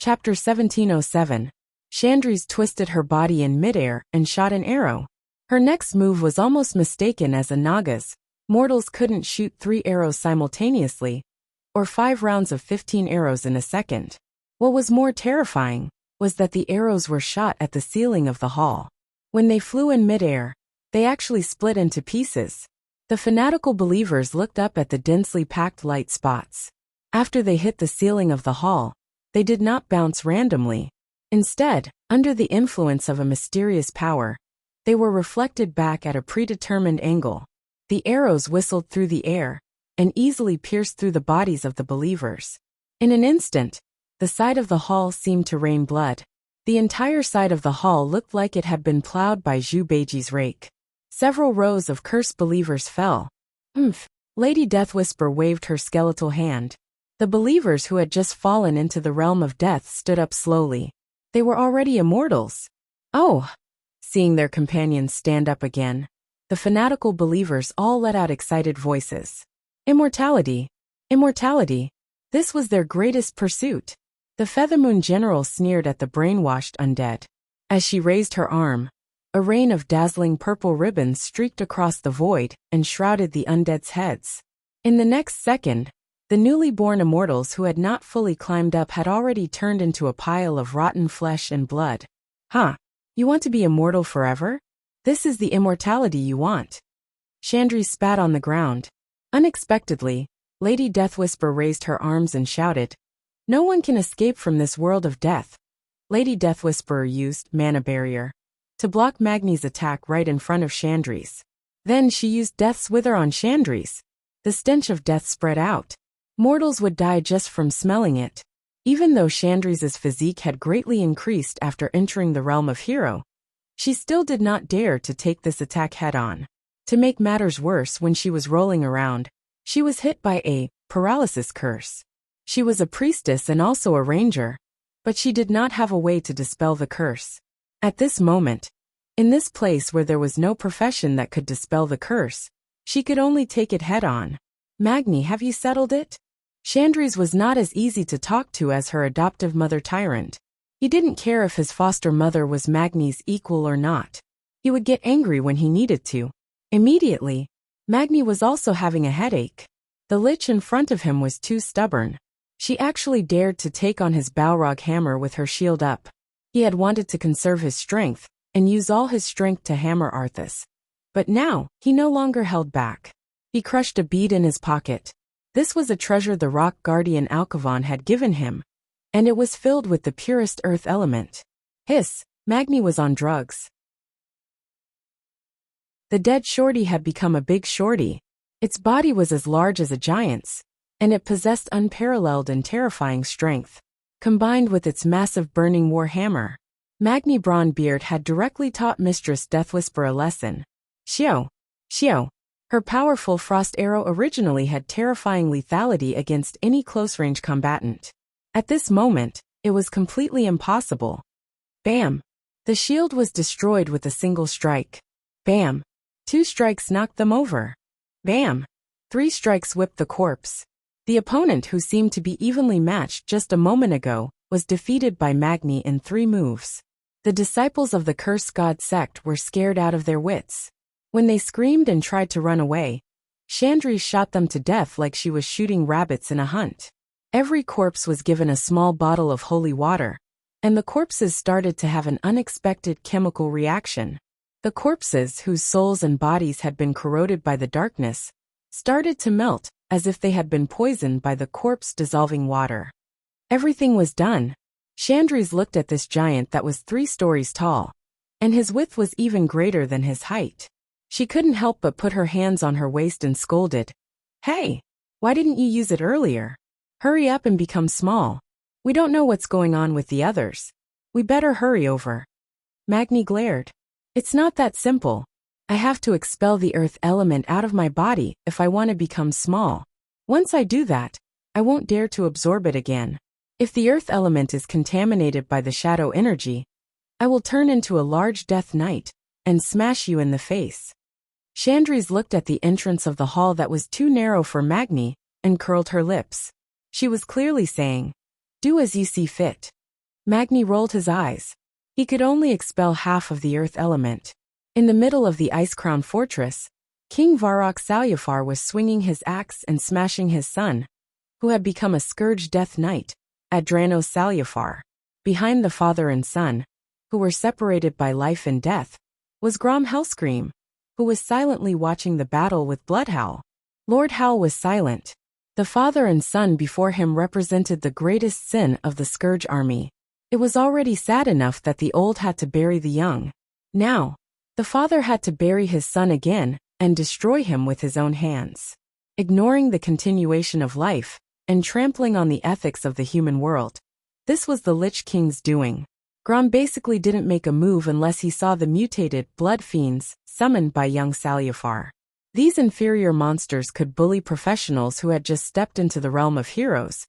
Chapter 1707. Chandrese twisted her body in midair and shot an arrow. Her next move was almost mistaken as a Naga's. Mortals couldn't shoot 3 arrows simultaneously, or 5 rounds of 15 arrows in a second. What was more terrifying was that the arrows were shot at the ceiling of the hall. When they flew in midair, they actually split into pieces. The fanatical believers looked up at the densely packed light spots. After they hit the ceiling of the hall, they did not bounce randomly. Instead, under the influence of a mysterious power, they were reflected back at a predetermined angle. The arrows whistled through the air and easily pierced through the bodies of the believers. In an instant, the side of the hall seemed to rain blood. The entire side of the hall looked like it had been plowed by Zhu Beiji's rake. Several rows of cursed believers fell. Lady Deathwhisper waved her skeletal hand. The believers who had just fallen into the realm of death stood up slowly. They were already immortals. Oh! Seeing their companions stand up again, the fanatical believers all let out excited voices. Immortality! Immortality! This was their greatest pursuit. The Feathermoon General sneered at the brainwashed undead. As she raised her arm, a rain of dazzling purple ribbons streaked across the void and shrouded the undead's heads. In the next second, the newly born immortals who had not fully climbed up had already turned into a pile of rotten flesh and blood. You want to be immortal forever? This is the immortality you want. Chandrese spat on the ground. Unexpectedly, Lady Deathwhisper raised her arms and shouted, "No one can escape from this world of death." Lady Deathwhisperer used Mana Barrier to block Magni's attack right in front of Chandrese. Then she used Death's Wither on Chandrese. The stench of death spread out. Mortals would die just from smelling it. Even though Chandrese's physique had greatly increased after entering the realm of hero, she still did not dare to take this attack head-on. To make matters worse, when she was rolling around, she was hit by a paralysis curse. She was a priestess and also a ranger, but she did not have a way to dispel the curse. At this moment, in this place where there was no profession that could dispel the curse, she could only take it head-on. "Magni, have you settled it?" Chandrese was not as easy to talk to as her adoptive mother Tyrant. He didn't care if his foster mother was Magni's equal or not. He would get angry when he needed to. Immediately, Magni was also having a headache. The lich in front of him was too stubborn. She actually dared to take on his Balrog hammer with her shield up. He had wanted to conserve his strength and use all his strength to hammer Arthas. But now, he no longer held back. He crushed a bead in his pocket. This was a treasure the rock guardian Alcavan had given him, and it was filled with the purest earth element. Hiss, Magni was on drugs. The dead shorty had become a big shorty. Its body was as large as a giant's, and it possessed unparalleled and terrifying strength. Combined with its massive burning war hammer, Magni Brawnbeard had directly taught Mistress Deathwhisper a lesson. Xiao! Xiao! Her powerful frost arrow originally had terrifying lethality against any close-range combatant. At this moment, it was completely impossible. Bam! The shield was destroyed with a single strike. Bam! 2 strikes knocked them over. Bam! 3 strikes whipped the corpse. The opponent, who seemed to be evenly matched just a moment ago, was defeated by Magni in 3 moves. The disciples of the Cursed God sect were scared out of their wits. When they screamed and tried to run away, Chandrese shot them to death like she was shooting rabbits in a hunt. Every corpse was given a small bottle of holy water, and the corpses started to have an unexpected chemical reaction. The corpses, whose souls and bodies had been corroded by the darkness, started to melt as if they had been poisoned by the corpse-dissolving water. Everything was done. Chandrese looked at this giant that was 3 stories tall, and his width was even greater than his height. She couldn't help but put her hands on her waist and scolded. "Hey! Why didn't you use it earlier? Hurry up and become small. We don't know what's going on with the others. We better hurry over." Magni glared. "It's not that simple. I have to expel the earth element out of my body if I want to become small. Once I do that, I won't dare to absorb it again. If the earth element is contaminated by the shadow energy, I will turn into a large death knight and smash you in the face." Chandrese looked at the entrance of the hall that was too narrow for Magni and curled her lips. She was clearly saying, "Do as you see fit." Magni rolled his eyes. He could only expel half of the earth element. In the middle of the ice-crowned fortress, King Varrock Salyafar was swinging his axe and smashing his son, who had become a scourge death knight, Adrano Salyafar. Behind the father and son, who were separated by life and death, was Grom Hellscream, who was silently watching the battle with Bloodhowl. Lord Howl was silent. The father and son before him represented the greatest sin of the Scourge army. It was already sad enough that the old had to bury the young. Now, the father had to bury his son again and destroy him with his own hands. Ignoring the continuation of life and trampling on the ethics of the human world. This was the Lich King's doing. Grom basically didn't make a move unless he saw the mutated blood fiends summoned by young Salyafar. These inferior monsters could bully professionals who had just stepped into the realm of heroes,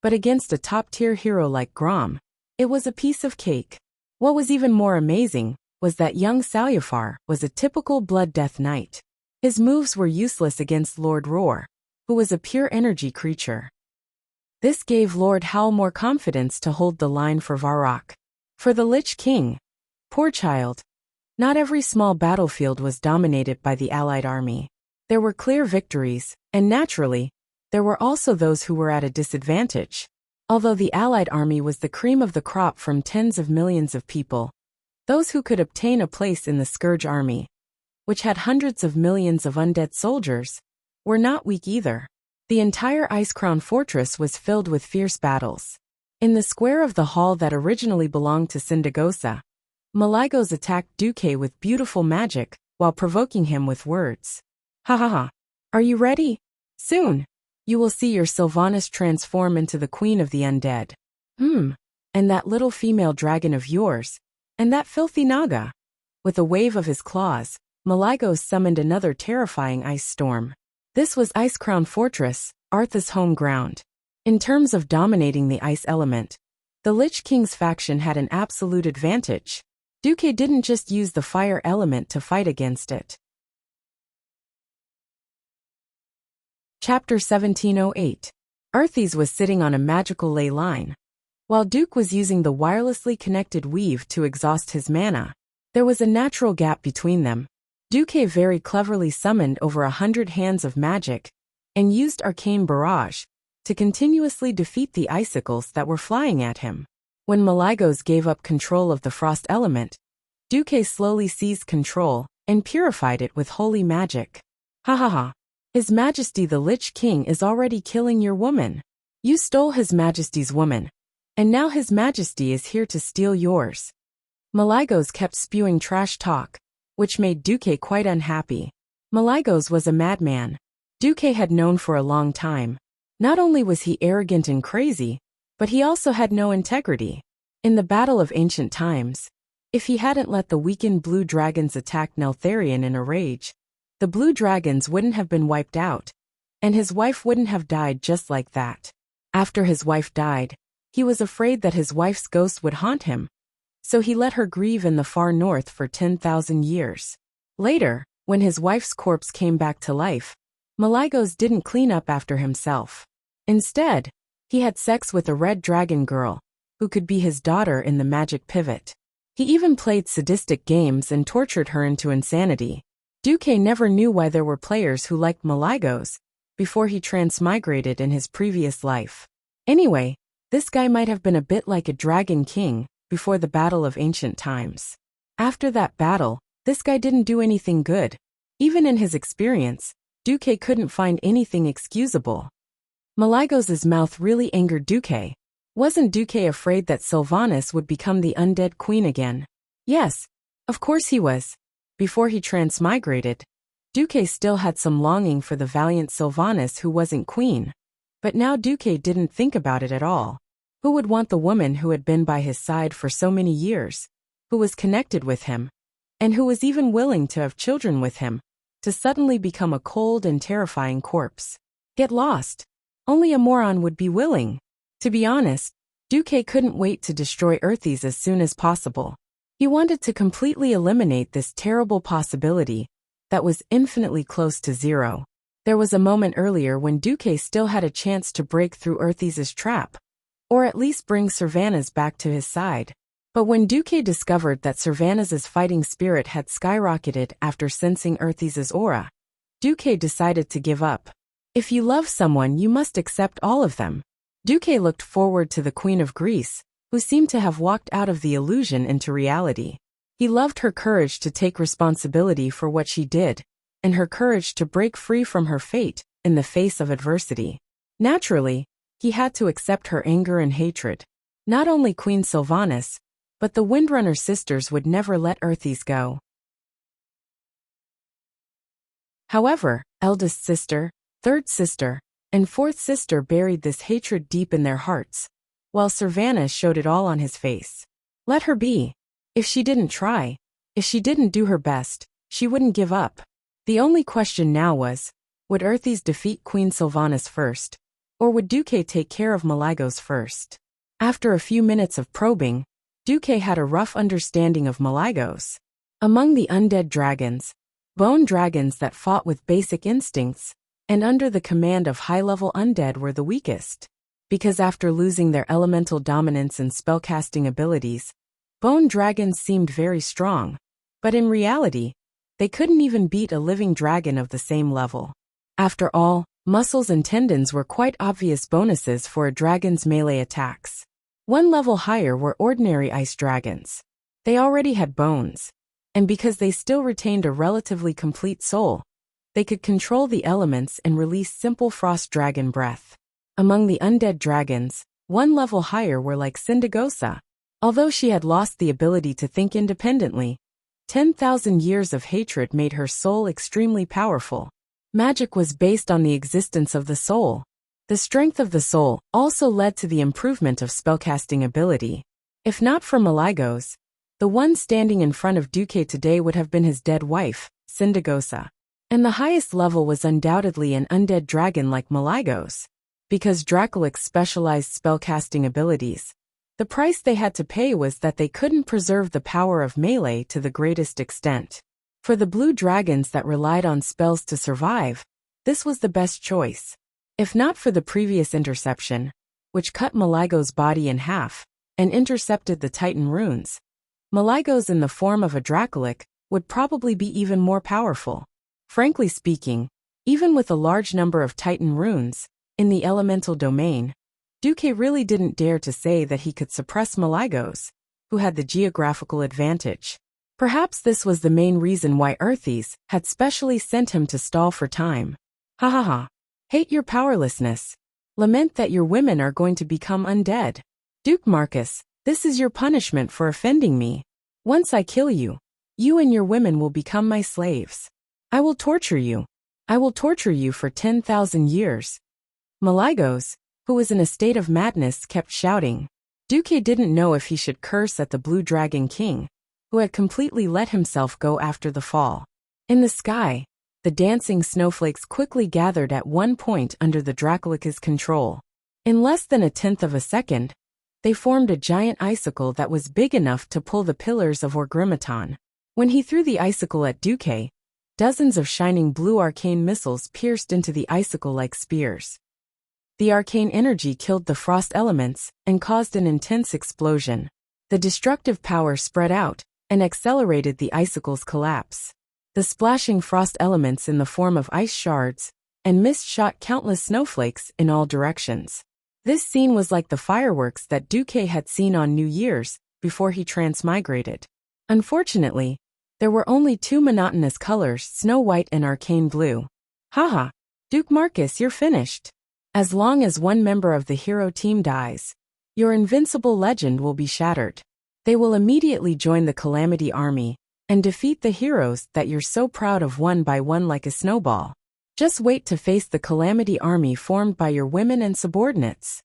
but against a top-tier hero like Grom, it was a piece of cake. What was even more amazing was that young Salyafar was a typical Blood Death Knight. His moves were useless against Lord Roar, who was a pure energy creature. This gave Lord Howl more confidence to hold the line for Varrock. For the Lich King, poor child, not every small battlefield was dominated by the allied army. There were clear victories, and naturally, there were also those who were at a disadvantage. Although the allied army was the cream of the crop from tens of millions of people, those who could obtain a place in the Scourge army, which had hundreds of millions of undead soldiers, were not weak either. The entire ice-crowned fortress was filled with fierce battles. In the square of the hall that originally belonged to Syndagosa, Malygos attacked Duque with beautiful magic while provoking him with words. Ha ha ha. Are you ready? Soon, you will see your Sylvanas transform into the queen of the undead. And that little female dragon of yours, and that filthy Naga. With a wave of his claws, Malygos summoned another terrifying ice storm. This was Ice-Crown Fortress, Artha's home ground. In terms of dominating the ice element, the Lich King's faction had an absolute advantage. Duque didn't just use the fire element to fight against it. Chapter 1708. Arthas was sitting on a magical ley line, while Duke was using the wirelessly connected weave to exhaust his mana. There was a natural gap between them. Duque very cleverly summoned over 100 hands of magic and used Arcane Barrage to continuously defeat the icicles that were flying at him. When Malygos gave up control of the frost element, Duque slowly seized control and purified it with holy magic. Ha ha ha. His Majesty the Lich King is already killing your woman. You stole His Majesty's woman, and now His Majesty is here to steal yours. Malygos kept spewing trash talk, which made Duque quite unhappy. Malygos was a madman. Duque had known for a long time. Not only was he arrogant and crazy, but he also had no integrity. In the Battle of Ancient Times, if he hadn't let the weakened blue dragons attack Neltharion in a rage, the blue dragons wouldn't have been wiped out, and his wife wouldn't have died just like that. After his wife died, he was afraid that his wife's ghost would haunt him, so he let her grieve in the far north for 10,000 years. Later, when his wife's corpse came back to life, Malygos didn't clean up after himself. Instead, he had sex with a red dragon girl, who could be his daughter in the magic pivot. He even played sadistic games and tortured her into insanity. Duque never knew why there were players who liked Malygos before he transmigrated in his previous life. Anyway, this guy might have been a bit like a dragon king before the Battle of Ancient Times. After that battle, this guy didn't do anything good. Even in his experience, Duque couldn't find anything excusable. Malygos' mouth really angered Duque. Wasn't Duque afraid that Sylvanas would become the undead queen again? Yes, of course he was. Before he transmigrated, Duque still had some longing for the valiant Sylvanas who wasn't queen. But now Duque didn't think about it at all. Who would want the woman who had been by his side for so many years, who was connected with him, and who was even willing to have children with him, to suddenly become a cold and terrifying corpse? Get lost. Only a moron would be willing. To be honest, Duque couldn't wait to destroy Arthas as soon as possible. He wanted to completely eliminate this terrible possibility that was infinitely close to zero. There was a moment earlier when Duque still had a chance to break through Arthas' trap, or at least bring Sylvanas back to his side. But when Duque discovered that Sylvanas's fighting spirit had skyrocketed after sensing Earthy's aura, Duque decided to give up. If you love someone, you must accept all of them. Duque looked forward to the Queen of Greece, who seemed to have walked out of the illusion into reality. He loved her courage to take responsibility for what she did, and her courage to break free from her fate in the face of adversity. Naturally, he had to accept her anger and hatred. Not only Queen Sylvanas, but the Windrunner sisters would never let Earthys go. However, eldest sister, third sister, and fourth sister buried this hatred deep in their hearts, while Sylvanas showed it all on his face. Let her be. If she didn't try, if she didn't do her best, she wouldn't give up. The only question now was, would Earthys defeat Queen Sylvanas first, or would Duque take care of Malygos first? After a few minutes of probing, Duque had a rough understanding of Malygos. Among the undead dragons, bone dragons that fought with basic instincts, and under the command of high-level undead were the weakest. Because after losing their elemental dominance and spellcasting abilities, bone dragons seemed very strong, but in reality, they couldn't even beat a living dragon of the same level. After all, muscles and tendons were quite obvious bonuses for a dragon's melee attacks. One level higher were ordinary ice dragons. They already had bones, and because they still retained a relatively complete soul, they could control the elements and release simple frost dragon breath. Among the undead dragons, one level higher were like Syndagosa. Although she had lost the ability to think independently, 10,000 years of hatred made her soul extremely powerful. Magic was based on the existence of the soul. The strength of the soul also led to the improvement of spellcasting ability. If not for Malygos, the one standing in front of Duque today would have been his dead wife, Syndagosa. And the highest level was undoubtedly an undead dragon like Malygos. Because Dracolics specialized spellcasting abilities, the price they had to pay was that they couldn't preserve the power of melee to the greatest extent. For the blue dragons that relied on spells to survive, this was the best choice. If not for the previous interception, which cut Malygos' body in half and intercepted the Titan runes, Malygos in the form of a Dracolic would probably be even more powerful. Frankly speaking, even with a large number of Titan runes in the elemental domain, Duque really didn't dare to say that he could suppress Malygos, who had the geographical advantage. Perhaps this was the main reason why Earthys had specially sent him to stall for time. Ha ha ha. Hate your powerlessness. Lament that your women are going to become undead. Duke Marcus, this is your punishment for offending me. Once I kill you, you and your women will become my slaves. I will torture you. I will torture you for 10,000 years. Malygos, who was in a state of madness, kept shouting. Duque didn't know if he should curse at the Blue Dragon King, who had completely let himself go after the fall. In the sky, the dancing snowflakes quickly gathered at one point under the Dracolic's control. In less than a tenth of a second, they formed a giant icicle that was big enough to pull the pillars of Orgrimmon. When he threw the icicle at Duque, dozens of shining blue arcane missiles pierced into the icicle like spears. The arcane energy killed the frost elements and caused an intense explosion. The destructive power spread out and accelerated the icicle's collapse. The splashing frost elements in the form of ice shards and mist shot countless snowflakes in all directions. This scene was like the fireworks that Duque had seen on New Year's before he transmigrated. Unfortunately, there were only two monotonous colors, snow white and arcane blue. Haha, Duke Marcus, you're finished. As long as one member of the hero team dies, your invincible legend will be shattered. They will immediately join the Calamity Army and defeat the heroes that you're so proud of one by one like a snowball. Just wait to face the Calamity Army formed by your women and subordinates.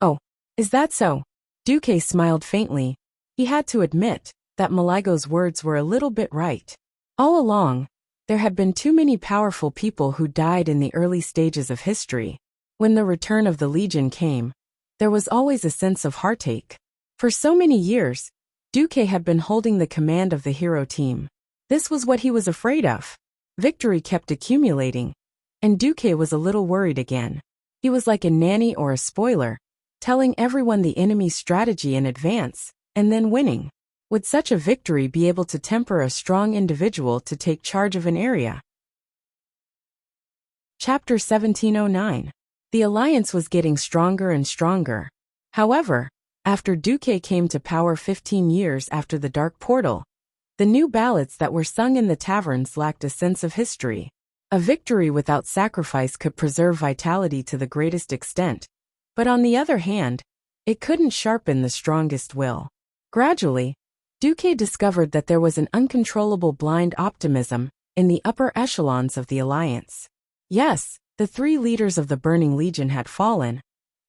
Oh, is that so? Duque smiled faintly. He had to admit that Malygos' words were a little bit right. All along, there had been too many powerful people who died in the early stages of history. When the return of the Legion came, there was always a sense of heartache. For so many years, Duque had been holding the command of the hero team. This was what he was afraid of. Victory kept accumulating, and Duque was a little worried again. He was like a nanny or a spoiler, telling everyone the enemy's strategy in advance, and then winning. Would such a victory be able to temper a strong individual to take charge of an area? Chapter 1709. The alliance was getting stronger and stronger. However, after Duque came to power 15 years after the Dark Portal, the new ballads that were sung in the taverns lacked a sense of history. A victory without sacrifice could preserve vitality to the greatest extent, but on the other hand, it couldn't sharpen the strongest will. Gradually, Duque discovered that there was an uncontrollable blind optimism in the upper echelons of the alliance. Yes, the 3 leaders of the Burning Legion had fallen,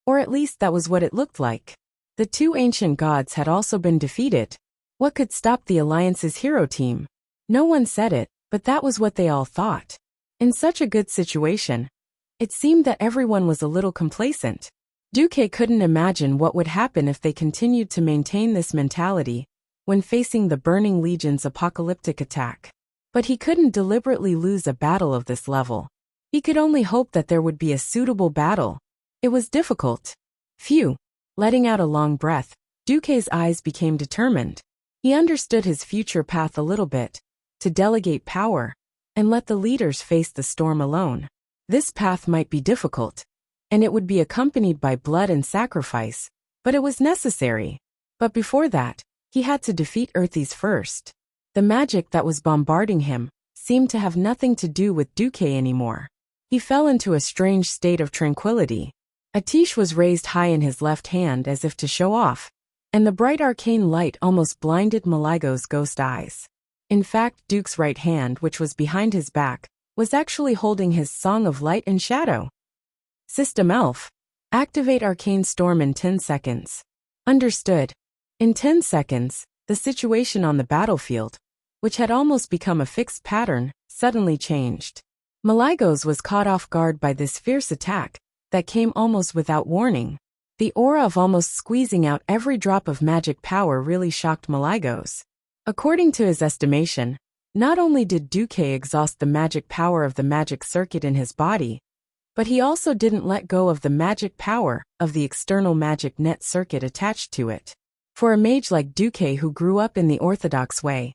or at least that was what it looked like. The 2 ancient gods had also been defeated. What could stop the alliance's hero team? No one said it, but that was what they all thought. In such a good situation, it seemed that everyone was a little complacent. Duque couldn't imagine what would happen if they continued to maintain this mentality when facing the Burning Legion's apocalyptic attack. But he couldn't deliberately lose a battle of this level. He could only hope that there would be a suitable battle. It was difficult. Phew. Letting out a long breath, Duque's eyes became determined. He understood his future path a little bit, to delegate power, and let the leaders face the storm alone. This path might be difficult, and it would be accompanied by blood and sacrifice, but it was necessary. But before that, he had to defeat Earthes first. The magic that was bombarding him seemed to have nothing to do with Duque anymore. He fell into a strange state of tranquility. A tish was raised high in his left hand as if to show off, and the bright arcane light almost blinded Maligo's ghost eyes. In fact, Duke's right hand, which was behind his back, was actually holding his Song of Light and Shadow. System Elf. Activate Arcane Storm in 10 seconds. Understood. In 10 seconds, the situation on the battlefield, which had almost become a fixed pattern, suddenly changed. Maligos was caught off guard by this fierce attack that came almost without warning. The aura of almost squeezing out every drop of magic power really shocked Maligos. According to his estimation, not only did Duque exhaust the magic power of the magic circuit in his body, but he also didn't let go of the magic power of the external magic net circuit attached to it. For a mage like Duque who grew up in the orthodox way,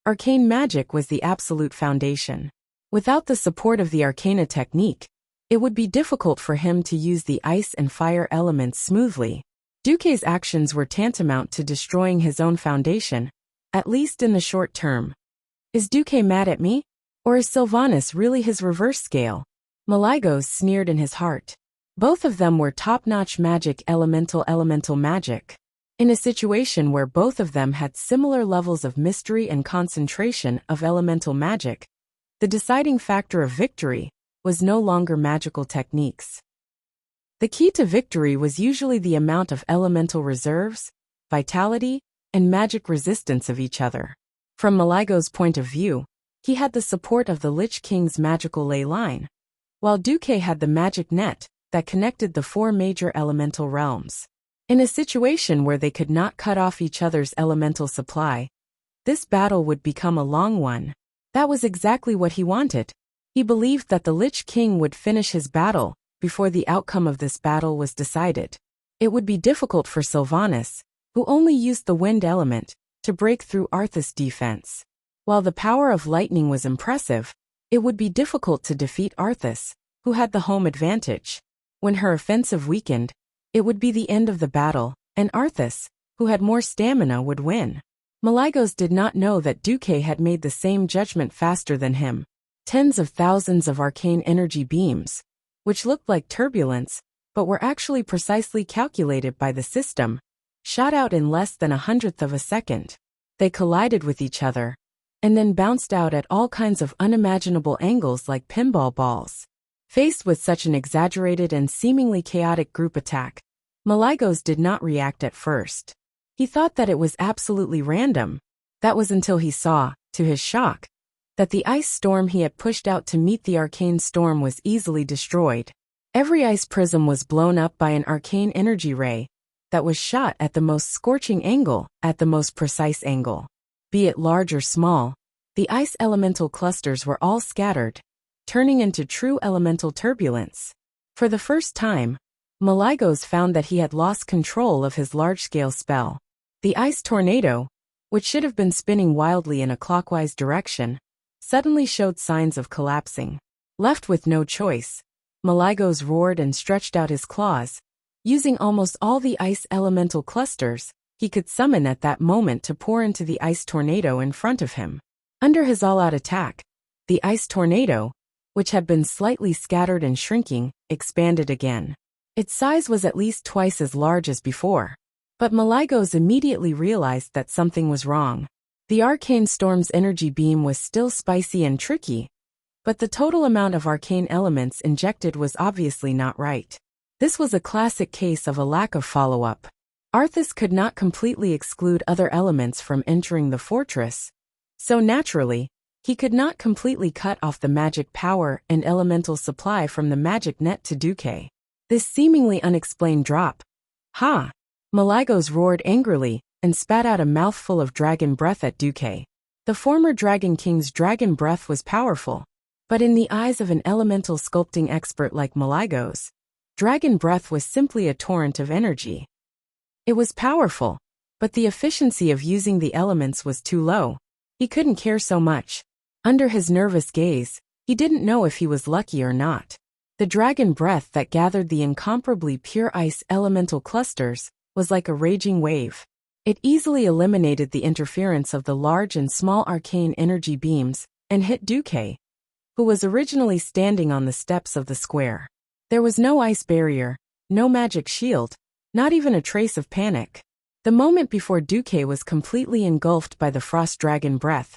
arcane magic was the absolute foundation. Without the support of the arcana technique, it would be difficult for him to use the ice and fire elements smoothly. Duque's actions were tantamount to destroying his own foundation, at least in the short term. Is Duque mad at me? Or is Sylvanas really his reverse scale? Maligos sneered in his heart. Both of them were top-notch magic elemental magic. In a situation where both of them had similar levels of mystery and concentration of elemental magic, the deciding factor of victory was no longer magical techniques. The key to victory was usually the amount of elemental reserves, vitality, and magic resistance of each other. From Maligos' point of view, he had the support of the Lich King's magical ley line, while Duque had the magic net that connected the 4 major elemental realms. In a situation where they could not cut off each other's elemental supply, this battle would become a long one. That was exactly what he wanted. He believed that the Lich King would finish his battle before the outcome of this battle was decided. It would be difficult for Sylvanas, who only used the wind element, to break through Arthas' defense. While the power of lightning was impressive, it would be difficult to defeat Arthas, who had the home advantage. When her offensive weakened, it would be the end of the battle, and Arthas, who had more stamina, would win. Maligos did not know that Duque had made the same judgment faster than him. Tens of thousands of arcane energy beams, which looked like turbulence, but were actually precisely calculated by the system, shot out in less than 1/100th of a second. They collided with each other, and then bounced out at all kinds of unimaginable angles like pinball balls. Faced with such an exaggerated and seemingly chaotic group attack, Maligos did not react at first. He thought that it was absolutely random. That was until he saw, to his shock, that the ice storm he had pushed out to meet the arcane storm was easily destroyed. Every ice prism was blown up by an arcane energy ray that was shot at the most scorching angle, at the most precise angle. Be it large or small, the ice elemental clusters were all scattered, turning into true elemental turbulence. For the first time, Malygos found that he had lost control of his large-scale spell. The ice tornado, which should have been spinning wildly in a clockwise direction, suddenly showed signs of collapsing. Left with no choice, Malygos roared and stretched out his claws, using almost all the ice elemental clusters he could summon at that moment to pour into the ice tornado in front of him. Under his all-out attack, the ice tornado, which had been slightly scattered and shrinking, expanded again. Its size was at least twice as large as before. But Malygos immediately realized that something was wrong. The arcane storm's energy beam was still spicy and tricky, but the total amount of arcane elements injected was obviously not right. This was a classic case of a lack of follow-up. Arthas could not completely exclude other elements from entering the fortress, so naturally, he could not completely cut off the magic power and elemental supply from the magic net to Duque. This seemingly unexplained drop. Ha! Malygos roared angrily and spat out a mouthful of dragon breath at Duque. The former Dragon King's dragon breath was powerful, but in the eyes of an elemental sculpting expert like Malygos, dragon breath was simply a torrent of energy. It was powerful, but the efficiency of using the elements was too low. He couldn't care so much. Under his nervous gaze, he didn't know if he was lucky or not. The dragon breath that gathered the incomparably pure ice elemental clusters was like a raging wave. It easily eliminated the interference of the large and small arcane energy beams and hit Duque, who was originally standing on the steps of the square. There was no ice barrier, no magic shield, not even a trace of panic. The moment before Duque was completely engulfed by the frost dragon breath,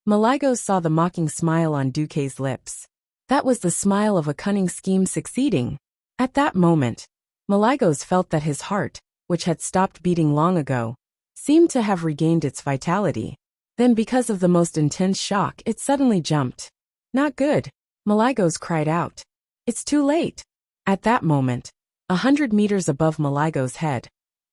Malygos saw the mocking smile on Duque's lips. That was the smile of a cunning scheme succeeding. At that moment, Malygos felt that his heart, which had stopped beating long ago, seemed to have regained its vitality. Then because of the most intense shock, it suddenly jumped. Not good, Malygos cried out. It's too late. At that moment, 100 meters above Malygos' head,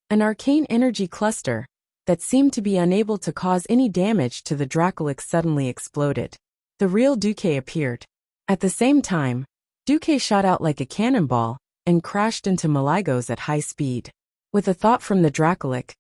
an arcane energy cluster that seemed to be unable to cause any damage to the Dracolich suddenly exploded. The real Duque appeared. At the same time, Duque shot out like a cannonball and crashed into Malygos at high speed. With a thought from the Dracolich,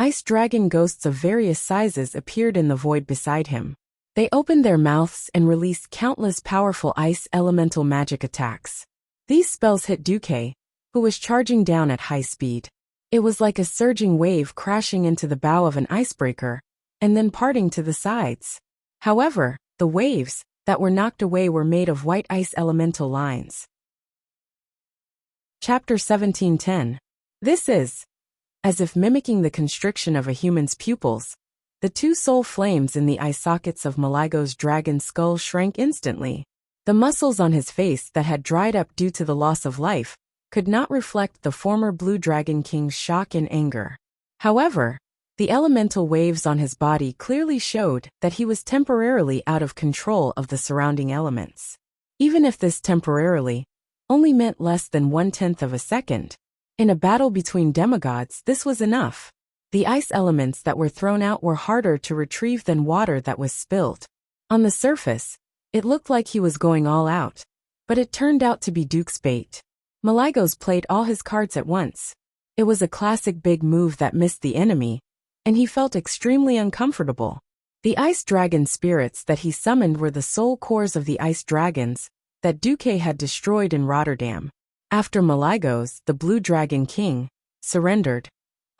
ice dragon ghosts of various sizes appeared in the void beside him. They opened their mouths and released countless powerful ice elemental magic attacks. These spells hit Duque, who was charging down at high speed. It was like a surging wave crashing into the bow of an icebreaker, and then parting to the sides. However, the waves that were knocked away were made of white ice elemental lines. Chapter 17:10. This is, as if mimicking the constriction of a human's pupils, the two soul flames in the eye sockets of Malygos' dragon skull shrank instantly. The muscles on his face that had dried up due to the loss of life could not reflect the former Blue Dragon King's shock and anger. However, the elemental waves on his body clearly showed that he was temporarily out of control of the surrounding elements. Even if this temporarily only meant less than 1/10 of a second, in a battle between demigods this was enough. The ice elements that were thrown out were harder to retrieve than water that was spilled. On the surface, it looked like he was going all out, but it turned out to be Duke's bait. Malygos played all his cards at once. It was a classic big move that missed the enemy, and he felt extremely uncomfortable. The ice dragon spirits that he summoned were the soul cores of the ice dragons that Duque had destroyed in Rotterdam. After Malygos, the Blue Dragon King, surrendered,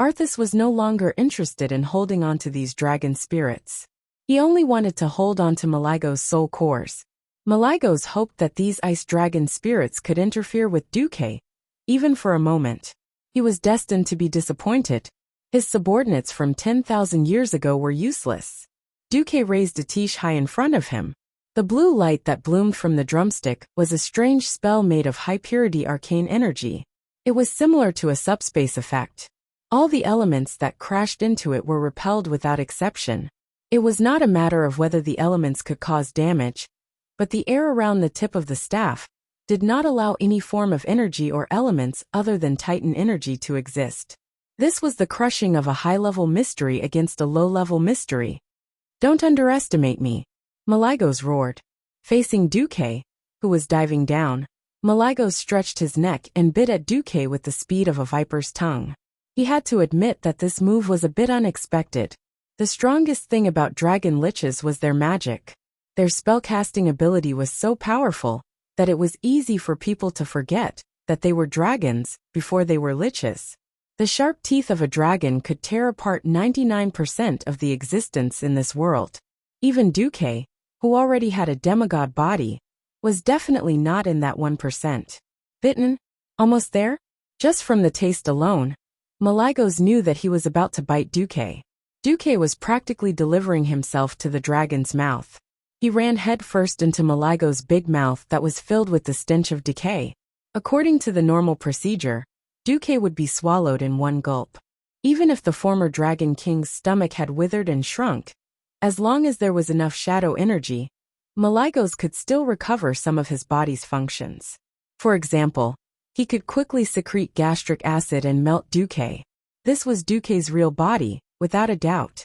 Arthas was no longer interested in holding on to these dragon spirits. He only wanted to hold on to Malygos' soul cores. Malygos hoped that these ice dragon spirits could interfere with Duque, even for a moment. He was destined to be disappointed. His subordinates from 10,000 years ago were useless. Duque raised a tiche high in front of him. The blue light that bloomed from the drumstick was a strange spell made of high-purity arcane energy. It was similar to a subspace effect. All the elements that crashed into it were repelled without exception. It was not a matter of whether the elements could cause damage, but the air around the tip of the staff did not allow any form of energy or elements other than Titan energy to exist. This was the crushing of a high-level mystery against a low-level mystery. Don't underestimate me, Malygos roared. Facing Duque, who was diving down, Malygos stretched his neck and bit at Duque with the speed of a viper's tongue. He had to admit that this move was a bit unexpected. The strongest thing about dragon liches was their magic. Their spellcasting ability was so powerful that it was easy for people to forget that they were dragons before they were liches. The sharp teeth of a dragon could tear apart 99% of the existence in this world. Even Duque, who already had a demigod body, was definitely not in that 1%. Bitten? Almost there? Just from the taste alone, Malygos knew that he was about to bite Duque. Duque was practically delivering himself to the dragon's mouth. He ran headfirst into Malygos' big mouth that was filled with the stench of decay. According to the normal procedure, Duque would be swallowed in one gulp. Even if the former Dragon King's stomach had withered and shrunk, as long as there was enough shadow energy, Malygos could still recover some of his body's functions. For example, he could quickly secrete gastric acid and melt Duque. This was Duque's real body, without a doubt.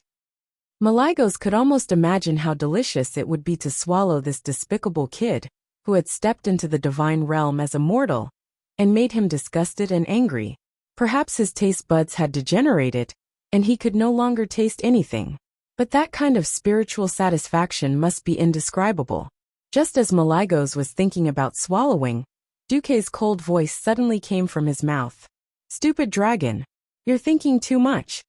Malygos could almost imagine how delicious it would be to swallow this despicable kid, who had stepped into the divine realm as a mortal, and made him disgusted and angry. Perhaps his taste buds had degenerated, and he could no longer taste anything. But that kind of spiritual satisfaction must be indescribable. Just as Malygos was thinking about swallowing, Duque's cold voice suddenly came from his mouth. "Stupid dragon, you're thinking too much."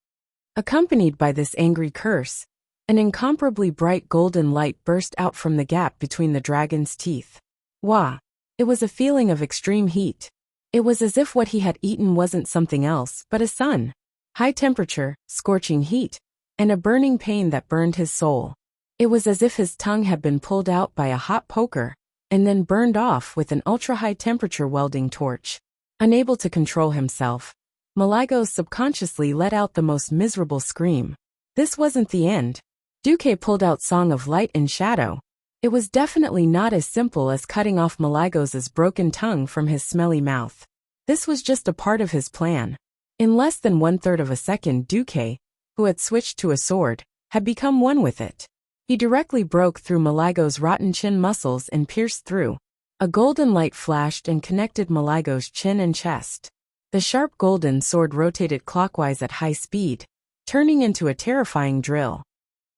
Accompanied by this angry curse, an incomparably bright golden light burst out from the gap between the dragon's teeth. Wah! It was a feeling of extreme heat. It was as if what he had eaten wasn't something else but a sun. High temperature, scorching heat, and a burning pain that burned his soul. It was as if his tongue had been pulled out by a hot poker, and then burned off with an ultra-high temperature welding torch. Unable to control himself, Malygos subconsciously let out the most miserable scream. This wasn't the end. Duque pulled out Song of Light and Shadow. It was definitely not as simple as cutting off Malygos' broken tongue from his smelly mouth. This was just a part of his plan. In less than 1/3 of a second, Duque, who had switched to a sword, had become one with it. He directly broke through Malygos' rotten chin muscles and pierced through. A golden light flashed and connected Malygos' chin and chest. The sharp golden sword rotated clockwise at high speed, turning into a terrifying drill.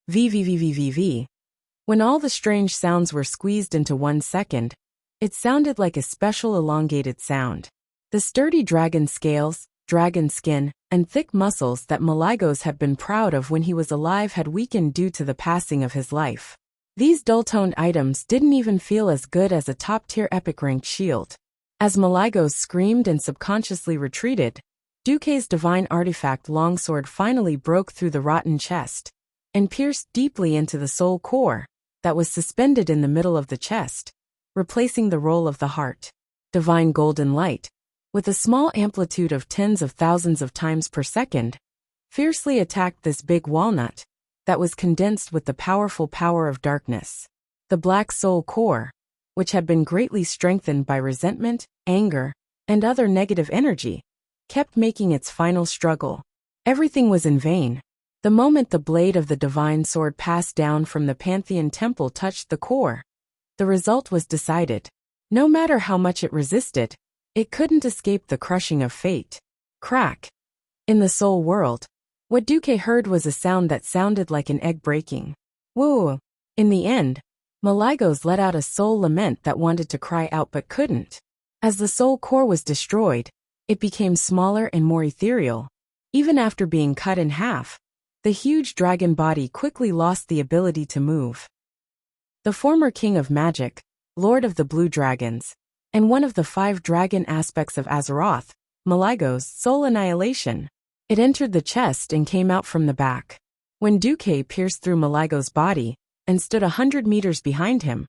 VVVVVV. When all the strange sounds were squeezed into 1 second, it sounded like a special elongated sound. The sturdy dragon scales, dragon skin, and thick muscles that Malygos had been proud of when he was alive had weakened due to the passing of his life. These dull-toned items didn't even feel as good as a top-tier epic-ranked shield. As Malygos screamed and subconsciously retreated, Duque's divine artifact longsword finally broke through the rotten chest and pierced deeply into the soul core that was suspended in the middle of the chest, replacing the roll of the heart. Divine golden light, with a small amplitude of tens of thousands of times per second, fiercely attacked this big walnut that was condensed with the powerful power of darkness. The black soul core, which had been greatly strengthened by resentment, anger, and other negative energy, kept making its final struggle. Everything was in vain. The moment the blade of the divine sword passed down from the Pantheon temple touched the core, the result was decided. No matter how much it resisted, it couldn't escape the crushing of fate. Crack. In the soul world, what Duque heard was a sound that sounded like an egg breaking. Woo! In the end, Malygos let out a soul lament that wanted to cry out but couldn't. As the soul core was destroyed, it became smaller and more ethereal. Even after being cut in half, the huge dragon body quickly lost the ability to move. The former king of magic, lord of the blue dragons, and one of the 5 dragon aspects of Azeroth, Malygos' soul annihilation. It entered the chest and came out from the back. When Duque pierced through Malygos' body and stood 100 meters behind him,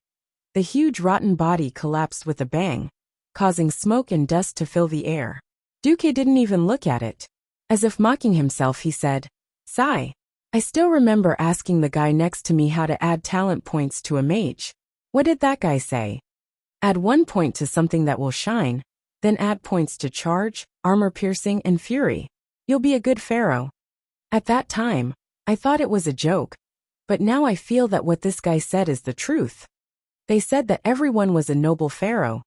the huge rotten body collapsed with a bang, causing smoke and dust to fill the air. Duque didn't even look at it. As if mocking himself, he said, "Sigh. I still remember asking the guy next to me how to add talent points to a mage. What did that guy say? Add 1 point to something that will shine, then add points to charge, armor piercing, and fury. You'll be a good pharaoh." At that time, I thought it was a joke, but now I feel that what this guy said is the truth. They said that everyone was a noble pharaoh,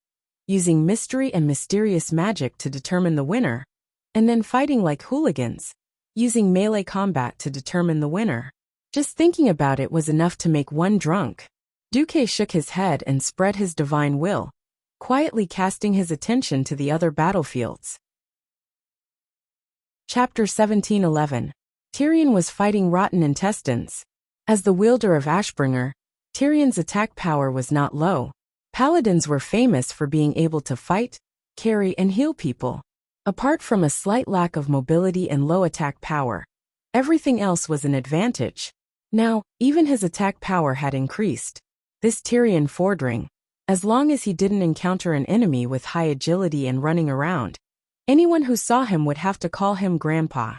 using mystery and mysterious magic to determine the winner, and then fighting like hooligans, using melee combat to determine the winner. Just thinking about it was enough to make one drunk. Duque shook his head and spread his divine will, quietly casting his attention to the other battlefields. Chapter 1711. Tyrion was fighting rotten intestines. As the wielder of Ashbringer, Tyrion's attack power was not low. Paladins were famous for being able to fight, carry, and heal people. Apart from a slight lack of mobility and low attack power, everything else was an advantage. Now, even his attack power had increased. This Tyrion Fordring, as long as he didn't encounter an enemy with high agility and running around, anyone who saw him would have to call him Grandpa.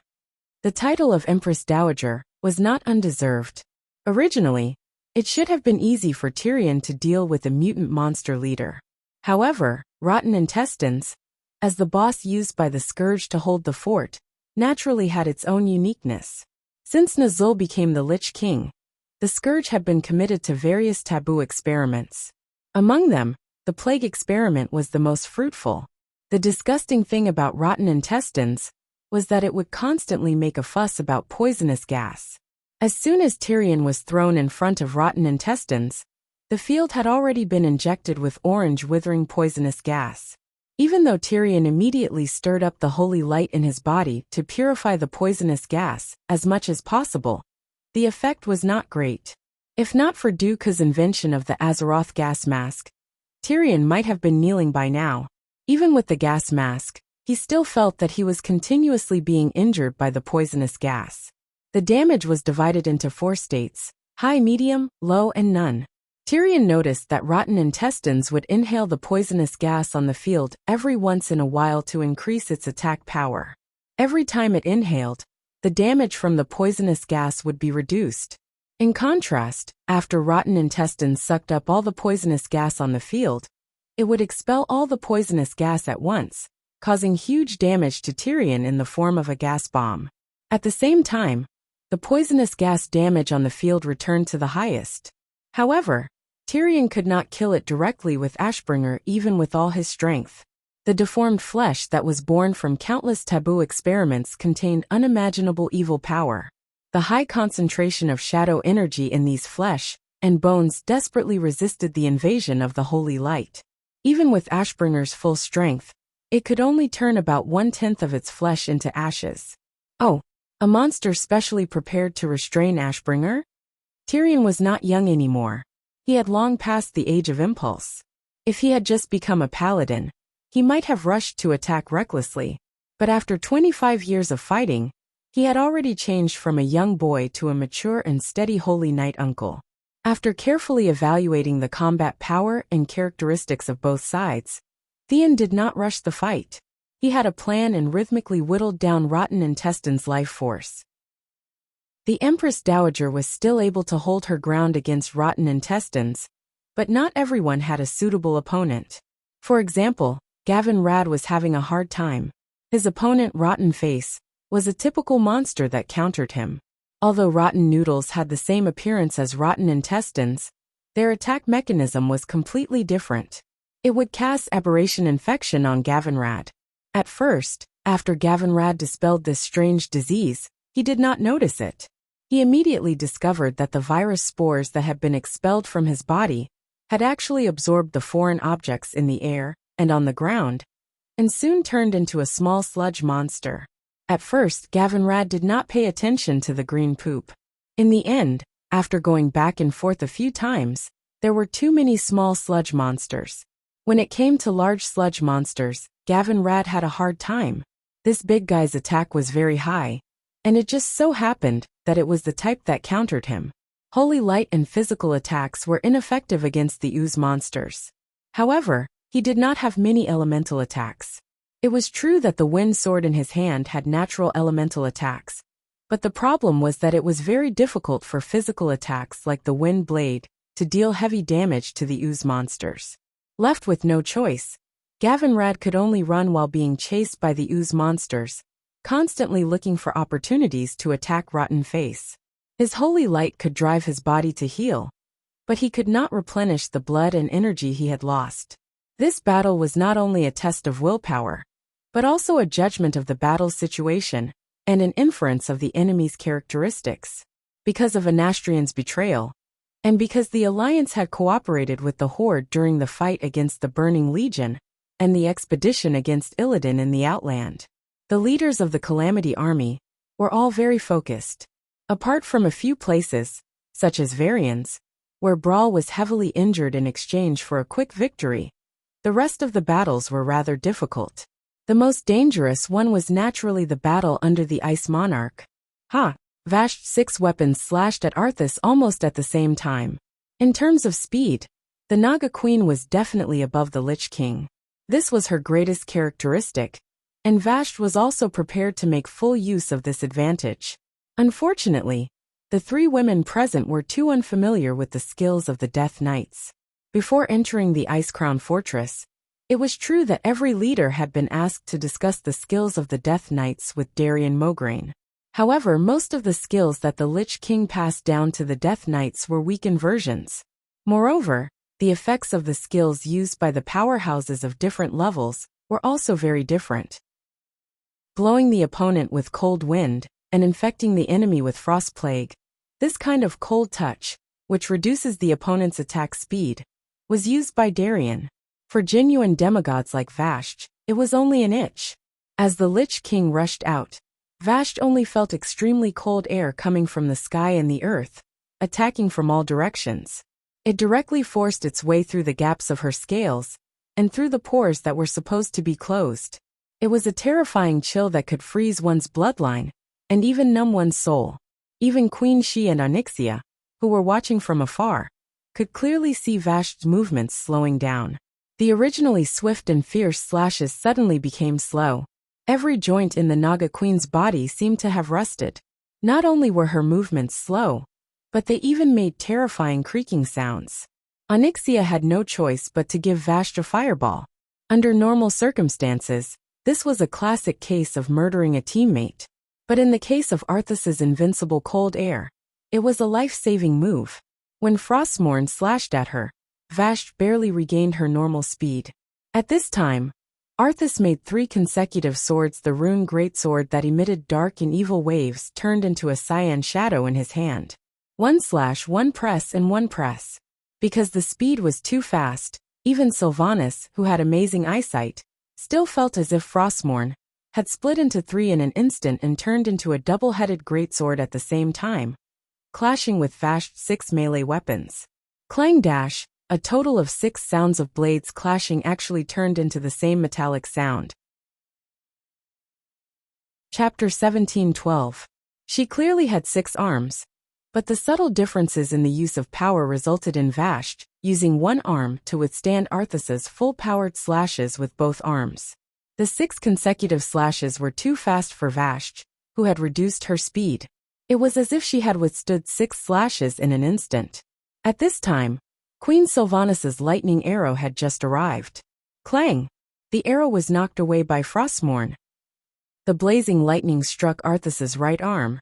The title of Empress Dowager was not undeserved. Originally, it should have been easy for Tyrion to deal with a mutant monster leader. However, rotten intestines, as the boss used by the Scourge to hold the fort, naturally had its own uniqueness. Since Nazul became the Lich King, the Scourge had been committed to various taboo experiments. Among them, the plague experiment was the most fruitful. The disgusting thing about rotten intestines was that it would constantly make a fuss about poisonous gas. As soon as Tyrion was thrown in front of rotten intestines, the field had already been injected with orange withering poisonous gas. Even though Tyrion immediately stirred up the holy light in his body to purify the poisonous gas as much as possible, the effect was not great. If not for Duke's invention of the Azeroth gas mask, Tyrion might have been kneeling by now. Even with the gas mask, he still felt that he was continuously being injured by the poisonous gas. The damage was divided into 4 states: high, medium, low, and none. Tyrion noticed that rotten intestines would inhale the poisonous gas on the field every once in a while to increase its attack power. Every time it inhaled, the damage from the poisonous gas would be reduced. In contrast, after rotten intestines sucked up all the poisonous gas on the field, it would expel all the poisonous gas at once, causing huge damage to Tyrion in the form of a gas bomb. At the same time, the poisonous gas damage on the field returned to the highest. However, Tyrion could not kill it directly with Ashbringer even with all his strength. The deformed flesh that was born from countless taboo experiments contained unimaginable evil power. The high concentration of shadow energy in these flesh and bones desperately resisted the invasion of the holy light. Even with Ashbringer's full strength, it could only turn about 1/10 of its flesh into ashes. Oh, a monster specially prepared to restrain Ashbringer? Tyrion was not young anymore. He had long passed the age of impulse. If he had just become a paladin, he might have rushed to attack recklessly. But after 25 years of fighting, he had already changed from a young boy to a mature and steady holy knight uncle. After carefully evaluating the combat power and characteristics of both sides, Theon did not rush the fight. He had a plan and rhythmically whittled down rotten intestines' life force. The Empress Dowager was still able to hold her ground against rotten intestines, but not everyone had a suitable opponent. For example, Gavin Rad was having a hard time. His opponent, Rotten Face, was a typical monster that countered him. Although rotten noodles had the same appearance as rotten intestines, their attack mechanism was completely different. It would cast aberration infection on Gavinrad. At first, after Gavinrad dispelled this strange disease, he did not notice it. He immediately discovered that the virus spores that had been expelled from his body had actually absorbed the foreign objects in the air and on the ground, and soon turned into a small sludge monster. At first, Gavinrad did not pay attention to the green poop. In the end, after going back and forth a few times, there were too many small sludge monsters. When it came to large sludge monsters, Gavinrad had a hard time. This big guy's attack was very high, and it just so happened that it was the type that countered him. Holy light and physical attacks were ineffective against the ooze monsters. However, he did not have many elemental attacks. It was true that the wind sword in his hand had natural elemental attacks, but the problem was that it was very difficult for physical attacks like the wind blade to deal heavy damage to the ooze monsters. Left with no choice, Gavinrad could only run while being chased by the ooze monsters, constantly looking for opportunities to attack Rotten Face. His holy light could drive his body to heal, but he could not replenish the blood and energy he had lost. This battle was not only a test of willpower, but also a judgment of the battle's situation and an inference of the enemy's characteristics. Because of Anastrian's betrayal, and because the alliance had cooperated with the Horde during the fight against the Burning Legion and the expedition against Illidan in the Outland, the leaders of the Calamity Army were all very focused. Apart from a few places, such as Varians, where Brawl was heavily injured in exchange for a quick victory, the rest of the battles were rather difficult. The most dangerous one was naturally the battle under the Ice Monarch. Vash's 6 weapons slashed at Arthas almost at the same time. In terms of speed, the Naga Queen was definitely above the Lich King. This was her greatest characteristic, and Vash was also prepared to make full use of this advantage. Unfortunately, the 3 women present were too unfamiliar with the skills of the Death Knights. Before entering the Ice Crown Fortress, it was true that every leader had been asked to discuss the skills of the Death Knights with Darian Mograine. However, most of the skills that the Lich King passed down to the Death Knights were weakened versions. Moreover, the effects of the skills used by the powerhouses of different levels were also very different. Blowing the opponent with cold wind and infecting the enemy with frost plague, this kind of cold touch, which reduces the opponent's attack speed, was used by Darian. For genuine demigods like Vashj, it was only an itch. As the Lich King rushed out, Vashj only felt extremely cold air coming from the sky and the earth, attacking from all directions. It directly forced its way through the gaps of her scales, and through the pores that were supposed to be closed. It was a terrifying chill that could freeze one's bloodline, and even numb one's soul. Even Queen Shi and Onyxia, who were watching from afar, could clearly see Vashj's movements slowing down. The originally swift and fierce slashes suddenly became slow. Every joint in the Naga Queen's body seemed to have rusted. Not only were her movements slow, but they even made terrifying creaking sounds. Onyxia had no choice but to give Vashj a fireball. Under normal circumstances, this was a classic case of murdering a teammate. But in the case of Arthas's invincible cold air, it was a life-saving move. When Frostmourne slashed at her, Vashj barely regained her normal speed. At this time, Arthas made 3 consecutive swords. The rune greatsword that emitted dark and evil waves turned into a cyan shadow in his hand. 1 slash, 1 press and 1 press. Because the speed was too fast, even Sylvanas, who had amazing eyesight, still felt as if Frostmourne had split into 3 in an instant and turned into a double-headed greatsword at the same time, clashing with Vashj's 6 melee weapons. Clang dash, a total of 6 sounds of blades clashing actually turned into the same metallic sound. Chapter 17:12. She clearly had 6 arms, but the subtle differences in the use of power resulted in Vashj using 1 arm to withstand Arthas's full-powered slashes with both arms. The 6 consecutive slashes were too fast for Vashj, who had reduced her speed. It was as if she had withstood 6 slashes in an instant. At this time, Queen Sylvanas's lightning arrow had just arrived. Clang! The arrow was knocked away by Frostmourne. The blazing lightning struck Arthas's right arm,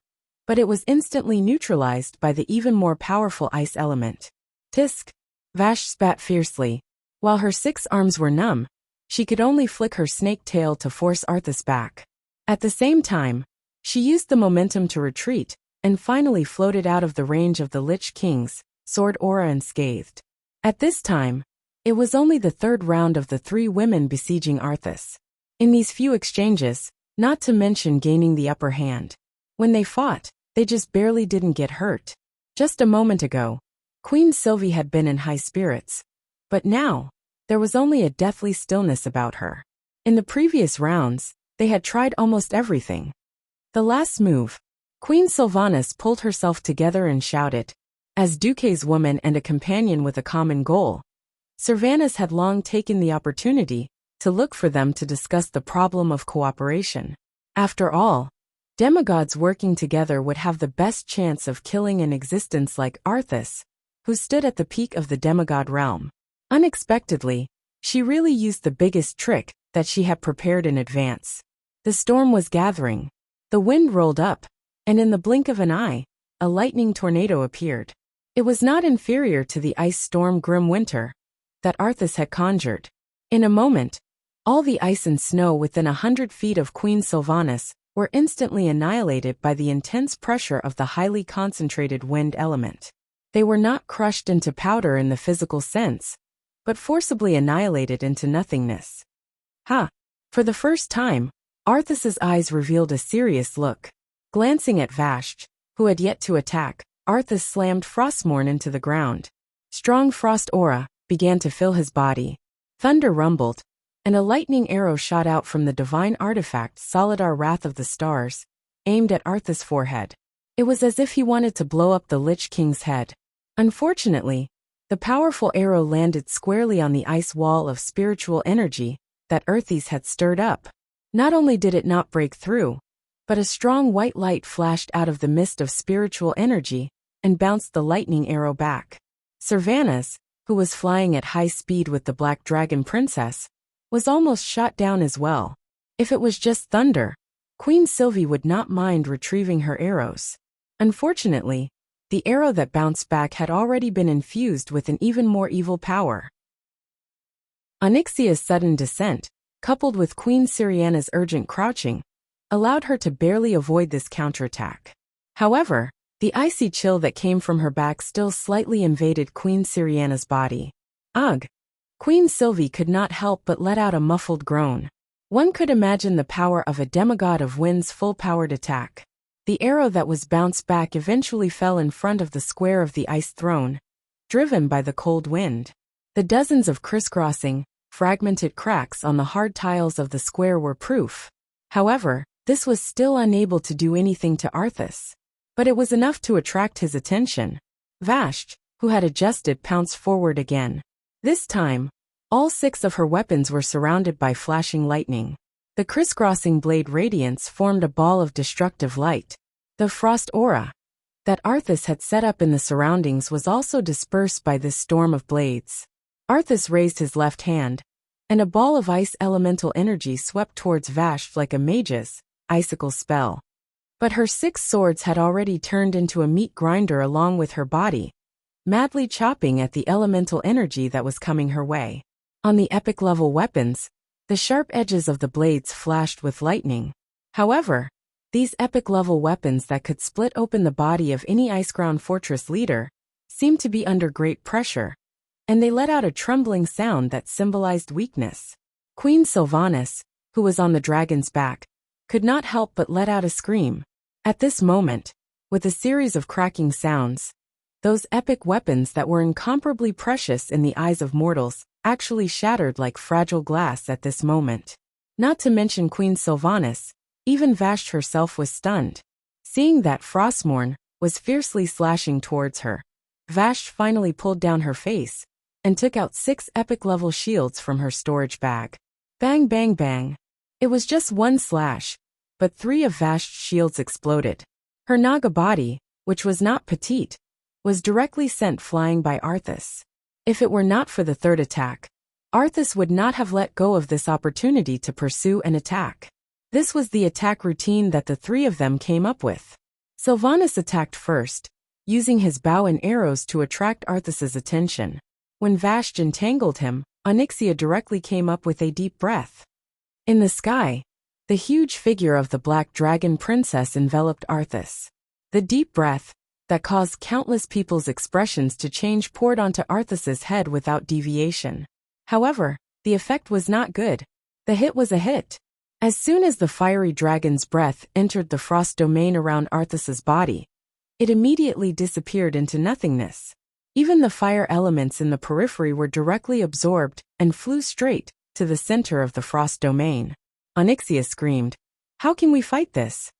but it was instantly neutralized by the even more powerful ice element. Tisk! Vashj spat fiercely. While her 6 arms were numb, she could only flick her snake tail to force Arthas back. At the same time, she used the momentum to retreat, and finally floated out of the range of the Lich King's sword aura unscathed. At this time, it was only the 3rd round of the 3 women besieging Arthas. In these few exchanges, not to mention gaining the upper hand, when they fought, they just barely didn't get hurt. Just a moment ago, Queen Sylvie had been in high spirits, but now, there was only a deathly stillness about her. In the previous rounds, they had tried almost everything. The last move, Queen Sylvanas pulled herself together and shouted. As Duque's woman and a companion with a common goal, Sylvanas had long taken the opportunity to look for them to discuss the problem of cooperation. After all, demigods working together would have the best chance of killing an existence like Arthas, who stood at the peak of the demigod realm. Unexpectedly, she really used the biggest trick that she had prepared in advance. The storm was gathering. The wind rolled up, and in the blink of an eye, a lightning tornado appeared. It was not inferior to the ice storm Grim Winter that Arthas had conjured. In a moment, all the ice and snow within 100 feet of Queen Sylvanas were instantly annihilated by the intense pressure of the highly concentrated wind element. They were not crushed into powder in the physical sense, but forcibly annihilated into nothingness. Ha! For the first time, Arthas's eyes revealed a serious look. Glancing at Vashj, who had yet to attack, Arthas slammed Frostmourne into the ground. Strong frost aura began to fill his body. Thunder rumbled, and a lightning arrow shot out from the divine artifact Solidar Wrath of the Stars, aimed at Arthas' forehead. It was as if he wanted to blow up the Lich King's head. Unfortunately, the powerful arrow landed squarely on the ice wall of spiritual energy that Arthas had stirred up. Not only did it not break through, but a strong white light flashed out of the mist of spiritual energy and bounced the lightning arrow back. Sylvanas, who was flying at high speed with the Black Dragon Princess, was almost shot down as well. If it was just thunder, Queen Sylvie would not mind retrieving her arrows. Unfortunately, the arrow that bounced back had already been infused with an even more evil power. Onyxia's sudden descent, coupled with Queen Syriana's urgent crouching, allowed her to barely avoid this counterattack. However, the icy chill that came from her back still slightly invaded Queen Syriana's body. Ugh! Queen Sylvie could not help but let out a muffled groan. One could imagine the power of a demigod of wind's full-powered attack. The arrow that was bounced back eventually fell in front of the square of the ice throne, driven by the cold wind. The dozens of crisscrossing, fragmented cracks on the hard tiles of the square were proof. However, this was still unable to do anything to Arthas. But it was enough to attract his attention. Vashj, who had adjusted, pounced forward again. This time, all 6 of her weapons were surrounded by flashing lightning. The crisscrossing blade radiance formed a ball of destructive light. The frost aura that Arthas had set up in the surroundings was also dispersed by this storm of blades. Arthas raised his left hand, and a ball of ice elemental energy swept towards Vashj like a mage's icicle spell. But her 6 swords had already turned into a meat grinder along with her body, madly chopping at the elemental energy that was coming her way. On the epic-level weapons, the sharp edges of the blades flashed with lightning. However, these epic-level weapons that could split open the body of any Iceground Fortress leader seemed to be under great pressure, and they let out a trembling sound that symbolized weakness. Queen Sylvanas, who was on the dragon's back, could not help but let out a scream. At this moment, with a series of cracking sounds, those epic weapons that were incomparably precious in the eyes of mortals actually shattered like fragile glass at this moment. Not to mention Queen Sylvanas, even Vashj herself was stunned. Seeing that Frostmourne was fiercely slashing towards her, Vashj finally pulled down her face and took out 6 epic-level shields from her storage bag. Bang bang bang. It was just one slash, but 3 of Vashj's shields exploded. Her Naga body, which was not petite, was directly sent flying by Arthas. If it were not for the 3rd attack, Arthas would not have let go of this opportunity to pursue an attack. This was the attack routine that the 3 of them came up with. Sylvanas attacked first, using his bow and arrows to attract Arthas's attention. When Vashj entangled him, Onyxia directly came up with a deep breath. In the sky, the huge figure of the Black Dragon Princess enveloped Arthas. The deep breath that caused countless people's expressions to change poured onto Arthas's head without deviation. However, the effect was not good. The hit was a hit. As soon as the fiery dragon's breath entered the frost domain around Arthas's body, it immediately disappeared into nothingness. Even the fire elements in the periphery were directly absorbed and flew straight to the center of the frost domain. Onyxia screamed, "How can we fight this?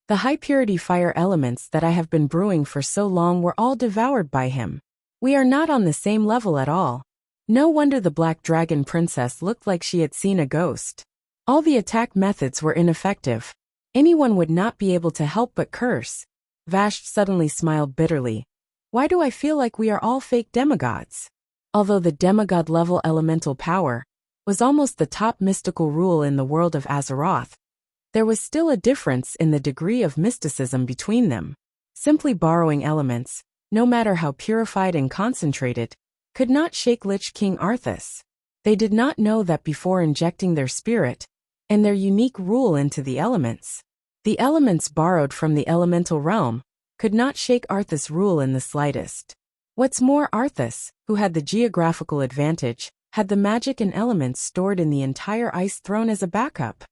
The high-purity fire elements that I have been brewing for so long were all devoured by him. We are not on the same level at all." No wonder the Black Dragon Princess looked like she had seen a ghost. All the attack methods were ineffective. Anyone would not be able to help but curse. Vashj suddenly smiled bitterly. Why do I feel like we are all fake demigods? Although the demigod-level elemental power was almost the top mystical rule in the world of Azeroth, there was still a difference in the degree of mysticism between them. Simply borrowing elements, no matter how purified and concentrated, could not shake Lich King Arthas. They did not know that before injecting their spirit and their unique rule into the elements, the elements borrowed from the elemental realm could not shake Arthas' rule in the slightest. What's more, Arthas, who had the geographical advantage, had the magic and elements stored in the entire ice throne as a backup.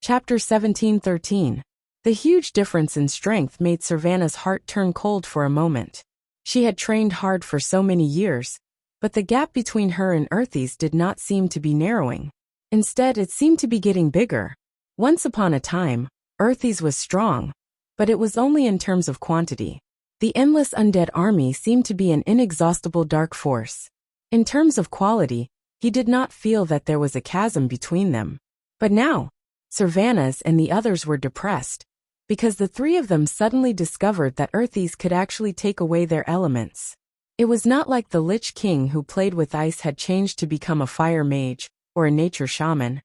Chapter 17:13. The huge difference in strength made Servana's heart turn cold for a moment. She had trained hard for so many years, but the gap between her and Earthes did not seem to be narrowing. Instead, it seemed to be getting bigger. Once upon a time, Earthes was strong, but it was only in terms of quantity. The endless undead army seemed to be an inexhaustible dark force. In terms of quality, he did not feel that there was a chasm between them. But now, Servanas and the others were depressed, because the three of them suddenly discovered that Earthes could actually take away their elements. It was not like the Lich King who played with ice had changed to become a fire mage or a nature shaman,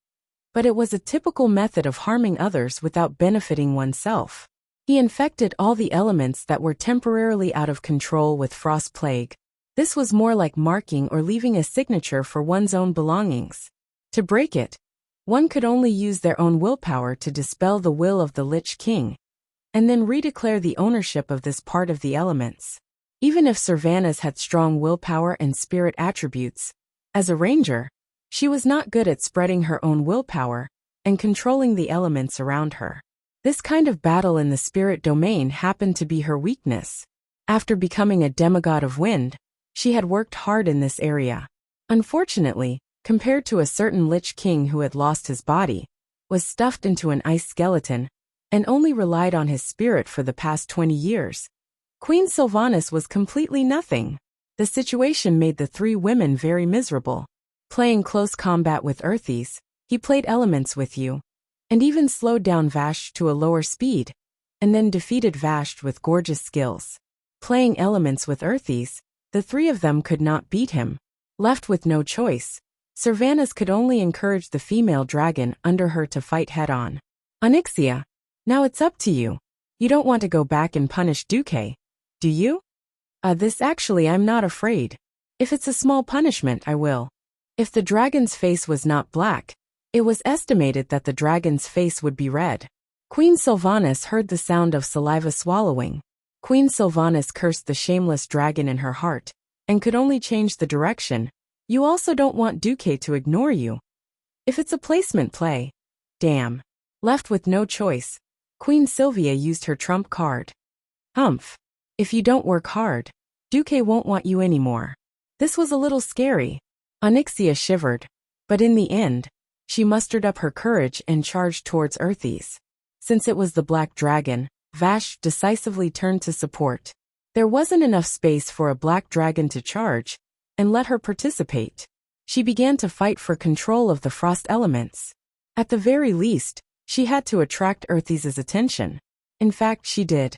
but it was a typical method of harming others without benefiting oneself. He infected all the elements that were temporarily out of control with Frost Plague. This was more like marking or leaving a signature for one's own belongings. To break it, one could only use their own willpower to dispel the will of the Lich King, and then redeclare the ownership of this part of the elements. Even if Servanas had strong willpower and spirit attributes, as a ranger, she was not good at spreading her own willpower and controlling the elements around her. This kind of battle in the spirit domain happened to be her weakness. After becoming a demigod of wind, she had worked hard in this area. Unfortunately, compared to a certain Lich King who had lost his body, was stuffed into an ice skeleton, and only relied on his spirit for the past 20 years, Queen Sylvanas was completely nothing. The situation made the three women very miserable. Playing close combat with Earthes, he played elements with you, and even slowed down Vashj to a lower speed, and then defeated Vashj with gorgeous skills. Playing elements with Earthes, the three of them could not beat him. Left with no choice, Servanas could only encourage the female dragon under her to fight head-on. Onyxia, now it's up to you. You don't want to go back and punish Duque, do you? This actually I'm not afraid. If it's a small punishment, I will. If the dragon's face was not black, it was estimated that the dragon's face would be red. Queen Sylvanas heard the sound of saliva swallowing. Queen Sylvanas cursed the shameless dragon in her heart, and could only change the direction. You also don't want Duque to ignore you. If it's a placement play, damn. Left with no choice, Queen Sylvia used her trump card. Humph. If you don't work hard, Duque won't want you anymore. This was a little scary. Onyxia shivered, but in the end, she mustered up her courage and charged towards Earthes. Since it was the black dragon, Vashj decisively turned to support. There wasn't enough space for a black dragon to charge and let her participate. She began to fight for control of the frost elements. At the very least, she had to attract Earthes' attention. In fact, she did.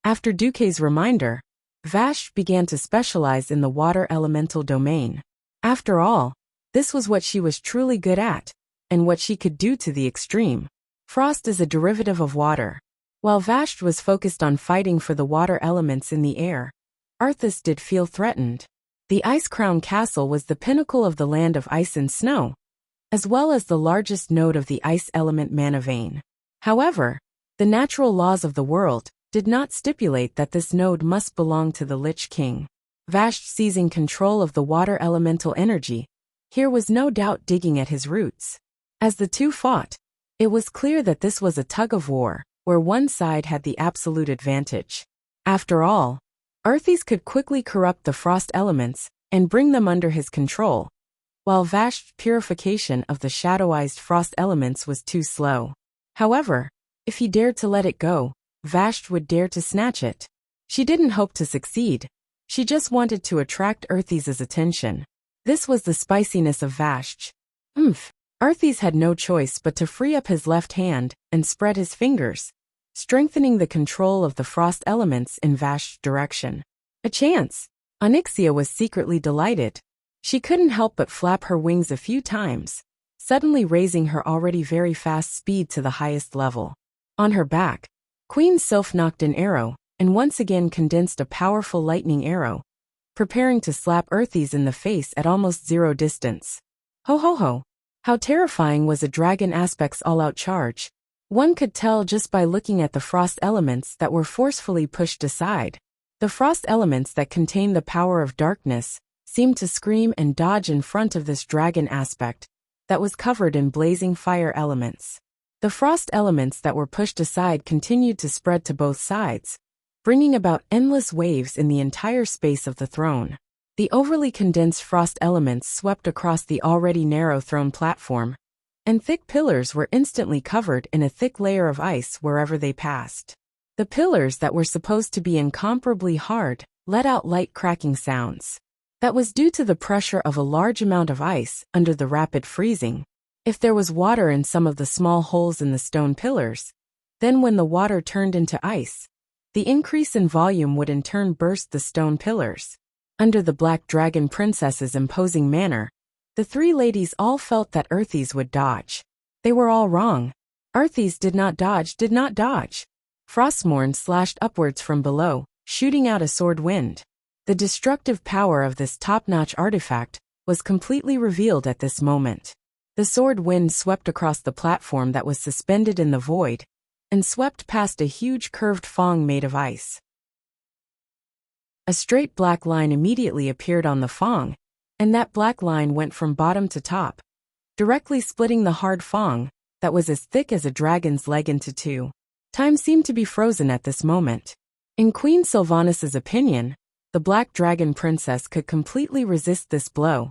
After Duque's reminder, Vashj began to specialize in the water elemental domain. After all, this was what she was truly good at, and what she could do to the extreme. Frost is a derivative of water. While Vashj was focused on fighting for the water elements in the air, Arthas did feel threatened. The Ice Crown Castle was the pinnacle of the land of ice and snow, as well as the largest node of the ice element mana vein. However, the natural laws of the world did not stipulate that this node must belong to the Lich King. Vashj seizing control of the water elemental energy, here was no doubt digging at his roots. As the two fought, it was clear that this was a tug-of-war, where one side had the absolute advantage. After all, Earthes could quickly corrupt the frost elements and bring them under his control, while Vashj's purification of the shadowized frost elements was too slow. However, if he dared to let it go, Vashj would dare to snatch it. She didn't hope to succeed. She just wanted to attract Earthes' attention. This was the spiciness of Vashj. Earthes had no choice but to free up his left hand and spread his fingers, strengthening the control of the frost elements in Vashj's direction. A chance! Onyxia was secretly delighted. She couldn't help but flap her wings a few times, suddenly raising her already very fast speed to the highest level. On her back, Queen Sylph knocked an arrow, and once again condensed a powerful lightning arrow, preparing to slap Earthes in the face at almost zero distance. Ho ho ho! How terrifying was a dragon aspect's all-out charge. One could tell just by looking at the frost elements that were forcefully pushed aside. The frost elements that contain the power of darkness seemed to scream and dodge in front of this dragon aspect that was covered in blazing fire elements. The frost elements that were pushed aside continued to spread to both sides, bringing about endless waves in the entire space of the throne. The overly condensed frost elements swept across the already narrow throne platform, and thick pillars were instantly covered in a thick layer of ice wherever they passed. The pillars that were supposed to be incomparably hard let out light cracking sounds. That was due to the pressure of a large amount of ice under the rapid freezing. If there was water in some of the small holes in the stone pillars, then when the water turned into ice, the increase in volume would in turn burst the stone pillars. Under the Black Dragon Princess's imposing manner, the three ladies all felt that Earthes would dodge. They were all wrong. Earthes did not dodge. Frostmourne slashed upwards from below, shooting out a sword wind. The destructive power of this top-notch artifact was completely revealed at this moment. The sword wind swept across the platform that was suspended in the void, and swept past a huge curved fong made of ice. A straight black line immediately appeared on the fong, and that black line went from bottom to top, directly splitting the hard fong that was as thick as a dragon's leg into two. Time seemed to be frozen at this moment. In Queen Sylvanas' opinion, the Black Dragon Princess could completely resist this blow,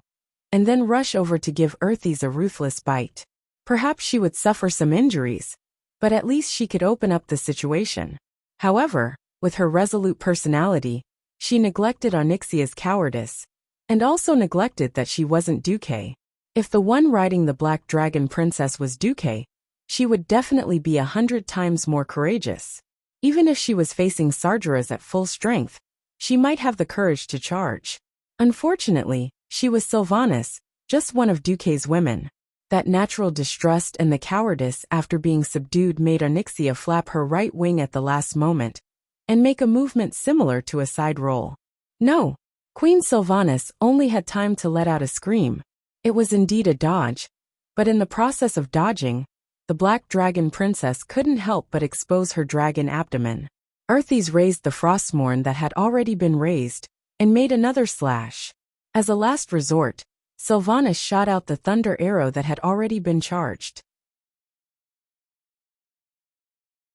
and then rush over to give Earthes a ruthless bite. Perhaps she would suffer some injuries, but at least she could open up the situation. However, with her resolute personality, she neglected Onyxia's cowardice, and also neglected that she wasn't Duque. If the one riding the Black Dragon Princess was Duque, she would definitely be 100 times more courageous. Even if she was facing Sargeras at full strength, she might have the courage to charge. Unfortunately, she was Sylvanas, just one of Duque's women. That natural distrust and the cowardice after being subdued made Onyxia flap her right wing at the last moment, and make a movement similar to a side roll. No, Queen Sylvanas only had time to let out a scream. It was indeed a dodge, but in the process of dodging, the Black Dragon Princess couldn't help but expose her dragon abdomen. Earthes raised the Frostmourne that had already been raised, and made another slash. As a last resort, Sylvanas shot out the thunder arrow that had already been charged.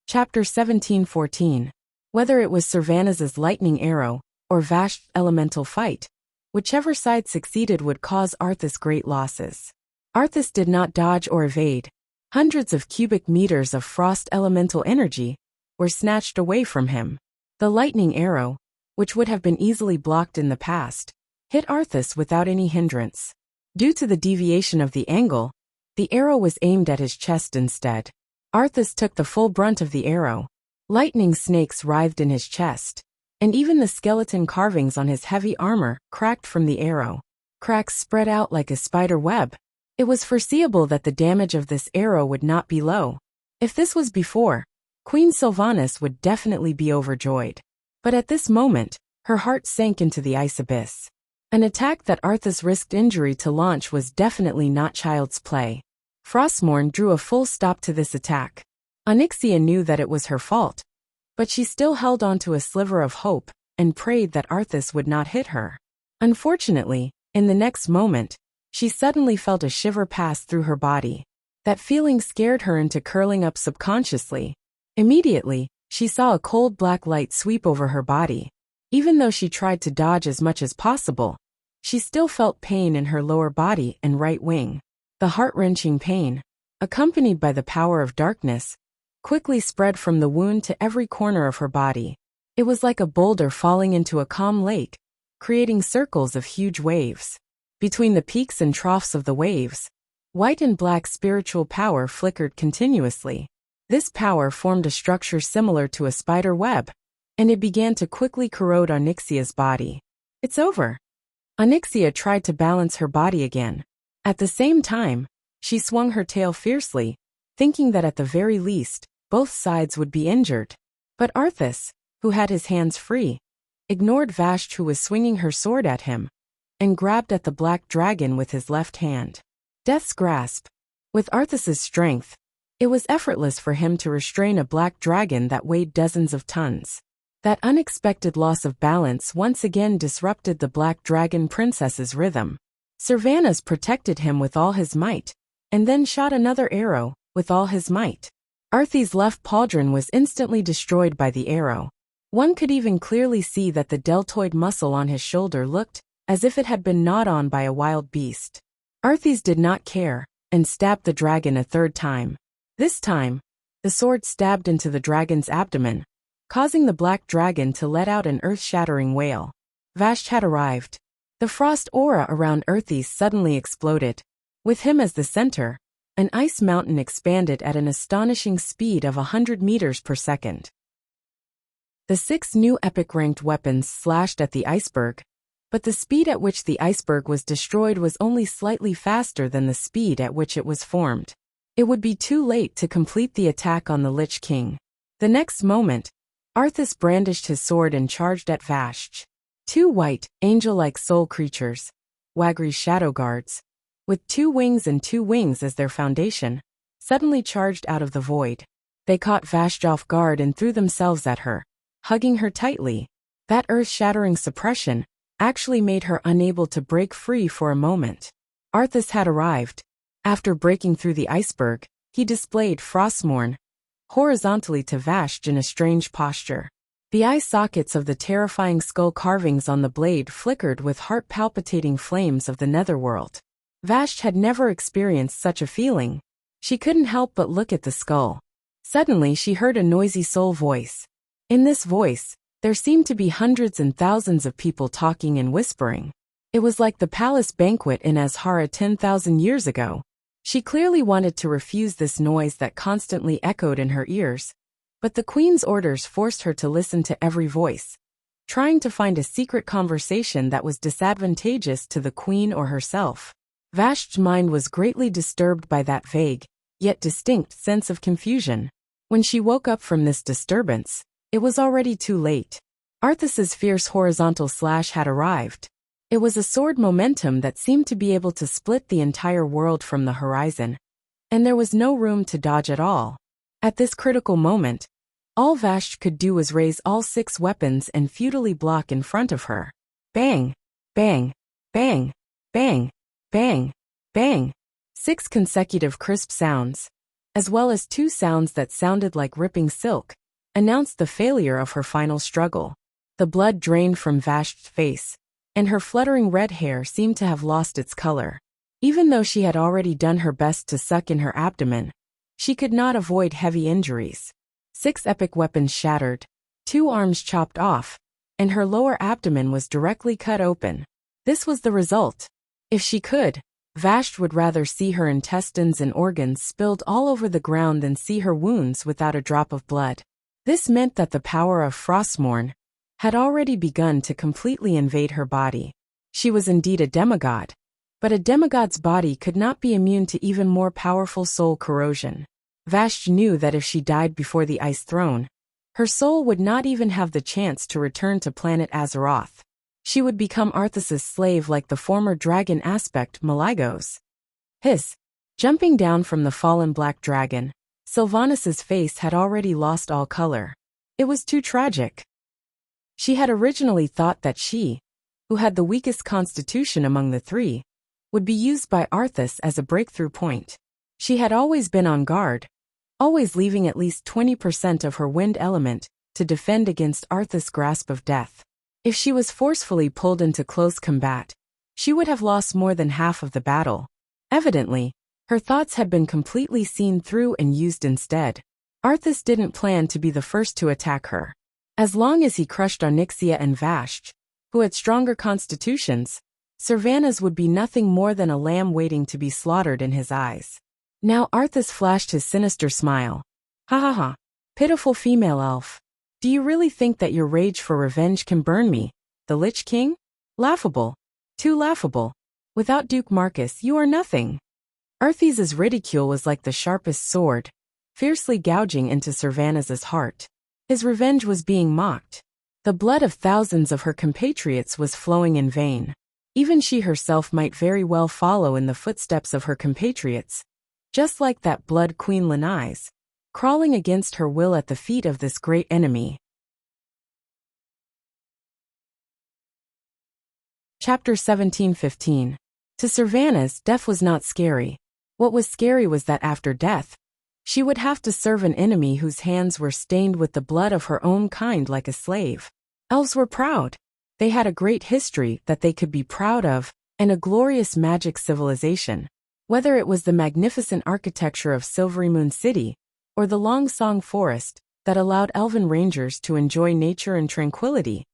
Chapter 17:14. Whether it was Sylvanas's lightning arrow, or Vash's elemental fight, whichever side succeeded would cause Arthas great losses. Arthas did not dodge or evade. Hundreds of cubic meters of frost elemental energy were snatched away from him. The lightning arrow, which would have been easily blocked in the past, hit Arthas without any hindrance. Due to the deviation of the angle, the arrow was aimed at his chest instead. Arthas took the full brunt of the arrow. Lightning snakes writhed in his chest, and even the skeleton carvings on his heavy armor cracked from the arrow. Cracks spread out like a spider web. It was foreseeable that the damage of this arrow would not be low. If this was before, Queen Sylvanas would definitely be overjoyed. But at this moment, her heart sank into the ice abyss. An attack that Arthas risked injury to launch was definitely not child's play. Frostmourne drew a full stop to this attack. Onyxia knew that it was her fault, but she still held on to a sliver of hope and prayed that Arthas would not hit her. Unfortunately, in the next moment, she suddenly felt a shiver pass through her body. That feeling scared her into curling up subconsciously. Immediately, she saw a cold black light sweep over her body. Even though she tried to dodge as much as possible, she still felt pain in her lower body and right wing. The heart-wrenching pain, accompanied by the power of darkness, quickly spread from the wound to every corner of her body. It was like a boulder falling into a calm lake, creating circles of huge waves. Between the peaks and troughs of the waves, white and black spiritual power flickered continuously. This power formed a structure similar to a spider web, and it began to quickly corrode Onyxia's body. It's over. Onyxia tried to balance her body again. At the same time, she swung her tail fiercely, thinking that at the very least, both sides would be injured. But Arthas, who had his hands free, ignored Vashti, who was swinging her sword at him, and grabbed at the black dragon with his left hand. Death's grasp. With Arthas's strength, it was effortless for him to restrain a black dragon that weighed dozens of tons. That unexpected loss of balance once again disrupted the black dragon princess's rhythm. Servanas protected him with all his might, and then shot another arrow, with all his might. Arthy's left pauldron was instantly destroyed by the arrow. One could even clearly see that the deltoid muscle on his shoulder looked as if it had been gnawed on by a wild beast. Arthys did not care, and stabbed the dragon a third time. This time, the sword stabbed into the dragon's abdomen, causing the black dragon to let out an earth-shattering wail. Vashti had arrived. The frost aura around Arthys suddenly exploded. With him as the center, an ice mountain expanded at an astonishing speed of 100 meters per second. The 6 new epic-ranked weapons slashed at the iceberg, but the speed at which the iceberg was destroyed was only slightly faster than the speed at which it was formed. It would be too late to complete the attack on the Lich King. The next moment, Arthas brandished his sword and charged at Vashti. 2 white, angel-like soul creatures, Wagri's shadow guards, with 2 wings and 2 wings as their foundation, suddenly charged out of the void. They caught Vashti off guard and threw themselves at her, hugging her tightly. That earth-shattering suppression actually made her unable to break free for a moment. Arthas had arrived. After breaking through the iceberg, he displayed Frostmourne horizontally to Vashti in a strange posture. The eye sockets of the terrifying skull carvings on the blade flickered with heart-palpitating flames of the netherworld. Vashti had never experienced such a feeling. She couldn't help but look at the skull. Suddenly she heard a noisy soul voice. In this voice, there seemed to be hundreds and thousands of people talking and whispering. It was like the palace banquet in Azhara 10,000 years ago. She clearly wanted to refuse this noise that constantly echoed in her ears, but the queen's orders forced her to listen to every voice, trying to find a secret conversation that was disadvantageous to the queen or herself. Vashti's mind was greatly disturbed by that vague, yet distinct sense of confusion. When she woke up from this disturbance, it was already too late. Arthas's fierce horizontal slash had arrived. It was a sword momentum that seemed to be able to split the entire world from the horizon, and there was no room to dodge at all. At this critical moment, all Vashti could do was raise all 6 weapons and futilely block in front of her. Bang! Bang! Bang! Bang! Bang! Bang! 6 consecutive crisp sounds, as well as 2 sounds that sounded like ripping silk, announced the failure of her final struggle. The blood drained from Vashti's face, and her fluttering red hair seemed to have lost its color. Even though she had already done her best to suck in her abdomen, she could not avoid heavy injuries. 6 epic weapons shattered, 2 arms chopped off, and her lower abdomen was directly cut open. This was the result. If she could, Vashti would rather see her intestines and organs spilled all over the ground than see her wounds without a drop of blood. This meant that the power of Frostmourne had already begun to completely invade her body. She was indeed a demigod, but a demigod's body could not be immune to even more powerful soul corrosion. Vashti knew that if she died before the Ice Throne, her soul would not even have the chance to return to planet Azeroth. She would become Arthas's slave like the former dragon aspect Maligos. Hiss! Jumping down from the fallen black dragon, Sylvanas' face had already lost all color. It was too tragic. She had originally thought that she, who had the weakest constitution among the 3, would be used by Arthas as a breakthrough point. She had always been on guard, always leaving at least 20% of her wind element to defend against Arthas' grasp of death. If she was forcefully pulled into close combat, she would have lost more than half of the battle. Evidently, her thoughts had been completely seen through and used instead. Arthas didn't plan to be the first to attack her. As long as he crushed Onyxia and Vashti, who had stronger constitutions, Servanas would be nothing more than a lamb waiting to be slaughtered in his eyes. Now Arthas flashed his sinister smile. Ha ha ha, pitiful female elf. Do you really think that your rage for revenge can burn me, the Lich King? Laughable. Too laughable. Without Duke Marcus you are nothing. Arthas' ridicule was like the sharpest sword, fiercely gouging into Servanas' heart. His revenge was being mocked. The blood of thousands of her compatriots was flowing in vain. Even she herself might very well follow in the footsteps of her compatriots, just like that blood queen Lanais, crawling against her will at the feet of this great enemy. Chapter 17:15. To Servanas, death was not scary. What was scary was that after death, she would have to serve an enemy whose hands were stained with the blood of her own kind like a slave. Elves were proud. They had a great history that they could be proud of, and a glorious magic civilization. Whether it was the magnificent architecture of Silvery Moon City, or the Long Song Forest that allowed elven rangers to enjoy nature and tranquility,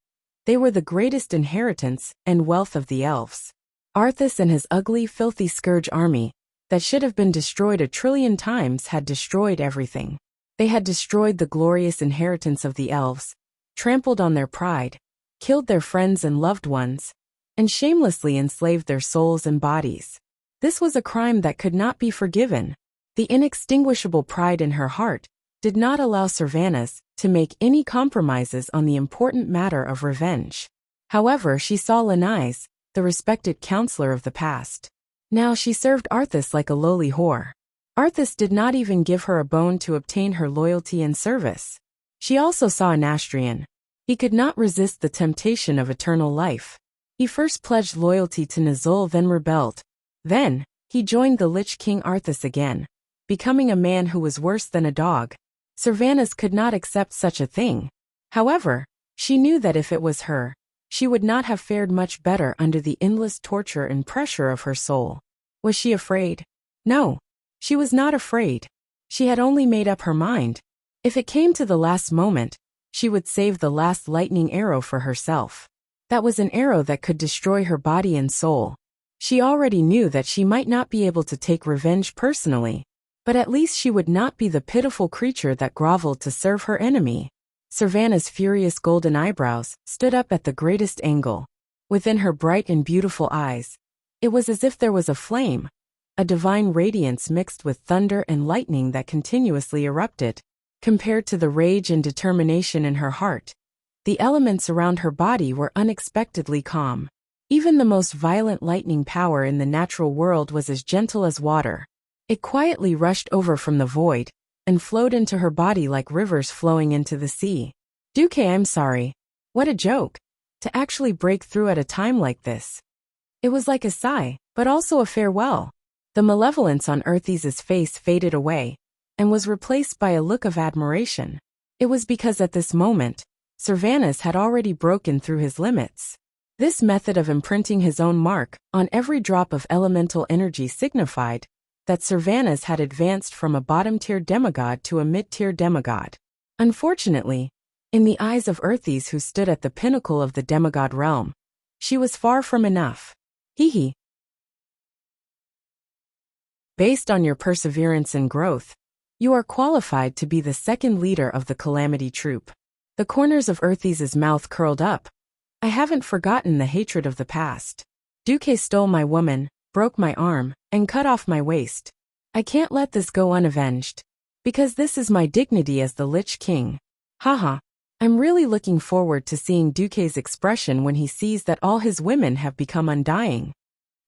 they were the greatest inheritance and wealth of the elves. Arthas and his ugly, filthy scourge army, that should have been destroyed 1,000,000,000,000 times, had destroyed everything. They had destroyed the glorious inheritance of the elves, trampled on their pride, killed their friends and loved ones, and shamelessly enslaved their souls and bodies. This was a crime that could not be forgiven. The inextinguishable pride in her heart did not allow Servanas to make any compromises on the important matter of revenge. However, she saw Lanais, the respected counselor of the past. Now she served Arthas like a lowly whore. Arthas did not even give her a bone to obtain her loyalty and service. She also saw an Astrian. He could not resist the temptation of eternal life. He first pledged loyalty to Nazul, then rebelled. Then, he joined the Lich King Arthas again, becoming a man who was worse than a dog. Servanas could not accept such a thing. However, she knew that if it was her, she would not have fared much better under the endless torture and pressure of her soul. Was she afraid? No, she was not afraid. She had only made up her mind. If it came to the last moment, she would save the last lightning arrow for herself. That was an arrow that could destroy her body and soul. She already knew that she might not be able to take revenge personally, but at least she would not be the pitiful creature that groveled to serve her enemy. Servanas' furious golden eyebrows stood up at the greatest angle. Within her bright and beautiful eyes, it was as if there was a flame, a divine radiance mixed with thunder and lightning that continuously erupted. Compared to the rage and determination in her heart, the elements around her body were unexpectedly calm. Even the most violent lightning power in the natural world was as gentle as water. It quietly rushed over from the void and flowed into her body like rivers flowing into the sea. Duque, I'm sorry. What a joke. To actually break through at a time like this. It was like a sigh, but also a farewell. The malevolence on Arthas's face faded away and was replaced by a look of admiration. It was because at this moment, Servanas had already broken through his limits. This method of imprinting his own mark on every drop of elemental energy signified that Servanas had advanced from a bottom-tier demigod to a mid-tier demigod. Unfortunately, in the eyes of Arthas, who stood at the pinnacle of the demigod realm, she was far from enough. Hee. Based on your perseverance and growth, you are qualified to be the second leader of the Calamity Troop. The corners of Arthas's mouth curled up. I haven't forgotten the hatred of the past. Duque stole my woman, broke my arm, and cut off my waist. I can't let this go unavenged. Because this is my dignity as the Lich King. Haha. I'm really looking forward to seeing Duque's expression when he sees that all his women have become undying.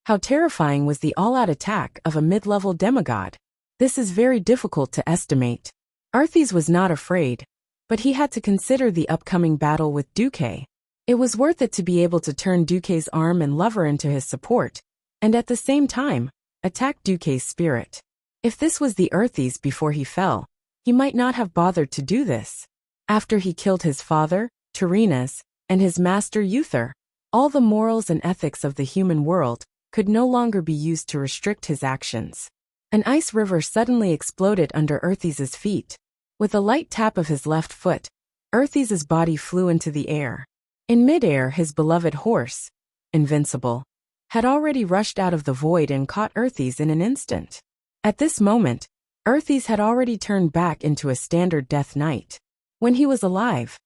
How terrifying was the all-out attack of a mid-level demigod. This is very difficult to estimate. Arthas was not afraid, but he had to consider the upcoming battle with Duque. It was worth it to be able to turn Duque's arm and lover into his support, and at the same time, attack Duque's spirit. If this was the Arthas before he fell, he might not have bothered to do this. After he killed his father, Tyrrhenus, and his master Uther, all the morals and ethics of the human world could no longer be used to restrict his actions. An ice river suddenly exploded under Arthas's feet. With a light tap of his left foot, Arthas's body flew into the air. In midair, his beloved horse, Invincible, had already rushed out of the void and caught Arthas in an instant. At this moment, Arthas had already turned back into a standard death knight. When he was alive,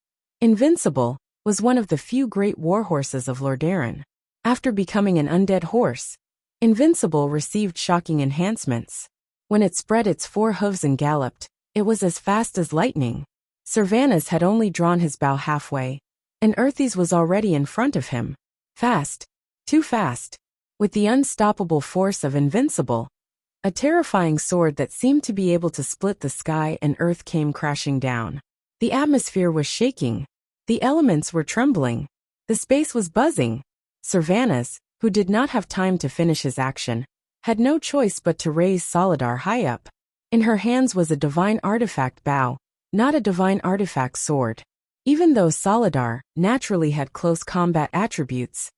Invincible was one of the few great warhorses of Lordaeron. After becoming an undead horse, Invincible received shocking enhancements. When it spread its 4 hooves and galloped, it was as fast as lightning. Servanas had only drawn his bow halfway, and Earthes was already in front of him. Fast. Too fast. With the unstoppable force of Invincible. A terrifying sword that seemed to be able to split the sky and earth came crashing down. The atmosphere was shaking. The elements were trembling. The space was buzzing. Servanas, who did not have time to finish his action, had no choice but to raise Solidar high up. In her hands was a divine artifact bow, not a divine artifact sword. Even though Solidar naturally had close combat attributes,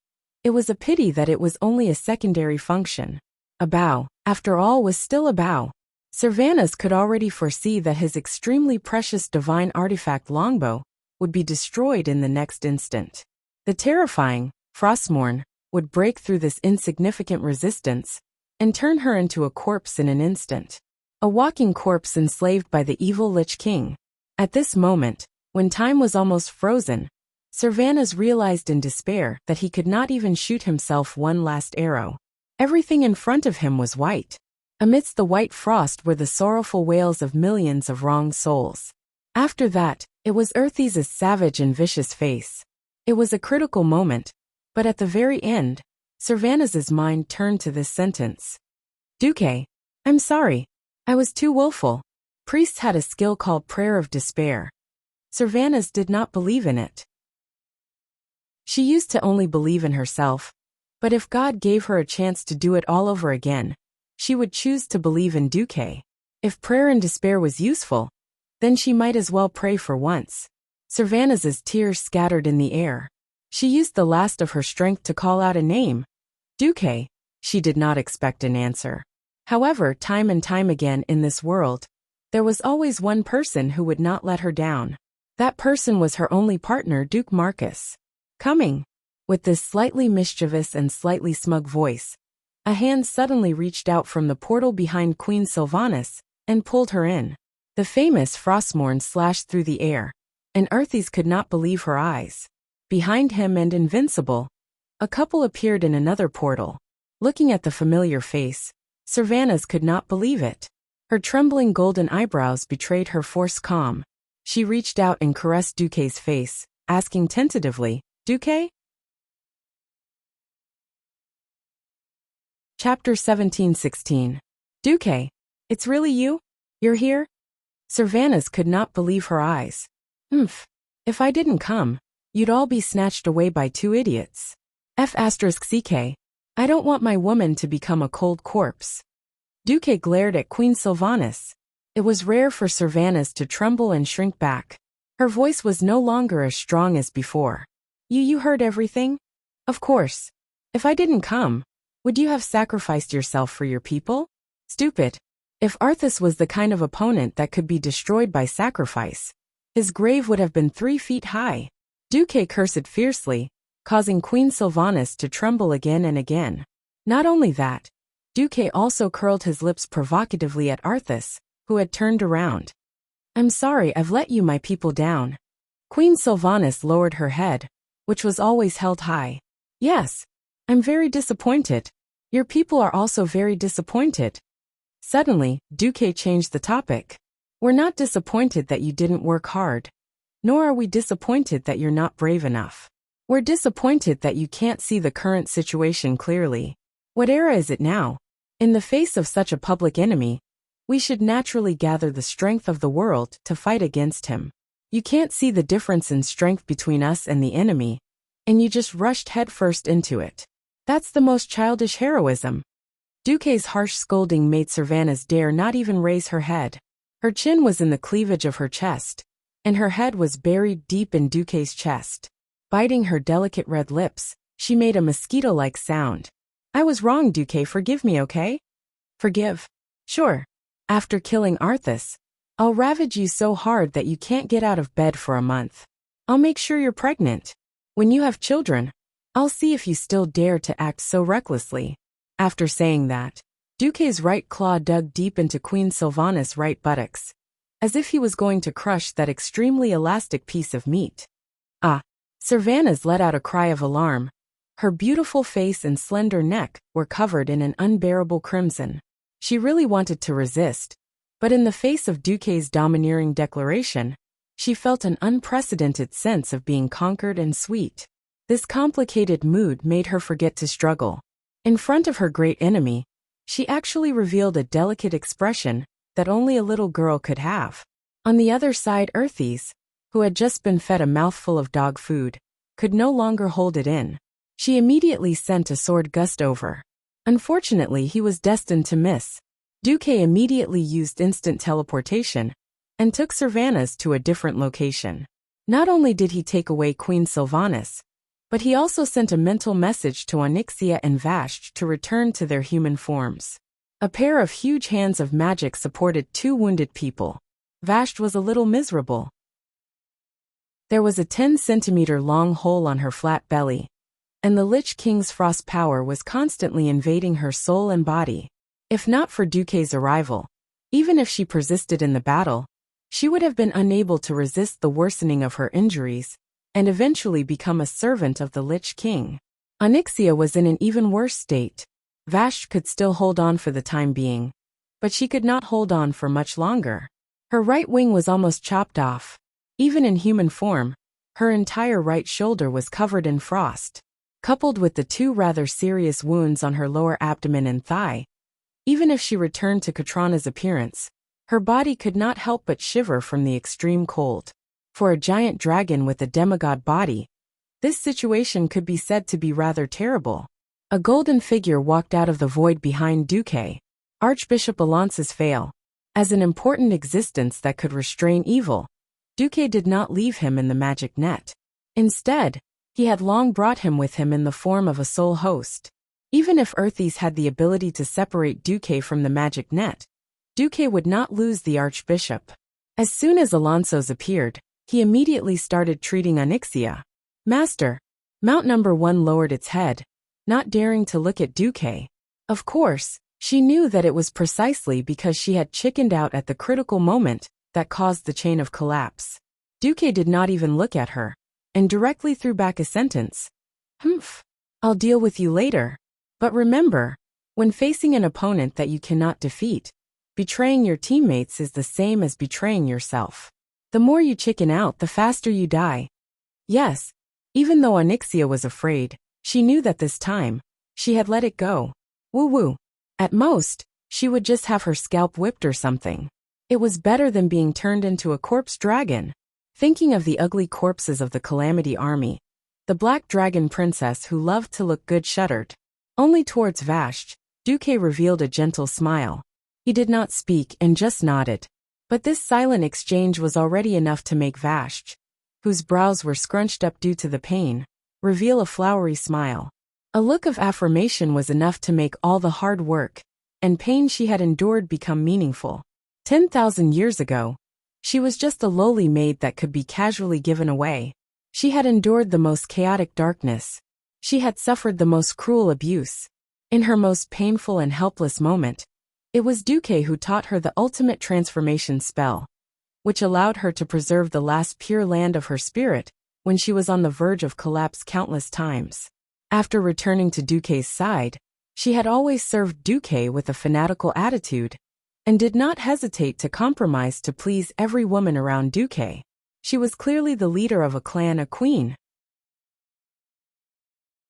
it was a pity that it was only a secondary function. A bow, after all, was still a bow. Servanas could already foresee that his extremely precious divine artifact longbow would be destroyed in the next instant. The terrifying Frostmourne would break through this insignificant resistance and turn her into a corpse in an instant. A walking corpse enslaved by the evil Lich King. At this moment, when time was almost frozen, Servanas realized in despair that he could not even shoot himself one last arrow. Everything in front of him was white. Amidst the white frost were the sorrowful wails of millions of wronged souls. After that, it was Earthes' savage and vicious face. It was a critical moment, but at the very end, Servanas' mind turned to this sentence. Duque, I'm sorry. I was too willful. Priests had a skill called Prayer of Despair. Servanas did not believe in it. She used to only believe in herself. But if God gave her a chance to do it all over again, she would choose to believe in Duque. If prayer in despair was useful, then she might as well pray for once. Servanas' tears scattered in the air. She used the last of her strength to call out a name. Duque. She did not expect an answer. However, time and time again in this world, there was always one person who would not let her down. That person was her only partner, Duke Marcus. Coming. With this slightly mischievous and slightly smug voice, a hand suddenly reached out from the portal behind Queen Sylvanas and pulled her in. The famous Frostmourne slashed through the air, and Earthes could not believe her eyes. Behind him and Invincible, a couple appeared in another portal. Looking at the familiar face, Servanas could not believe it. Her trembling golden eyebrows betrayed her forced calm. She reached out and caressed Duque's face, asking tentatively, Duque? Chapter 17-16. Duque, it's really you? You're here? Servanas could not believe her eyes. If I didn't come, you'd all be snatched away by two idiots. F***ck. I don't want my woman to become a cold corpse. Duque glared at Queen Sylvanas. It was rare for Servanas to tremble and shrink back. Her voice was no longer as strong as before. You heard everything? Of course. If I didn't come, would you have sacrificed yourself for your people? Stupid. If Arthas was the kind of opponent that could be destroyed by sacrifice, his grave would have been 3 feet high. Duque cursed fiercely, causing Queen Sylvanas to tremble again and again. Not only that, Duque also curled his lips provocatively at Arthas, who had turned around. I'm sorry I've let you my people down. Queen Sylvanas lowered her head, which was always held high. Yes. I'm very disappointed. Your people are also very disappointed. Suddenly, Duque changed the topic. We're not disappointed that you didn't work hard. Nor are we disappointed that you're not brave enough. We're disappointed that you can't see the current situation clearly. What era is it now? In the face of such a public enemy, we should naturally gather the strength of the world to fight against him. You can't see the difference in strength between us and the enemy, and you just rushed headfirst into it. That's the most childish heroism. Duque's harsh scolding made Servanas dare not even raise her head. Her chin was in the cleavage of her chest, and her head was buried deep in Duque's chest. Biting her delicate red lips, she made a mosquito-like sound. I was wrong, Duque, forgive me, okay? Forgive? Sure. After killing Arthas, I'll ravage you so hard that you can't get out of bed for a month. I'll make sure you're pregnant. When you have children, I'll see if you still dare to act so recklessly. After saying that, Duque's right claw dug deep into Queen Sylvanas' right buttocks, as if he was going to crush that extremely elastic piece of meat. Ah! Servanas let out a cry of alarm. Her beautiful face and slender neck were covered in an unbearable crimson. She really wanted to resist, but in the face of Duque's domineering declaration, She felt an unprecedented sense of being conquered and sweet. This complicated mood made her forget to struggle. In front of her great enemy, she actually revealed a delicate expression that only a little girl could have. On the other side, Earthes, who had just been fed a mouthful of dog food, could no longer hold it in. She immediately sent a sword gust over. Unfortunately, he was destined to miss. Duque immediately used instant teleportation and took Sylvanas to a different location. Not only did he take away Queen Sylvanas, but he also sent a mental message to Onyxia and Vashti to return to their human forms. A pair of huge hands of magic supported two wounded people. Vashti was a little miserable. There was a 10-centimeter long hole on her flat belly, and the Lich King's frost power was constantly invading her soul and body. If not for Duque's arrival, even if she persisted in the battle, she would have been unable to resist the worsening of her injuries and eventually become a servant of the Lich King. Onyxia was in an even worse state. Vashti could still hold on for the time being, but she could not hold on for much longer. Her right wing was almost chopped off. Even in human form, her entire right shoulder was covered in frost. Coupled with the two rather serious wounds on her lower abdomen and thigh, even if she returned to Katrana's appearance, her body could not help but shiver from the extreme cold. For a giant dragon with a demigod body, this situation could be said to be rather terrible. A golden figure walked out of the void behind Duque. Archbishop Alonce's fail. As an important existence that could restrain evil, Duque did not leave him in the magic net. Instead, he had long brought him with him in the form of a soul host. Even if Earthes had the ability to separate Duque from the magic net, Duque would not lose the Archbishop. As soon as Alonso's appeared, he immediately started treating Onyxia. Master. Mount number 1 lowered its head, not daring to look at Duque. Of course, she knew that it was precisely because she had chickened out at the critical moment that caused the chain of collapse. Duque did not even look at her, and directly threw back a sentence. Humph. I'll deal with you later. But remember, when facing an opponent that you cannot defeat, betraying your teammates is the same as betraying yourself. The more you chicken out, the faster you die. Yes, even though Onyxia was afraid, she knew that this time, she had let it go. Woo-woo. At most, she would just have her scalp whipped or something. It was better than being turned into a corpse dragon. Thinking of the ugly corpses of the Calamity army, the Black Dragon Princess who loved to look good shuddered. Only towards Vashti, Duque revealed a gentle smile. He did not speak and just nodded. But this silent exchange was already enough to make Vashti, whose brows were scrunched up due to the pain, reveal a flowery smile. A look of affirmation was enough to make all the hard work and pain she had endured become meaningful. 10,000 years ago, she was just a lowly maid that could be casually given away. She had endured the most chaotic darkness. She had suffered the most cruel abuse. In her most painful and helpless moment, it was Duque who taught her the ultimate transformation spell, which allowed her to preserve the last pure land of her spirit when she was on the verge of collapse countless times. After returning to Duque's side, she had always served Duque with a fanatical attitude, and did not hesitate to compromise to please every woman around Duque. She was clearly the leader of a clan, a queen.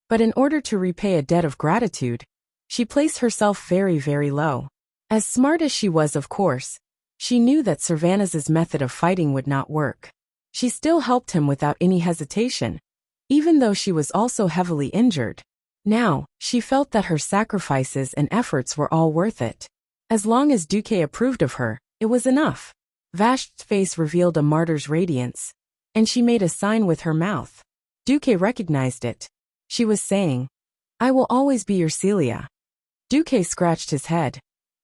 But in order to repay a debt of gratitude, she placed herself very, very low. As smart as she was, of course, she knew that Sylvanas's method of fighting would not work. She still helped him without any hesitation, even though she was also heavily injured. Now, she felt that her sacrifices and efforts were all worth it. As long as Duque approved of her, it was enough. Vashti's face revealed a martyr's radiance, and she made a sign with her mouth. Duque recognized it. She was saying, "I will always be your Celia." Duque scratched his head.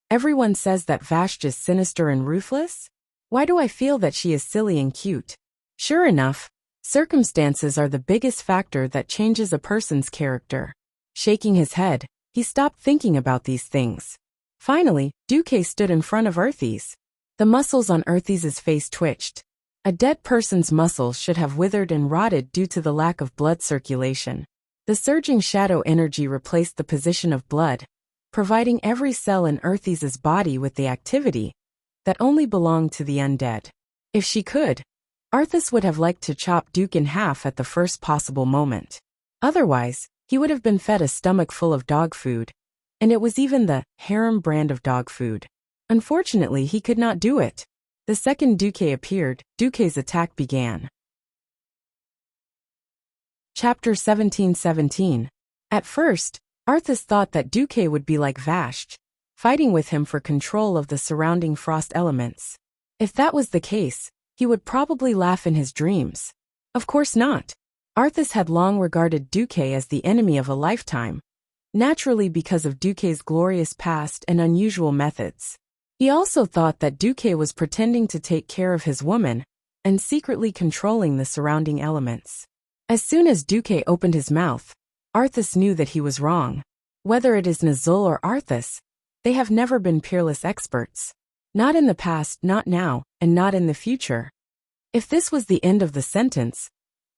Everyone says that Vashti is sinister and ruthless? Why do I feel that she is silly and cute? Sure enough, circumstances are the biggest factor that changes a person's character. Shaking his head, he stopped thinking about these things. Finally, Duque stood in front of Earthes. The muscles on Earthes's face twitched. A dead person's muscles should have withered and rotted due to the lack of blood circulation. The surging shadow energy replaced the position of blood, providing every cell in Earthes's body with the activity that only belonged to the undead. If she could, Arthas would have liked to chop Duke in half at the first possible moment. Otherwise, he would have been fed a stomach full of dog food, and it was even the harem brand of dog food. Unfortunately, he could not do it. The second Duke appeared, Duke's attack began. Chapter 17:17. At first, Arthas thought that Duke would be like Vashti, fighting with him for control of the surrounding frost elements. If that was the case, he would probably laugh in his dreams. Of course not. Arthas had long regarded Duke as the enemy of a lifetime, naturally because of Duke's glorious past and unusual methods. He also thought that Duke was pretending to take care of his woman and secretly controlling the surrounding elements. As soon as Duke opened his mouth, Arthas knew that he was wrong. Whether it is Nazul or Arthas, they have never been peerless experts. Not in the past, not now, and not in the future. If this was the end of the sentence,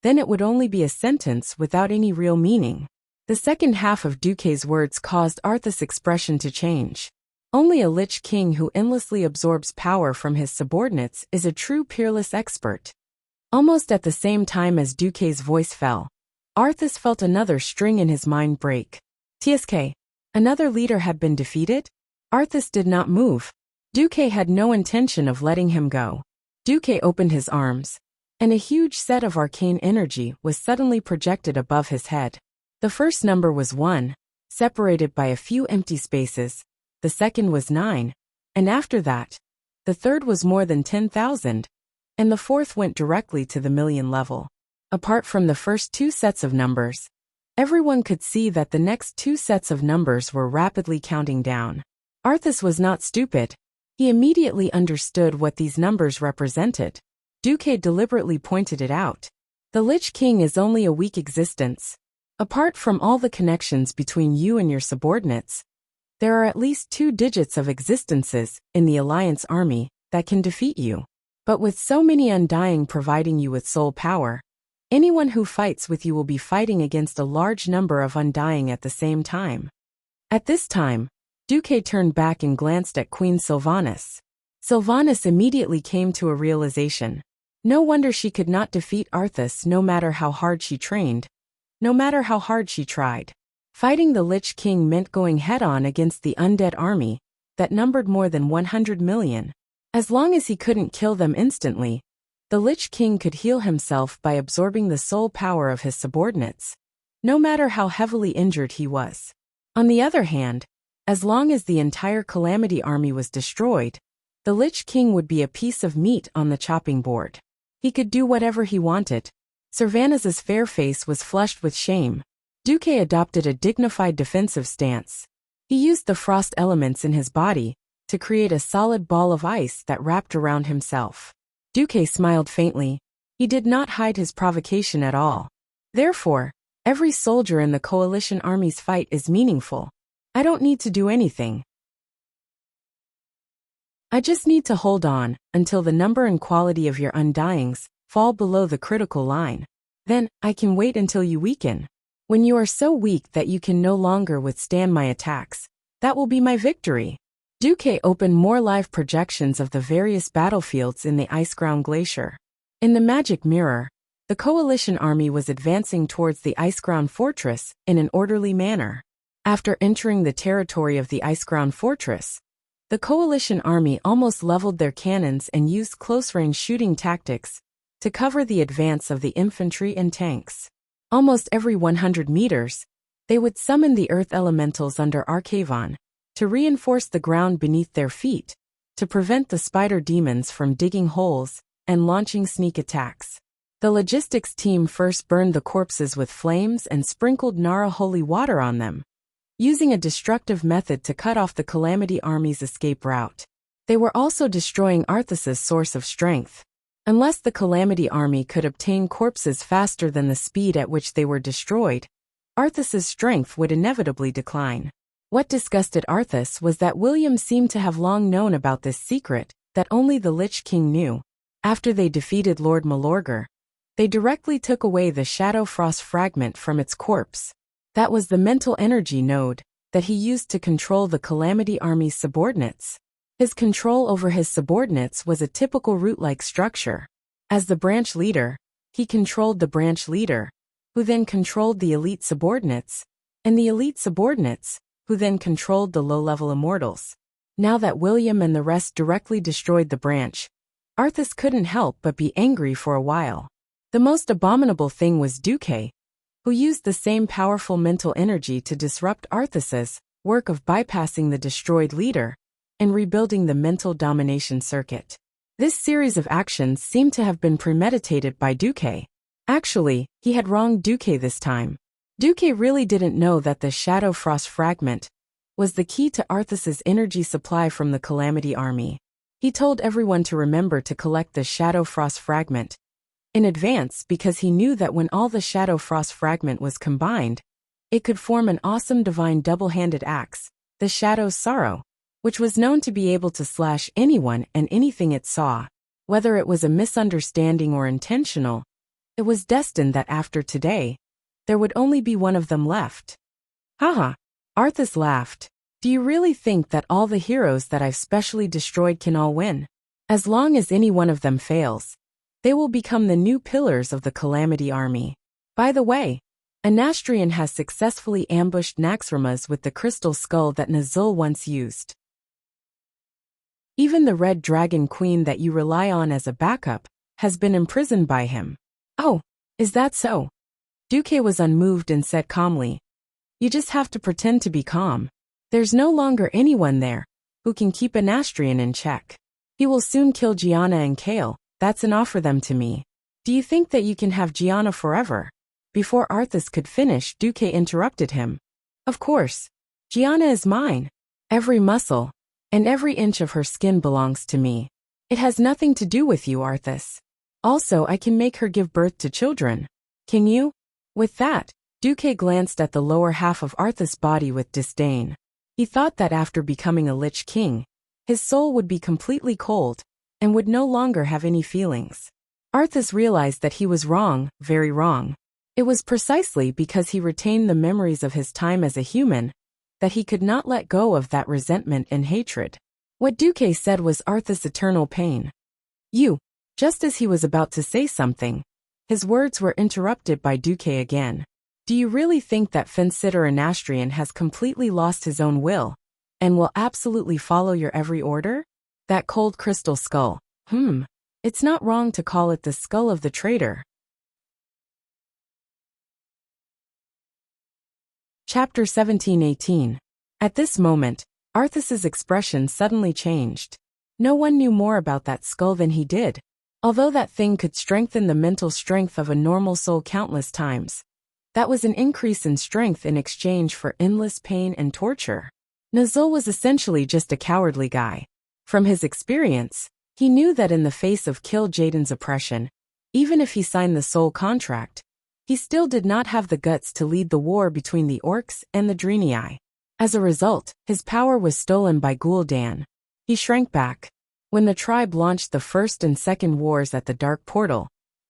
then it would only be a sentence without any real meaning. The second half of Duke's words caused Arthas' expression to change. Only a Lich King who endlessly absorbs power from his subordinates is a true peerless expert. Almost at the same time as Duke's voice fell, Arthas felt another string in his mind break. TSK. Another leader had been defeated? Arthas did not move. Duke had no intention of letting him go. Duke opened his arms, and a huge set of arcane energy was suddenly projected above his head. The first number was 1, separated by a few empty spaces. The second was 9, and after that, the third was more than 10,000, and the fourth went directly to the million level. Apart from the first two sets of numbers, everyone could see that the next two sets of numbers were rapidly counting down. Arthas was not stupid. He immediately understood what these numbers represented. Duke deliberately pointed it out. The Lich King is only a weak existence. Apart from all the connections between you and your subordinates, there are at least 2 digits of existences in the Alliance army that can defeat you. But with so many Undying providing you with soul power, anyone who fights with you will be fighting against a large number of Undying at the same time. At this time, Duke turned back and glanced at Queen Sylvanas. Sylvanas immediately came to a realization. No wonder she could not defeat Arthas no matter how hard she trained, no matter how hard she tried. Fighting the Lich King meant going head-on against the undead army that numbered more than 100 million. As long as he couldn't kill them instantly, the Lich King could heal himself by absorbing the soul power of his subordinates, no matter how heavily injured he was. On the other hand, as long as the entire Calamity army was destroyed, the Lich King would be a piece of meat on the chopping board. He could do whatever he wanted. Sylvanas's fair face was flushed with shame. Duke adopted a dignified defensive stance. He used the frost elements in his body to create a solid ball of ice that wrapped around himself. Duke smiled faintly. He did not hide his provocation at all. Therefore, every soldier in the coalition army's fight is meaningful. I don't need to do anything. I just need to hold on until the number and quality of your Undyings fall below the critical line. Then, I can wait until you weaken. When you are so weak that you can no longer withstand my attacks, that will be my victory. Duke opened more live projections of the various battlefields in the Iceground Glacier. In the magic mirror, the coalition army was advancing towards the Iceground Fortress in an orderly manner. After entering the territory of the Iceground Fortress, the coalition army almost leveled their cannons and used close-range shooting tactics to cover the advance of the infantry and tanks. Almost every 100 meters, they would summon the earth elementals under Arcavon to reinforce the ground beneath their feet, to prevent the spider demons from digging holes and launching sneak attacks. The logistics team first burned the corpses with flames and sprinkled Nara holy water on them, using a destructive method to cut off the Calamity army's escape route. They were also destroying Arthas's source of strength. Unless the Calamity army could obtain corpses faster than the speed at which they were destroyed, Arthas's strength would inevitably decline. What disgusted Arthas was that William seemed to have long known about this secret that only the Lich King knew. After they defeated Lord Malorgar, they directly took away the Shadow Frost fragment from its corpse. That was the mental energy node that he used to control the Calamity army's subordinates. His control over his subordinates was a typical root-like structure. As the branch leader, he controlled the branch leader, who then controlled the elite subordinates, and the elite subordinates, who then controlled the low-level immortals. Now that William and the rest directly destroyed the branch, Arthas couldn't help but be angry for a while. The most abominable thing was Duque, who used the same powerful mental energy to disrupt Arthas's work of bypassing the destroyed leader and rebuilding the mental domination circuit. This series of actions seemed to have been premeditated by Duque. Actually, he had wronged Duque this time. Duque really didn't know that the Shadow Frost fragment was the key to Arthas's energy supply from the Calamity Army. He told everyone to remember to collect the Shadow Frost fragment in advance because he knew that when all the Shadow Frost fragment was combined, it could form an awesome divine double-handed axe, the Shadow's Sorrow, which was known to be able to slash anyone and anything it saw. Whether it was a misunderstanding or intentional, it was destined that after today, there would only be one of them left. Haha. Arthas laughed. Do you really think that all the heroes that I've specially destroyed can all win? As long as any one of them fails, they will become the new pillars of the Calamity Army. By the way, Anastrian has successfully ambushed Naxxramas with the crystal skull that Nazul once used. Even the Red Dragon Queen that you rely on as a backup has been imprisoned by him. Oh, is that so? Duque was unmoved and said calmly, you just have to pretend to be calm. There's no longer anyone there who can keep Anastrian in check. He will soon kill Gianna and Kale. That's an offer them to me. Do you think that you can have Gianna forever? Before Arthas could finish, Duque interrupted him. Of course. Gianna is mine. Every muscle and every inch of her skin belongs to me. It has nothing to do with you, Arthas. Also, I can make her give birth to children. Can you? With that, Duque glanced at the lower half of Arthas' body with disdain. He thought that after becoming a Lich King, his soul would be completely cold and would no longer have any feelings. Arthas realized that he was wrong, very wrong. It was precisely because he retained the memories of his time as a human that he could not let go of that resentment and hatred. What Duque said was Arthas' eternal pain. You. Just as he was about to say something, his words were interrupted by Duque again. Do you really think that Fensitter Anastrian has completely lost his own will and will absolutely follow your every order? That cold crystal skull. It's not wrong to call it the skull of the traitor. Chapter 17-18. At this moment, Arthas's expression suddenly changed. No one knew more about that skull than he did. Although that thing could strengthen the mental strength of a normal soul countless times, that was an increase in strength in exchange for endless pain and torture. Nazul was essentially just a cowardly guy. From his experience, he knew that in the face of Kill Jaden's oppression, even if he signed the soul contract, he still did not have the guts to lead the war between the Orcs and the Draenei. As a result, his power was stolen by Gul'dan. He shrank back. When the tribe launched the First and Second Wars at the Dark Portal,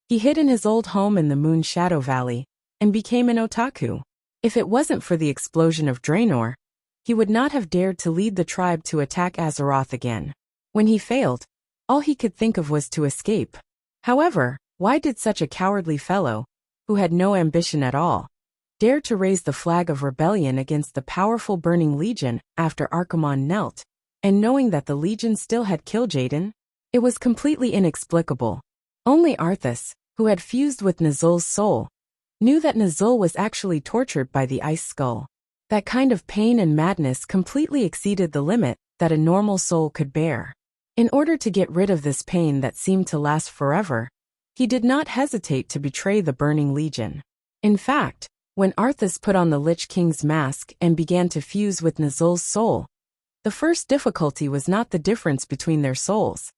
he hid in his old home in the Moon Shadow Valley and became an otaku. If it wasn't for the explosion of Draenor, he would not have dared to lead the tribe to attack Azeroth again. When he failed, all he could think of was to escape. However, why did such a cowardly fellow, who had no ambition at all, dare to raise the flag of rebellion against the powerful Burning Legion after Archimonde knelt, and knowing that the Legion still had Kil'jaeden? It was completely inexplicable. Only Arthas, who had fused with Nazul's soul, knew that Nazul was actually tortured by the Ice Skull. That kind of pain and madness completely exceeded the limit that a normal soul could bear. In order to get rid of this pain that seemed to last forever, he did not hesitate to betray the Burning Legion. In fact, when Arthas put on the Lich King's mask and began to fuse with Nazul's soul, the first difficulty was not the difference between their souls,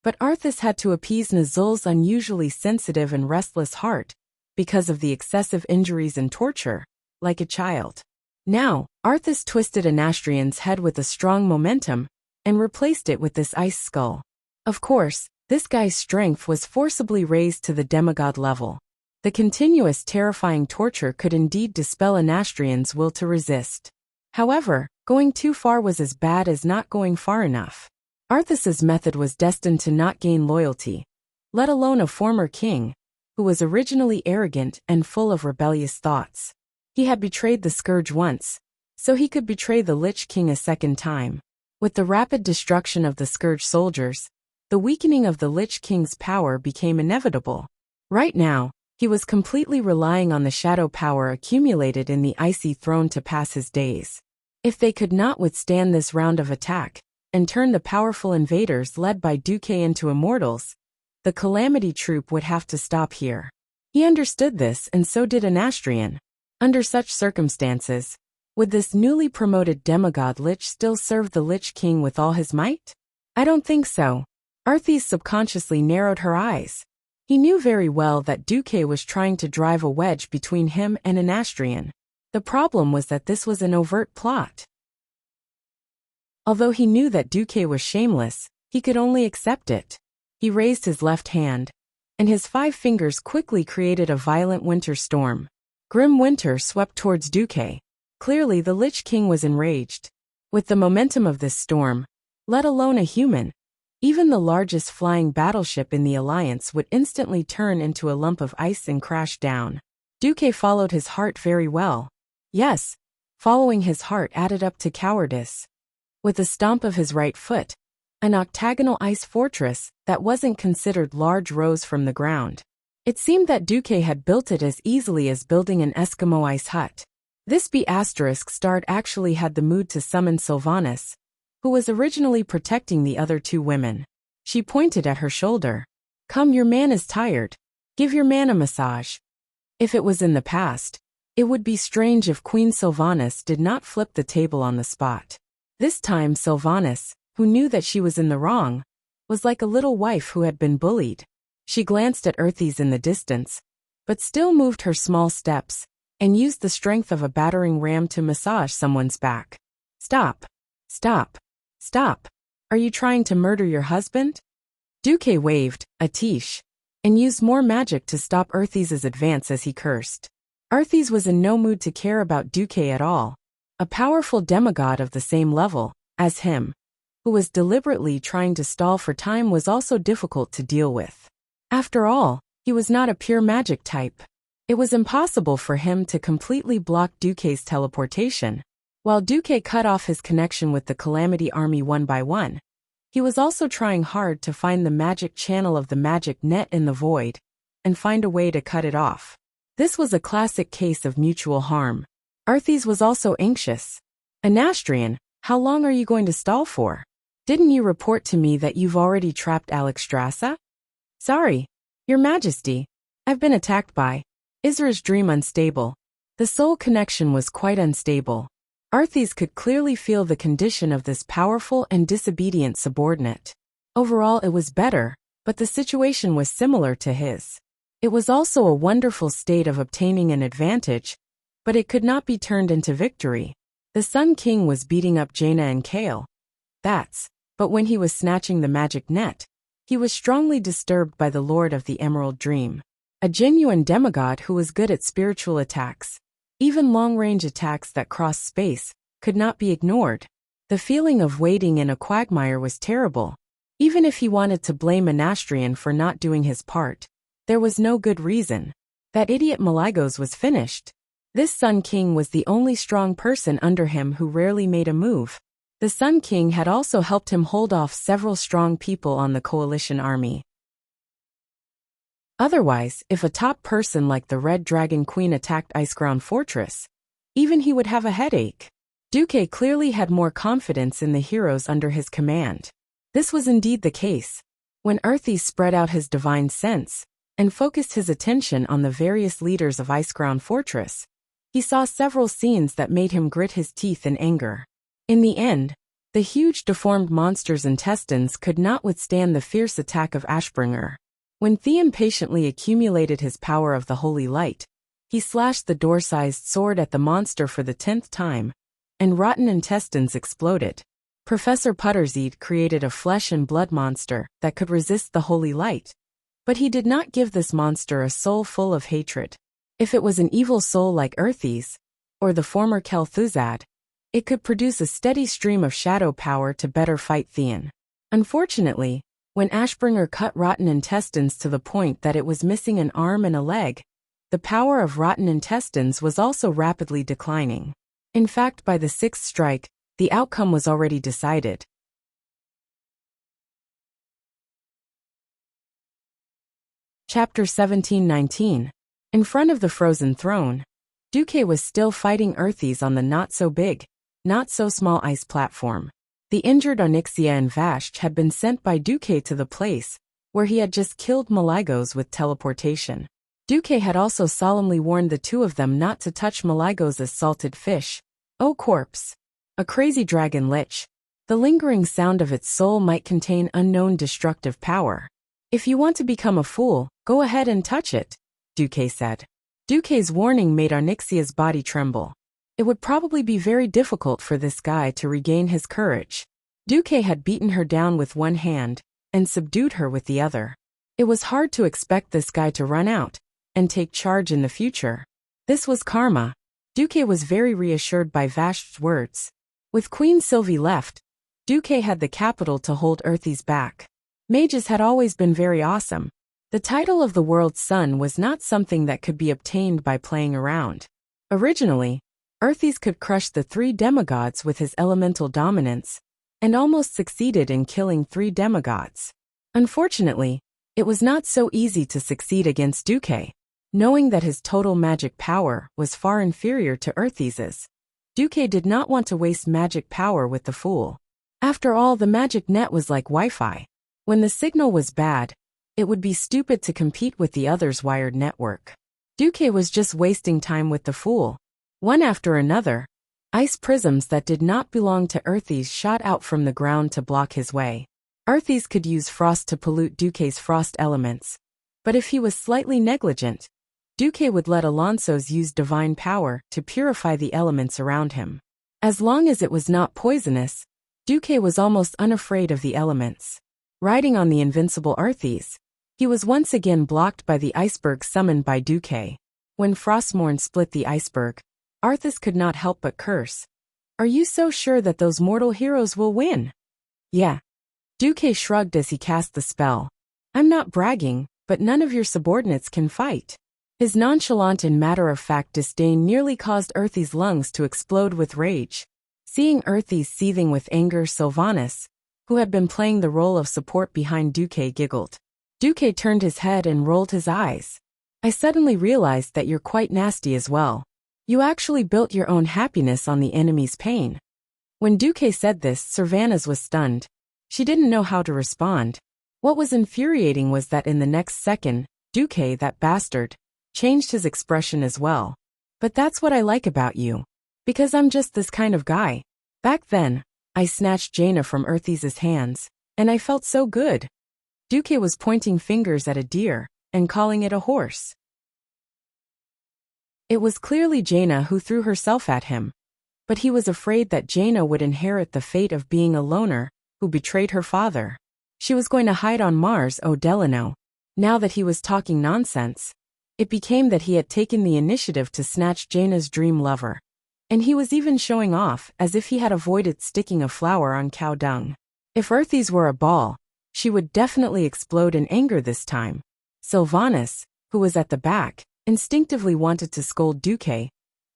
but Arthas had to appease Nazul's unusually sensitive and restless heart because of the excessive injuries and torture, like a child. Now, Arthas twisted Anastrian's head with a strong momentum and replaced it with this ice skull. Of course, this guy's strength was forcibly raised to the demigod level. The continuous terrifying torture could indeed dispel Anastrian's will to resist. However, going too far was as bad as not going far enough. Arthas's method was destined to not gain loyalty, let alone a former king, who was originally arrogant and full of rebellious thoughts. He had betrayed the scourge once, so he could betray the Lich King a second time. With the rapid destruction of the scourge soldiers, the weakening of the Lich King's power became inevitable. Right now, he was completely relying on the shadow power accumulated in the icy throne to pass his days. If they could not withstand this round of attack, and turn the powerful invaders led by Duque into immortals, the Calamity Troop would have to stop here. He understood this, and so did Anastrian. Under such circumstances, would this newly promoted demigod Lich still serve the Lich King with all his might? I don't think so. Arthis subconsciously narrowed her eyes. He knew very well that Duque was trying to drive a wedge between him and Anastrian. The problem was that this was an overt plot. Although he knew that Duque was shameless, he could only accept it. He raised his left hand, and his 5 fingers quickly created a violent winter storm. Grim winter swept towards Duque. Clearly the Lich King was enraged. With the momentum of this storm, let alone a human, even the largest flying battleship in the Alliance would instantly turn into a lump of ice and crash down. Duque followed his heart very well. Yes, following his heart added up to cowardice. With a stomp of his right foot, an octagonal ice fortress that wasn't considered large rose from the ground. It seemed that Duque had built it as easily as building an Eskimo ice hut. This B***** actually had the mood to summon Sylvanas, who was originally protecting the other 2 women. She pointed at her shoulder. Come, your man is tired. Give your man a massage. If it was in the past, it would be strange if Queen Sylvanas did not flip the table on the spot. This time Sylvanas, who knew that she was in the wrong, was like a little wife who had been bullied. She glanced at Arthis in the distance, but still moved her small steps, and used the strength of a battering ram to massage someone's back. Stop. Stop. Stop. Are you trying to murder your husband? Duque waved, Atish, and used more magic to stop Arthis' advance as he cursed. Arthis was in no mood to care about Duque at all. A powerful demigod of the same level as him, who was deliberately trying to stall for time, was also difficult to deal with. After all, he was not a pure magic type. It was impossible for him to completely block Duque's teleportation. While Duque cut off his connection with the Calamity Army one by one, he was also trying hard to find the magic channel of the magic net in the void, and find a way to cut it off. This was a classic case of mutual harm. Arthis was also anxious. Anastrian, how long are you going to stall for? Didn't you report to me that you've already trapped Alexstrasza? Sorry, Your Majesty, I've been attacked by Isra's dream unstable. The soul connection was quite unstable. Arthis could clearly feel the condition of this powerful and disobedient subordinate. Overall it was better, but the situation was similar to his. It was also a wonderful state of obtaining an advantage, but it could not be turned into victory. The Sun King was beating up Jaina and Kale. But when he was snatching the magic net, he was strongly disturbed by the Lord of the Emerald Dream. A genuine demigod who was good at spiritual attacks. Even long-range attacks that crossed space could not be ignored. The feeling of wading in a quagmire was terrible. Even if he wanted to blame Anastrian for not doing his part, there was no good reason. That idiot Maligos was finished. This Sun King was the only strong person under him who rarely made a move. The Sun King had also helped him hold off several strong people on the coalition army. Otherwise, if a top person like the Red Dragon Queen attacked Iceground Fortress, even he would have a headache. Duque clearly had more confidence in the heroes under his command. This was indeed the case. When Arthis spread out his divine sense and focused his attention on the various leaders of Iceground Fortress, he saw several scenes that made him grit his teeth in anger. In the end, the huge deformed monster's intestines could not withstand the fierce attack of Ashbringer. When Theon patiently accumulated his power of the holy light, he slashed the door-sized sword at the monster for the 10th time, and rotten intestines exploded. Professor Putterseed created a flesh and blood monster that could resist the holy light, but he did not give this monster a soul full of hatred. If it was an evil soul like Arthis, or the former Kel'Thuzad, it could produce a steady stream of shadow power to better fight Theon. Unfortunately, When Ashbringer cut rotten intestines to the point that it was missing an arm and a leg, the power of rotten intestines was also rapidly declining. In fact, by the sixth strike, the outcome was already decided. Chapter 17:19. In front of the frozen throne, Duque was still fighting Earthies on the not-so-big, not-so-small ice platform. The injured Onyxia and Vashj had been sent by Duque to the place where he had just killed Maligos with teleportation. Duque had also solemnly warned the two of them not to touch Maligos' salted fish. Oh corpse! A crazy dragon lich. The lingering sound of its soul might contain unknown destructive power. If you want to become a fool, go ahead and touch it, Duque said. Duque's warning made Onyxia's body tremble. It would probably be very difficult for this guy to regain his courage. Duque had beaten her down with one hand and subdued her with the other. It was hard to expect this guy to run out and take charge in the future. This was karma. Duque was very reassured by Vashj's words. With Queen Sylvie left, Duque had the capital to hold Earthies back. Mages had always been very awesome. The title of the world's son was not something that could be obtained by playing around. Originally, Earthies could crush the 3 demigods with his elemental dominance, and almost succeeded in killing 3 demigods. Unfortunately, it was not so easy to succeed against Duque. Knowing that his total magic power was far inferior to Earthies', Duque did not want to waste magic power with the fool. After all, the magic net was like Wi-Fi. When the signal was bad, it would be stupid to compete with the other's wired network. Duque was just wasting time with the fool. One after another, ice prisms that did not belong to Earthies shot out from the ground to block his way. Earthies could use frost to pollute Duque's frost elements, but if he was slightly negligent, Duque would let Alonso's use divine power to purify the elements around him. As long as it was not poisonous, Duque was almost unafraid of the elements. Riding on the invincible Earthies, he was once again blocked by the iceberg summoned by Duque. When Frostmourne split the iceberg, Arthas could not help but curse. Are you so sure that those mortal heroes will win? Yeah. Duque shrugged as he cast the spell. I'm not bragging, but none of your subordinates can fight. His nonchalant and matter-of-fact disdain nearly caused Earthy's lungs to explode with rage. Seeing Earthy seething with anger, Sylvanas, who had been playing the role of support behind Duque, giggled. Duque turned his head and rolled his eyes. I suddenly realized that you're quite nasty as well. You actually built your own happiness on the enemy's pain. When Duque said this, Sylvanas was stunned. She didn't know how to respond. What was infuriating was that in the next second, Duque, that bastard, changed his expression as well. But that's what I like about you. Because I'm just this kind of guy. Back then, I snatched Jaina from Earthy's hands, and I felt so good. Duque was pointing fingers at a deer and calling it a horse. It was clearly Jaina who threw herself at him, but he was afraid that Jaina would inherit the fate of being a loner who betrayed her father. She was going to hide on Mars, Delano. Now that he was talking nonsense, it became that he had taken the initiative to snatch Jaina's dream lover. And he was even showing off as if he had avoided sticking a flower on cow dung. If Earthy's were a ball, she would definitely explode in anger this time. Sylvanas, who was at the back, instinctively wanted to scold Duque,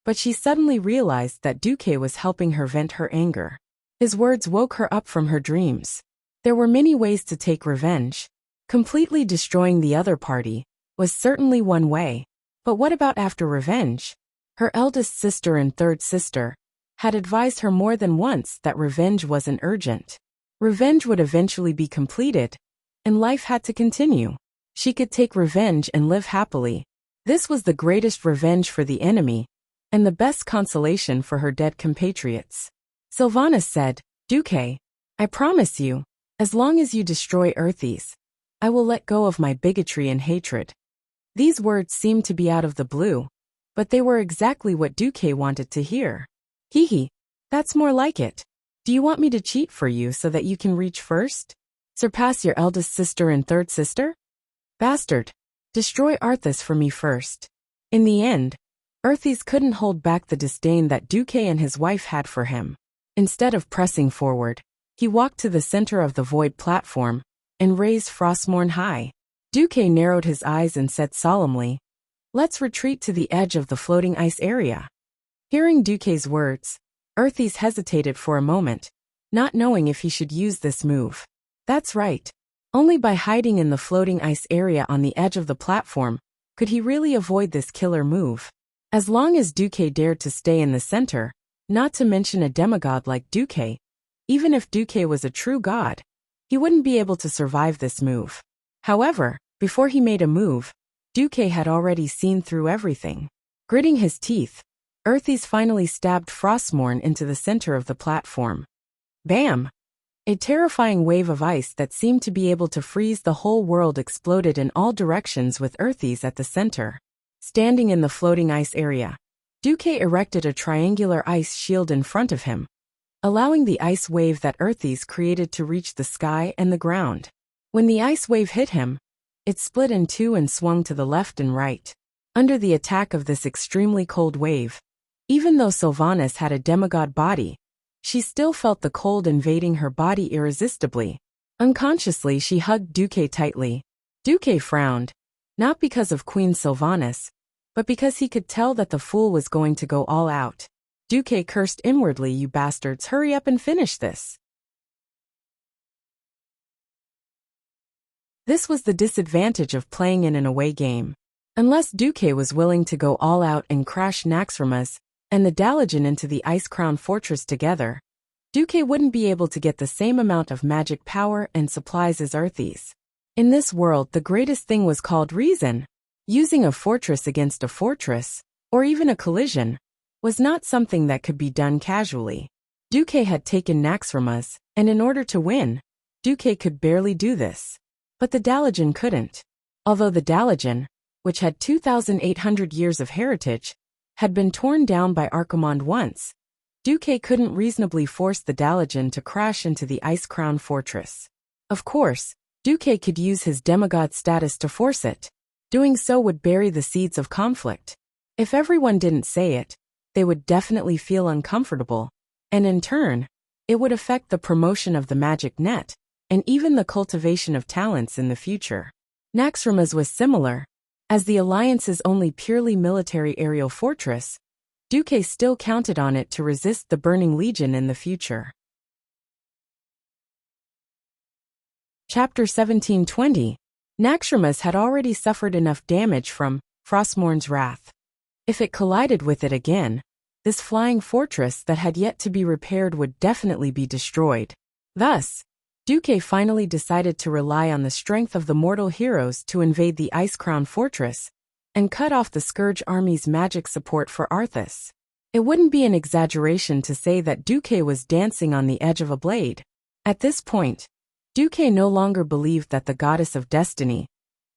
but she suddenly realized that Duque was helping her vent her anger. His words woke her up from her dreams. There were many ways to take revenge. Completely destroying the other party was certainly one way. But what about after revenge? Her eldest sister and third sister had advised her more than once that revenge wasn't urgent. Revenge would eventually be completed, and life had to continue. She could take revenge and live happily. This was the greatest revenge for the enemy, and the best consolation for her dead compatriots. Sylvanas said, Duque, I promise you, as long as you destroy Earthies, I will let go of my bigotry and hatred. These words seemed to be out of the blue, but they were exactly what Duque wanted to hear. Hee, that's more like it. Do you want me to cheat for you so that you can reach first? Surpass your eldest sister and third sister? Bastard, destroy Arthas for me first. In the end, Earthies couldn't hold back the disdain that Duque and his wife had for him. Instead of pressing forward, he walked to the center of the void platform, and raised Frostmourne high. Duque narrowed his eyes and said solemnly, "Let's retreat to the edge of the floating ice area." Hearing Duque's words, Earthes hesitated for a moment, not knowing if he should use this move. That's right. Only by hiding in the floating ice area on the edge of the platform could he really avoid this killer move. As long as Duque dared to stay in the center, not to mention a demigod like Duque, even if Duque was a true god, he wouldn't be able to survive this move. However, before he made a move, Duque had already seen through everything. Gritting his teeth, Earthes finally stabbed Frostmourne into the center of the platform. Bam! A terrifying wave of ice that seemed to be able to freeze the whole world exploded in all directions with Earthes at the center. Standing in the floating ice area, Duque erected a triangular ice shield in front of him, allowing the ice wave that Earthes created to reach the sky and the ground. When the ice wave hit him, it split in two and swung to the left and right. Under the attack of this extremely cold wave, even though Sylvanas had a demigod body, she still felt the cold invading her body irresistibly. Unconsciously, she hugged Duque tightly. Duque frowned, not because of Queen Sylvanas, but because he could tell that the fool was going to go all out. Duque cursed inwardly, "You bastards, hurry up and finish this." This was the disadvantage of playing in an away game. Unless Duque was willing to go all out and crash Naxxramas and the Dalajan into the Ice-Crown Fortress together, Duque wouldn't be able to get the same amount of magic power and supplies as Earthes. In this world, the greatest thing was called reason. Using a fortress against a fortress, or even a collision, was not something that could be done casually. Duque had taken Naxxramas, and in order to win, Duque could barely do this. But the Dalajan couldn't. Although the Dalajan, which had 2,800 years of heritage, had been torn down by Archimonde once, Duque couldn't reasonably force the Dalajan to crash into the Ice-Crown Fortress. Of course, Duque could use his demigod status to force it. Doing so would bury the seeds of conflict. If everyone didn't say it, they would definitely feel uncomfortable, and in turn, it would affect the promotion of the magic net, and even the cultivation of talents in the future. Naxxramas was similar. As the Alliance's only purely military aerial fortress, Duque still counted on it to resist the Burning Legion in the future. Chapter 1720. Naxxramas had already suffered enough damage from Frostmourne's wrath. If it collided with it again, this flying fortress that had yet to be repaired would definitely be destroyed. Thus, Duque finally decided to rely on the strength of the mortal heroes to invade the Ice-Crown Fortress and cut off the Scourge Army's magic support for Arthas. It wouldn't be an exaggeration to say that Duque was dancing on the edge of a blade. At this point, Duque no longer believed that the goddess of destiny,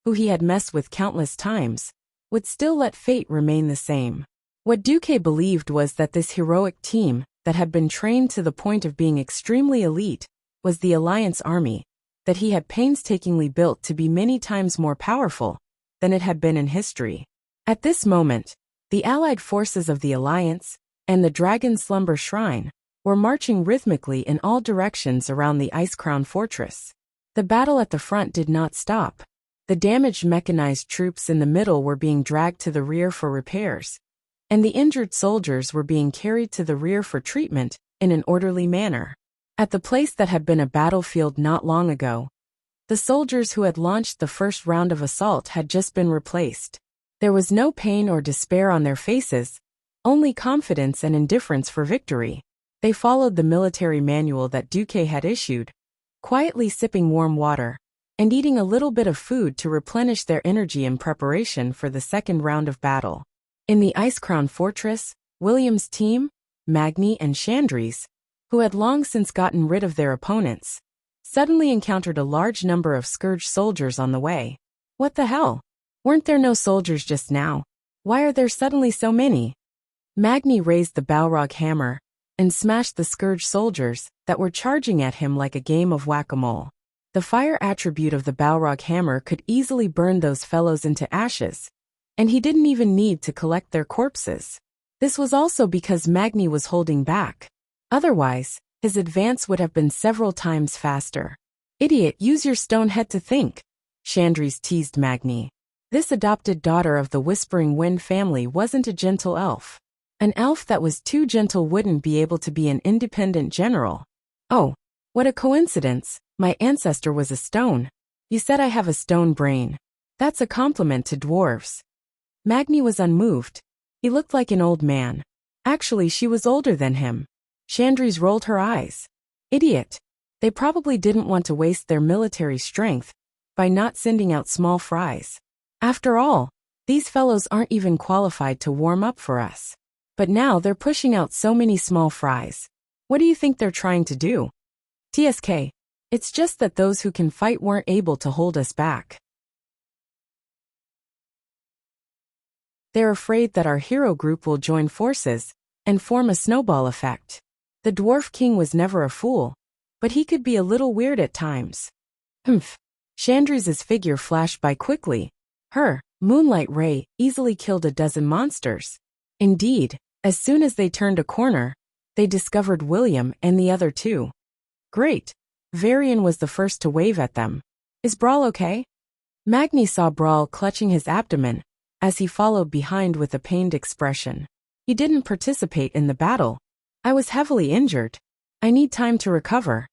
who he had messed with countless times, would still let fate remain the same. What Duque believed was that this heroic team, that had been trained to the point of being extremely elite, was the Alliance army, that he had painstakingly built to be many times more powerful than it had been in history. At this moment, the allied forces of the Alliance and the Dragon Slumber Shrine were marching rhythmically in all directions around the Ice-Crown Fortress. The battle at the front did not stop. The damaged mechanized troops in the middle were being dragged to the rear for repairs, and the injured soldiers were being carried to the rear for treatment in an orderly manner. At the place that had been a battlefield not long ago, the soldiers who had launched the first round of assault had just been replaced. There was no pain or despair on their faces, only confidence and indifference for victory. They followed the military manual that Duque had issued, quietly sipping warm water and eating a little bit of food to replenish their energy in preparation for the second round of battle. In the Ice-Crown Fortress, William's team, Magni and Chandris, who had long since gotten rid of their opponents, suddenly encountered a large number of Scourge soldiers on the way. What the hell? Weren't there no soldiers just now? Why are there suddenly so many? Magni raised the Balrog hammer and smashed the Scourge soldiers that were charging at him like a game of whack-a-mole. The fire attribute of the Balrog hammer could easily burn those fellows into ashes, and he didn't even need to collect their corpses. This was also because Magni was holding back. Otherwise, his advance would have been several times faster. Idiot, use your stone head to think, Chandrys teased Magni. This adopted daughter of the Whispering Wind family wasn't a gentle elf. An elf that was too gentle wouldn't be able to be an independent general. Oh, what a coincidence, my ancestor was a stone. You said I have a stone brain. That's a compliment to dwarves. Magni was unmoved. He looked like an old man. Actually, she was older than him. Chandrys rolled her eyes. Idiot. They probably didn't want to waste their military strength by not sending out small fries. After all, these fellows aren't even qualified to warm up for us. But now they're pushing out so many small fries. What do you think they're trying to do? TSK. It's just that those who can fight weren't able to hold us back. They're afraid that our hero group will join forces and form a snowball effect. The Dwarf King was never a fool, but he could be a little weird at times. Humph. Chandrys' figure flashed by quickly. Her moonlight ray easily killed a dozen monsters. Indeed, as soon as they turned a corner, they discovered William and the other two. Great. Varian was the first to wave at them. Is Brawl okay? Magni saw Brawl clutching his abdomen as he followed behind with a pained expression. He didn't participate in the battle. I was heavily injured. I need time to recover.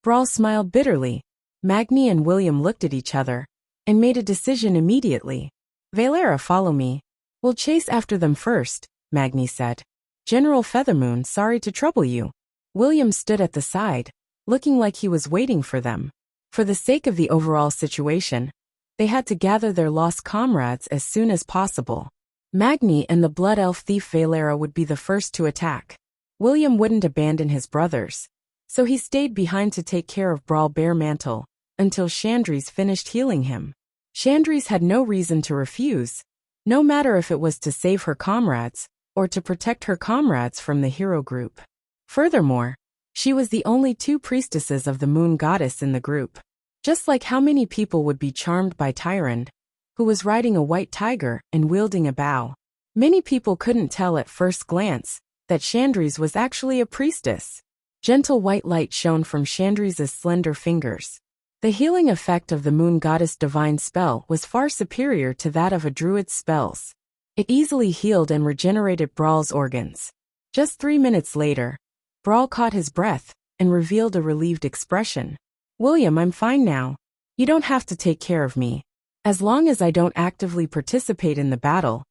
Brawl smiled bitterly. Magni and William looked at each other and made a decision immediately. Valera, follow me. We'll chase after them first, Magni said. General Feathermoon, sorry to trouble you. William stood at the side, looking like he was waiting for them. For the sake of the overall situation, they had to gather their lost comrades as soon as possible. Magni and the blood elf thief Valera would be the first to attack. William wouldn't abandon his brothers, so he stayed behind to take care of Brawl Baremantle until Chandrys finished healing him. Chandrys had no reason to refuse, no matter if it was to save her comrades or to protect her comrades from the hero group. Furthermore, she was the only two priestesses of the moon goddess in the group. Just like how many people would be charmed by Tyrande, who was riding a white tiger and wielding a bow. Many people couldn't tell at first glance that Chandrys was actually a priestess. Gentle white light shone from Chandrys' slender fingers. The healing effect of the moon goddess' divine spell was far superior to that of a druid's spells. It easily healed and regenerated Brawl's organs. Just 3 minutes later, Brawl caught his breath and revealed a relieved expression. William, I'm fine now. You don't have to take care of me. As long as I don't actively participate in the battle,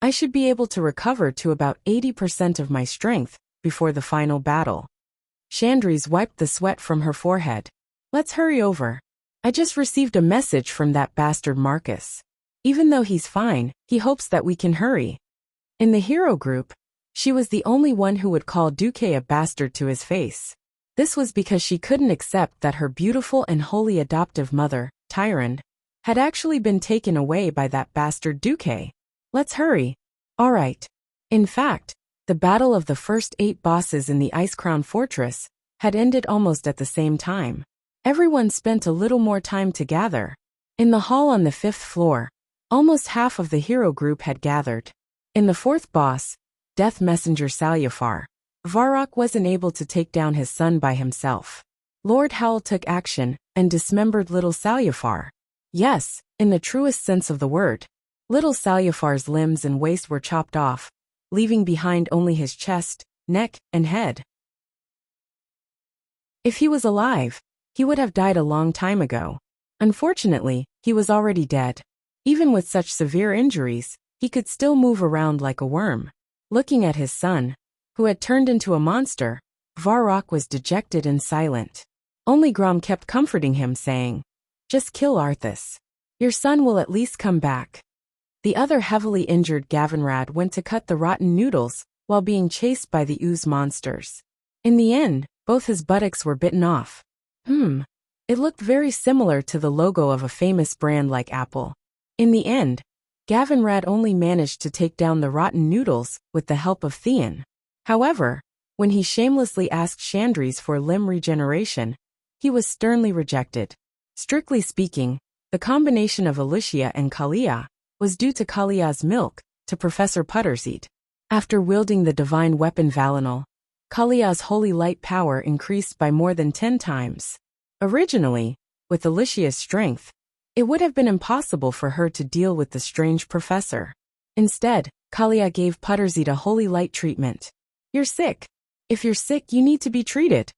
I should be able to recover to about 80% of my strength before the final battle. Chandrys wiped the sweat from her forehead. Let's hurry over. I just received a message from that bastard Marcus. Even though he's fine, he hopes that we can hurry. In the hero group, she was the only one who would call Duque a bastard to his face. This was because she couldn't accept that her beautiful and holy adoptive mother, Tyrande, had actually been taken away by that bastard Duque. Let's hurry. All right. In fact, the battle of the first 8 bosses in the Ice Crown Fortress had ended almost at the same time. Everyone spent a little more time to gather. In the hall on the 5th floor, almost half of the hero group had gathered. In the 4th boss, Death Messenger Salyafar, Varrock wasn't able to take down his son by himself. Lord Howl took action and dismembered little Salyafar. Yes, in the truest sense of the word. Little Salyafar's limbs and waist were chopped off, leaving behind only his chest, neck, and head. If he was alive, he would have died a long time ago. Unfortunately, he was already dead. Even with such severe injuries, he could still move around like a worm. Looking at his son, who had turned into a monster, Varrock was dejected and silent. Only Grom kept comforting him, saying, "Just kill Arthas. Your son will at least come back." The other heavily injured Gavinrad went to cut the rotten noodles while being chased by the ooze monsters. In the end, both his buttocks were bitten off. It looked very similar to the logo of a famous brand like Apple. In the end, Gavinrad only managed to take down the rotten noodles with the help of Theon. However, when he shamelessly asked Chandrys for limb regeneration, he was sternly rejected. Strictly speaking, the combination of Alicia and Kalia was due to Kalia's milk to Professor Putterseed. After wielding the divine weapon Valinor, Kalia's holy light power increased by more than 10 times. Originally, with Alicia's strength, it would have been impossible for her to deal with the strange professor. Instead, Kalia gave Puttersy holy light treatment. You're sick. If you're sick, you need to be treated.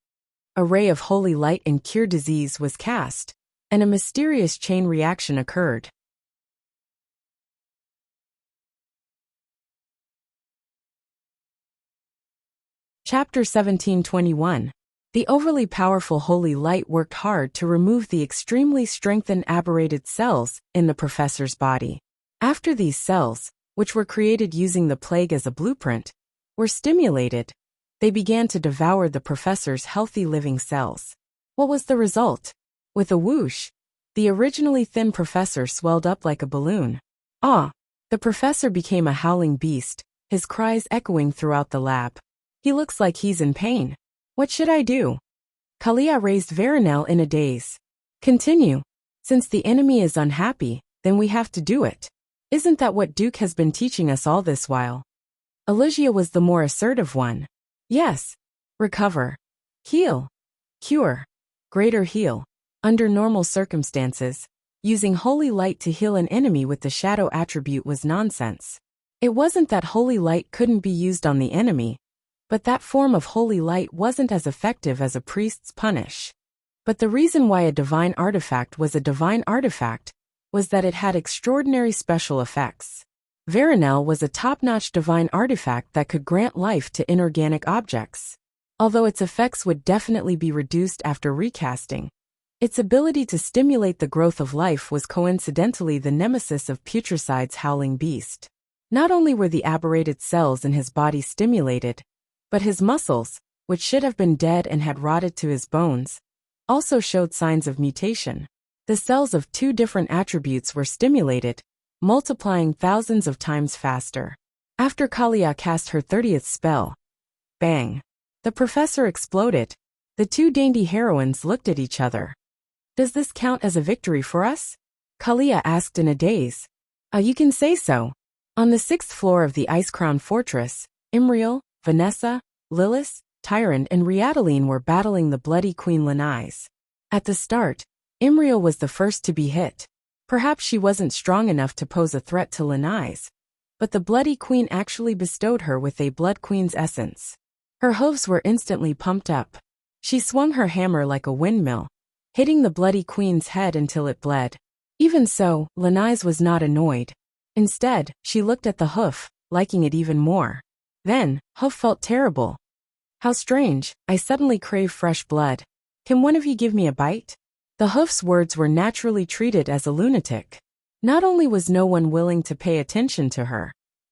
A ray of holy light and cure disease was cast, and a mysterious chain reaction occurred. Chapter 1721. The overly powerful holy light worked hard to remove the extremely strengthened aberrated cells in the professor's body. After these cells, which were created using the plague as a blueprint, were stimulated, they began to devour the professor's healthy living cells. What was the result? With a whoosh, the originally thin professor swelled up like a balloon. Ah! The professor became a howling beast, his cries echoing throughout the lab. He looks like he's in pain. What should I do? Kalia raised Veronel in a daze. Continue. Since the enemy is unhappy, then we have to do it. Isn't that what Duke has been teaching us all this while? Alicia was the more assertive one. Yes. Recover. Heal. Cure. Greater heal. Under normal circumstances, using holy light to heal an enemy with the shadow attribute was nonsense. It wasn't that holy light couldn't be used on the enemy, but that form of holy light wasn't as effective as a priest's punish. But the reason why a divine artifact was a divine artifact was that it had extraordinary special effects. Veronel was a top-notch divine artifact that could grant life to inorganic objects. Although its effects would definitely be reduced after recasting, its ability to stimulate the growth of life was coincidentally the nemesis of Putricide's howling beast. Not only were the aberrated cells in his body stimulated, but his muscles, which should have been dead and had rotted to his bones, also showed signs of mutation. The cells of two different attributes were stimulated, multiplying thousands of times faster. After Kalia cast her 30th spell, bang! The professor exploded. The two dainty heroines looked at each other. Does this count as a victory for us? Kalia asked in a daze. You can say so. On the 6th floor of the Ice Crown Fortress, Imriel, Vanessa, Lilith, Tyrant and Riadeline were battling the bloody Queen Lenise. At the start, Imriel was the first to be hit. Perhaps she wasn't strong enough to pose a threat to Lenise, but the bloody queen actually bestowed her with a blood queen's essence. Her hooves were instantly pumped up. She swung her hammer like a windmill, hitting the bloody queen's head until it bled. Even so, Lenise was not annoyed. Instead, she looked at the hoof, liking it even more. Then, Hoof felt terrible. How strange, I suddenly crave fresh blood. Can one of you give me a bite? The Hoof's words were naturally treated as a lunatic. Not only was no one willing to pay attention to her,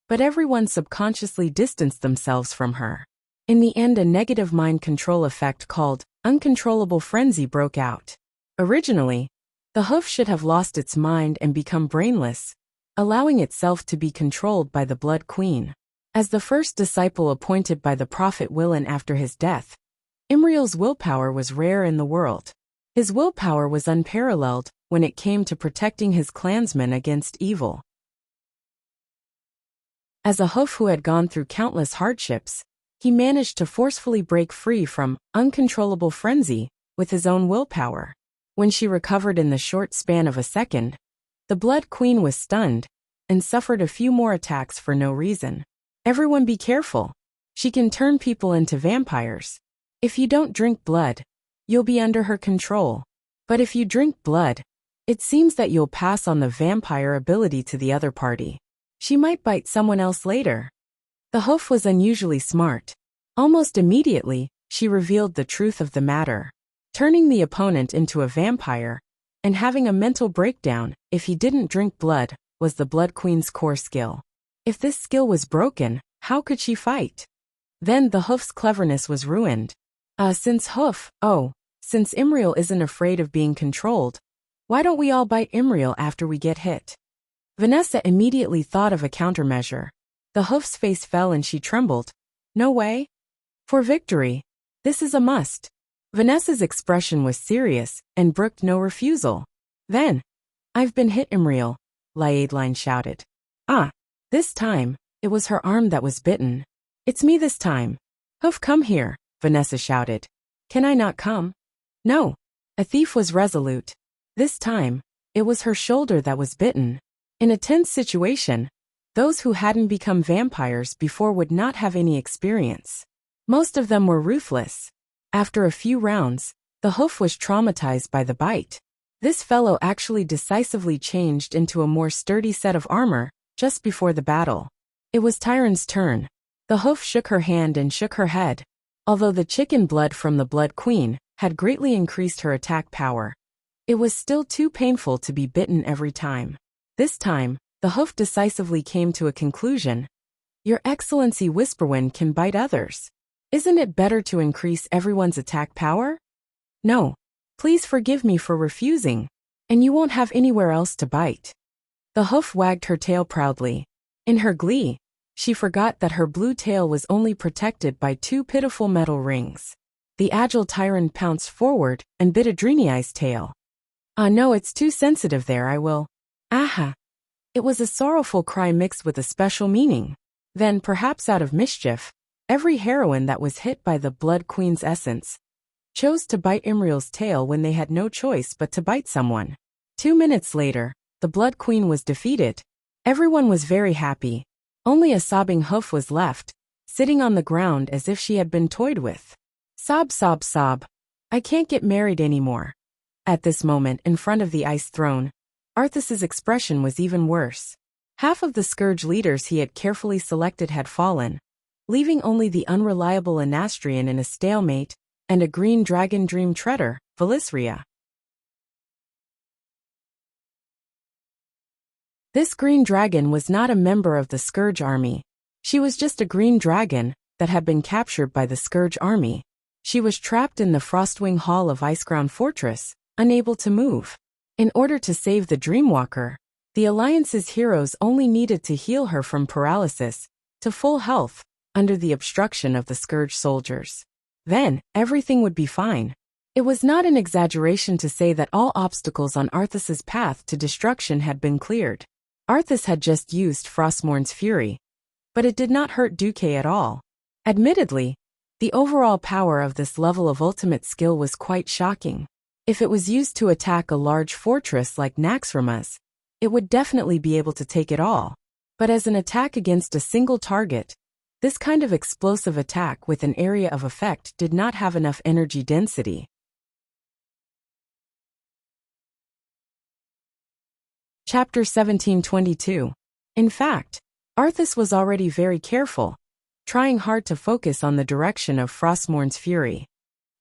but everyone subconsciously distanced themselves from her. In the end, a negative mind control effect called uncontrollable frenzy broke out. Originally, the Hoof should have lost its mind and become brainless, allowing itself to be controlled by the Blood Queen. As the first disciple appointed by the prophet Willan after his death, Imriel's willpower was rare in the world. His willpower was unparalleled when it came to protecting his clansmen against evil. As a Hoof who had gone through countless hardships, he managed to forcefully break free from uncontrollable frenzy with his own willpower. When she recovered in the short span of a second, the Blood Queen was stunned and suffered a few more attacks for no reason. Everyone be careful. She can turn people into vampires. If you don't drink blood, you'll be under her control. But if you drink blood, it seems that you'll pass on the vampire ability to the other party. She might bite someone else later. The Hoof was unusually smart. Almost immediately, she revealed the truth of the matter. Turning the opponent into a vampire and having a mental breakdown if he didn't drink blood was the Blood Queen's core skill. If this skill was broken, how could she fight? Then the Hoof's cleverness was ruined. Since Imriel isn't afraid of being controlled, why don't we all bite Imriel after we get hit? Vanessa immediately thought of a countermeasure. The Hoof's face fell and she trembled. No way? For victory. This is a must. Vanessa's expression was serious and brooked no refusal. Then, I've been hit, Imriel, Liadeline shouted. This time, it was her arm that was bitten. It's me this time. Hoof, come here, Vanessa shouted. Can I not come? No. A thief was resolute. This time, it was her shoulder that was bitten. In a tense situation, those who hadn't become vampires before would not have any experience. Most of them were ruthless. After a few rounds, the hoof was traumatized by the bite. This fellow actually decisively changed into a more sturdy set of armor just before the battle. It was Tyron's turn. The hoof shook her hand and shook her head. Although the chicken blood from the Blood Queen had greatly increased her attack power, it was still too painful to be bitten every time. This time, the hoof decisively came to a conclusion. Your Excellency, Whisperwind can bite others. Isn't it better to increase everyone's attack power? No. Please forgive me for refusing, and you won't have anywhere else to bite. The hoof wagged her tail proudly. In her glee, she forgot that her blue tail was only protected by 2 pitiful metal rings. The agile Tyron pounced forward and bit Adreniai's tail. Ah no, it's too sensitive there, I will. Aha! It was a sorrowful cry mixed with a special meaning. Then, perhaps out of mischief, every heroine that was hit by the Blood Queen's essence chose to bite Imriel's tail when they had no choice but to bite someone. 2 minutes later, the Blood Queen was defeated. Everyone was very happy. Only a sobbing hoof was left, sitting on the ground as if she had been toyed with. Sob, sob, sob. I can't get married anymore. At this moment, in front of the ice throne, Arthas's expression was even worse. Half of the Scourge leaders he had carefully selected had fallen, leaving only the unreliable Anastrian in a stalemate and a green dragon dream treader, Velisria. This green dragon was not a member of the Scourge army. She was just a green dragon that had been captured by the Scourge army. She was trapped in the Frostwing Hall of Iceground Fortress, unable to move. In order to save the Dreamwalker, the Alliance's heroes only needed to heal her from paralysis to full health under the obstruction of the Scourge soldiers. Then, everything would be fine. It was not an exaggeration to say that all obstacles on Arthas's path to destruction had been cleared. Arthas had just used Frostmourn's fury, but it did not hurt Duque at all. Admittedly, the overall power of this level of ultimate skill was quite shocking. If it was used to attack a large fortress like Naxxramas, it would definitely be able to take it all. But as an attack against a single target, this kind of explosive attack with an area of effect did not have enough energy density. Chapter 1722. In fact, Arthas was already very careful, trying hard to focus on the direction of Frostmourn's fury.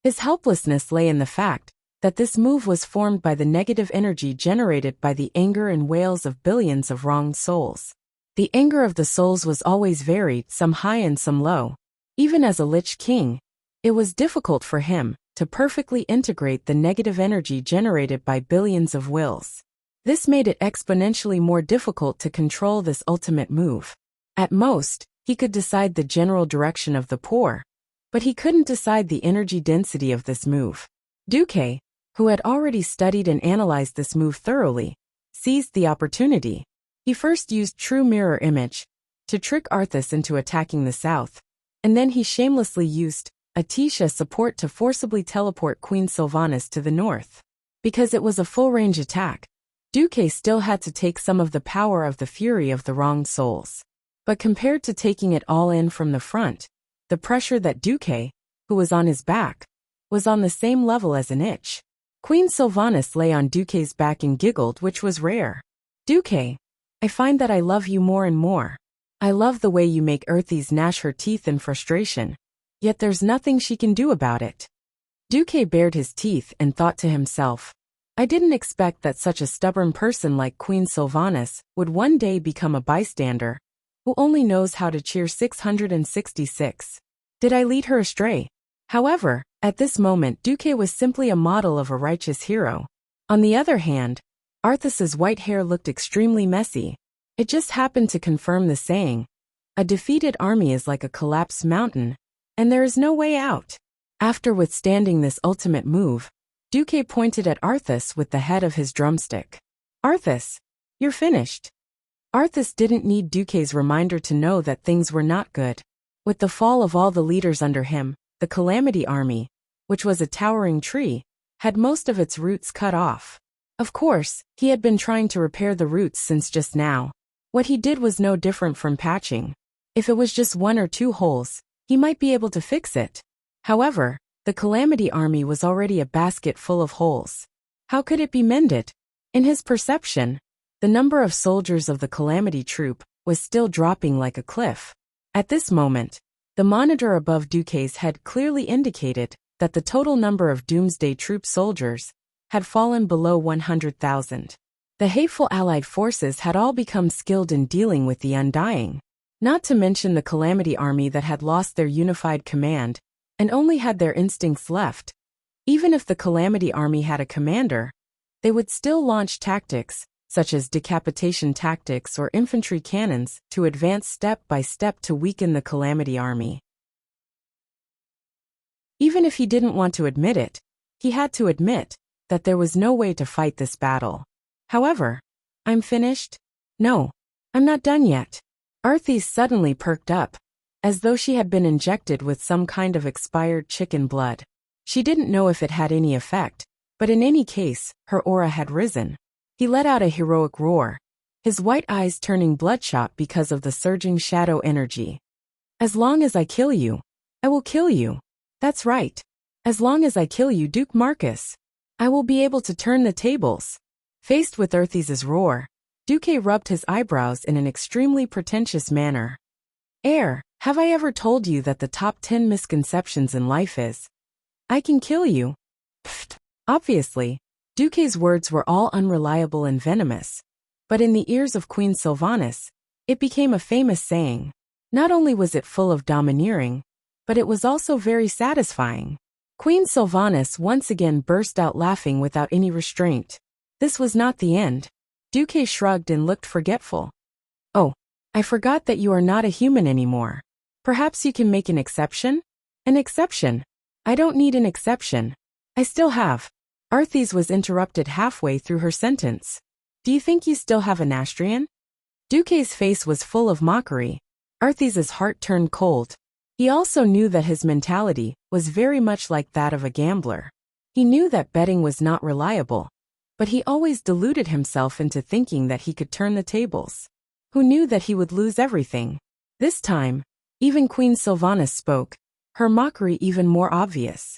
His helplessness lay in the fact that this move was formed by the negative energy generated by the anger and wails of billions of wronged souls. The anger of the souls was always varied, some high and some low. Even as a Lich King, it was difficult for him to perfectly integrate the negative energy generated by billions of wills. This made it exponentially more difficult to control this ultimate move. At most, he could decide the general direction of the pour, but he couldn't decide the energy density of this move. Duque, who had already studied and analyzed this move thoroughly, seized the opportunity. He first used True Mirror Image to trick Arthas into attacking the south, and then he shamelessly used Atisha support to forcibly teleport Queen Sylvanas to the north. Because it was a full-range attack, Duque still had to take some of the power of the fury of the wronged souls. But compared to taking it all in from the front, the pressure that Duque, who was on his back, was on the same level as an itch. Queen Sylvanas lay on Duque's back and giggled, which was rare. Duque, I find that I love you more and more. I love the way you make Earthies gnash her teeth in frustration, yet there's nothing she can do about it. Duque bared his teeth and thought to himself, I didn't expect that such a stubborn person like Queen Sylvanas would one day become a bystander, who only knows how to cheer 666. Did I lead her astray? However, at this moment Duque was simply a model of a righteous hero. On the other hand, Arthas's white hair looked extremely messy. It just happened to confirm the saying, a defeated army is like a collapsed mountain, and there is no way out. After withstanding this ultimate move, Duque pointed at Arthas with the head of his drumstick. Arthas, you're finished. Arthas didn't need Duque's reminder to know that things were not good. With the fall of all the leaders under him, the Calamity Army, which was a towering tree, had most of its roots cut off. Of course, he had been trying to repair the roots since just now. What he did was no different from patching. If it was just 1 or 2 holes, he might be able to fix it. However, the Calamity Army was already a basket full of holes. How could it be mended? In his perception, the number of soldiers of the Calamity Troop was still dropping like a cliff. At this moment, the monitor above Duque's head clearly indicated that the total number of Doomsday Troop soldiers had fallen below 100,000. The hateful Allied forces had all become skilled in dealing with the Undying, not to mention the Calamity Army that had lost their unified command and only had their instincts left. Even if the Calamity Army had a commander, they would still launch tactics, such as decapitation tactics or infantry cannons, to advance step by step to weaken the Calamity Army. Even if he didn't want to admit it, he had to admit that there was no way to fight this battle. However, I'm finished? No, I'm not done yet. Arthis suddenly perked up, as though she had been injected with some kind of expired chicken blood. She didn't know if it had any effect, but in any case, her aura had risen. He let out a heroic roar, his white eyes turning bloodshot because of the surging shadow energy. As long as I kill you, I will kill you. That's right. As long as I kill you, Duke Marcus, I will be able to turn the tables. Faced with Arthis's roar, Duque rubbed his eyebrows in an extremely pretentious manner. Heir, have I ever told you that the top 10 misconceptions in life is, I can kill you? Pfft. Obviously, Duque's words were all unreliable and venomous, but in the ears of Queen Sylvanas, it became a famous saying. Not only was it full of domineering, but it was also very satisfying. Queen Sylvanas once again burst out laughing without any restraint. This was not the end. Duque shrugged and looked forgetful. Oh, I forgot that you are not a human anymore. Perhaps you can make an exception? An exception? I don't need an exception. I still have. Arthis was interrupted halfway through her sentence. Do you think you still have a Nastrian? Duque's face was full of mockery. Arthis's heart turned cold. He also knew that his mentality was very much like that of a gambler. He knew that betting was not reliable, but he always deluded himself into thinking that he could turn the tables. Who knew that he would lose everything? This time, even Queen Sylvanas spoke, her mockery even more obvious.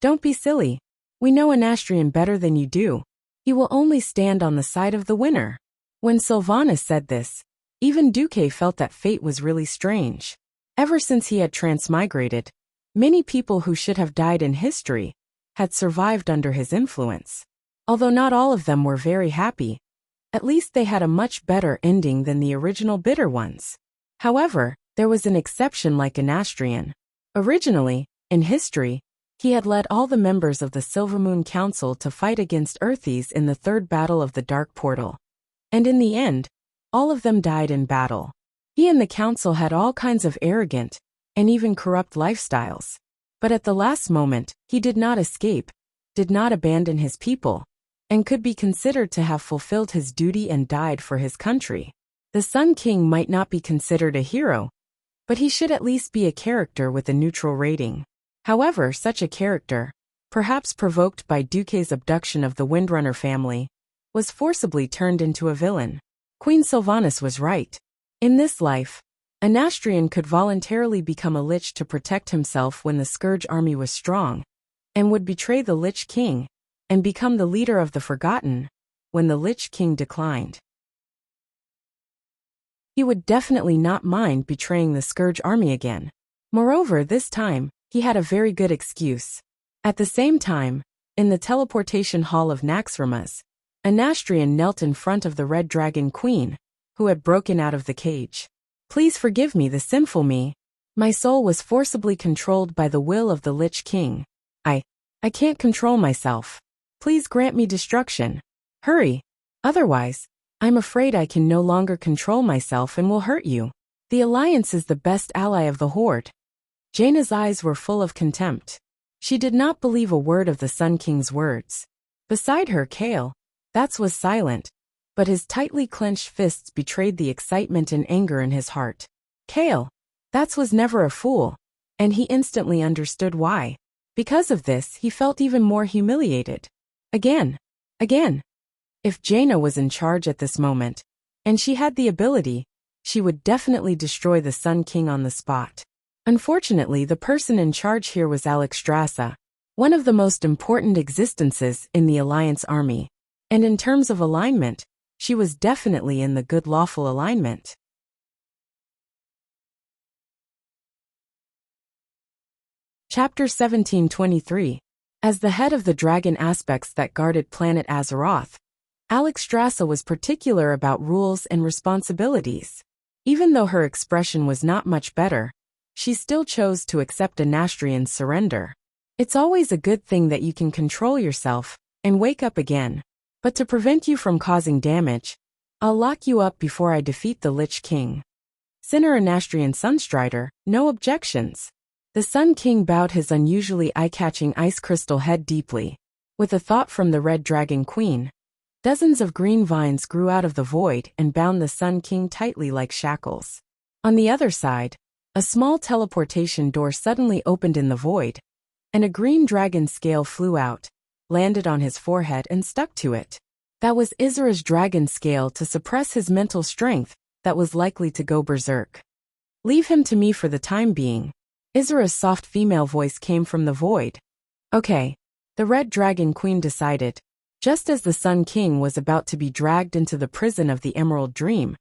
Don't be silly. We know a Nastrian better than you do. He will only stand on the side of the winner. When Sylvanas said this, even Duque felt that fate was really strange. Ever since he had transmigrated, many people who should have died in history had survived under his influence. Although not all of them were very happy, at least they had a much better ending than the original bitter ones. However, there was an exception like Anastrian. Originally, in history, he had led all the members of the Silvermoon Council to fight against Arthis in the third battle of the Dark Portal. And in the end, all of them died in battle. He and the council had all kinds of arrogant and even corrupt lifestyles. But at the last moment, he did not escape, did not abandon his people, and could be considered to have fulfilled his duty and died for his country. The Sun King might not be considered a hero, but he should at least be a character with a neutral rating. However, such a character, perhaps provoked by Duque's abduction of the Windrunner family, was forcibly turned into a villain. Queen Sylvanas was right. In this life, a Nastrian could voluntarily become a lich to protect himself when the Scourge army was strong, and would betray the Lich King, and become the leader of the Forgotten, when the Lich King declined. He would definitely not mind betraying the Scourge army again. Moreover, this time, he had a very good excuse. At the same time, in the teleportation hall of Naxxramas, a Nastrian knelt in front of the Red Dragon Queen, who had broken out of the cage. Please forgive me, the sinful me. My soul was forcibly controlled by the will of the Lich King. I can't control myself. Please grant me destruction. Hurry. Otherwise, I'm afraid I can no longer control myself and will hurt you. The Alliance is the best ally of the Horde. Jaina's eyes were full of contempt. She did not believe a word of the Sun King's words. Beside her, Kale, that was silent, but his tightly clenched fists betrayed the excitement and anger in his heart. Kale, that was never a fool, and he instantly understood why. Because of this, he felt even more humiliated. Again. If Jaina was in charge at this moment, and she had the ability, she would definitely destroy the Sun King on the spot. Unfortunately, the person in charge here was Alexstrasza, one of the most important existences in the Alliance army. And in terms of alignment, she was definitely in the good lawful alignment. Chapter 1723. As the head of the dragon aspects that guarded planet Azeroth, Alexstrasza was particular about rules and responsibilities. Even though her expression was not much better, she still chose to accept Anastrian's surrender. It's always a good thing that you can control yourself and wake up again. But to prevent you from causing damage, I'll lock you up before I defeat the Lich King. Sinner Anastrian Sunstrider, no objections. The Sun King bowed his unusually eye-catching ice crystal head deeply. With a thought from the Red Dragon Queen, dozens of green vines grew out of the void and bound the Sun King tightly like shackles. On the other side, a small teleportation door suddenly opened in the void, and a green dragon scale flew out, landed on his forehead and stuck to it. That was Izra's dragon scale to suppress his mental strength that was likely to go berserk. Leave him to me for the time being. Izra's soft female voice came from the void. Okay, the Red Dragon Queen decided. Just as the Sun King was about to be dragged into the prison of the Emerald Dream,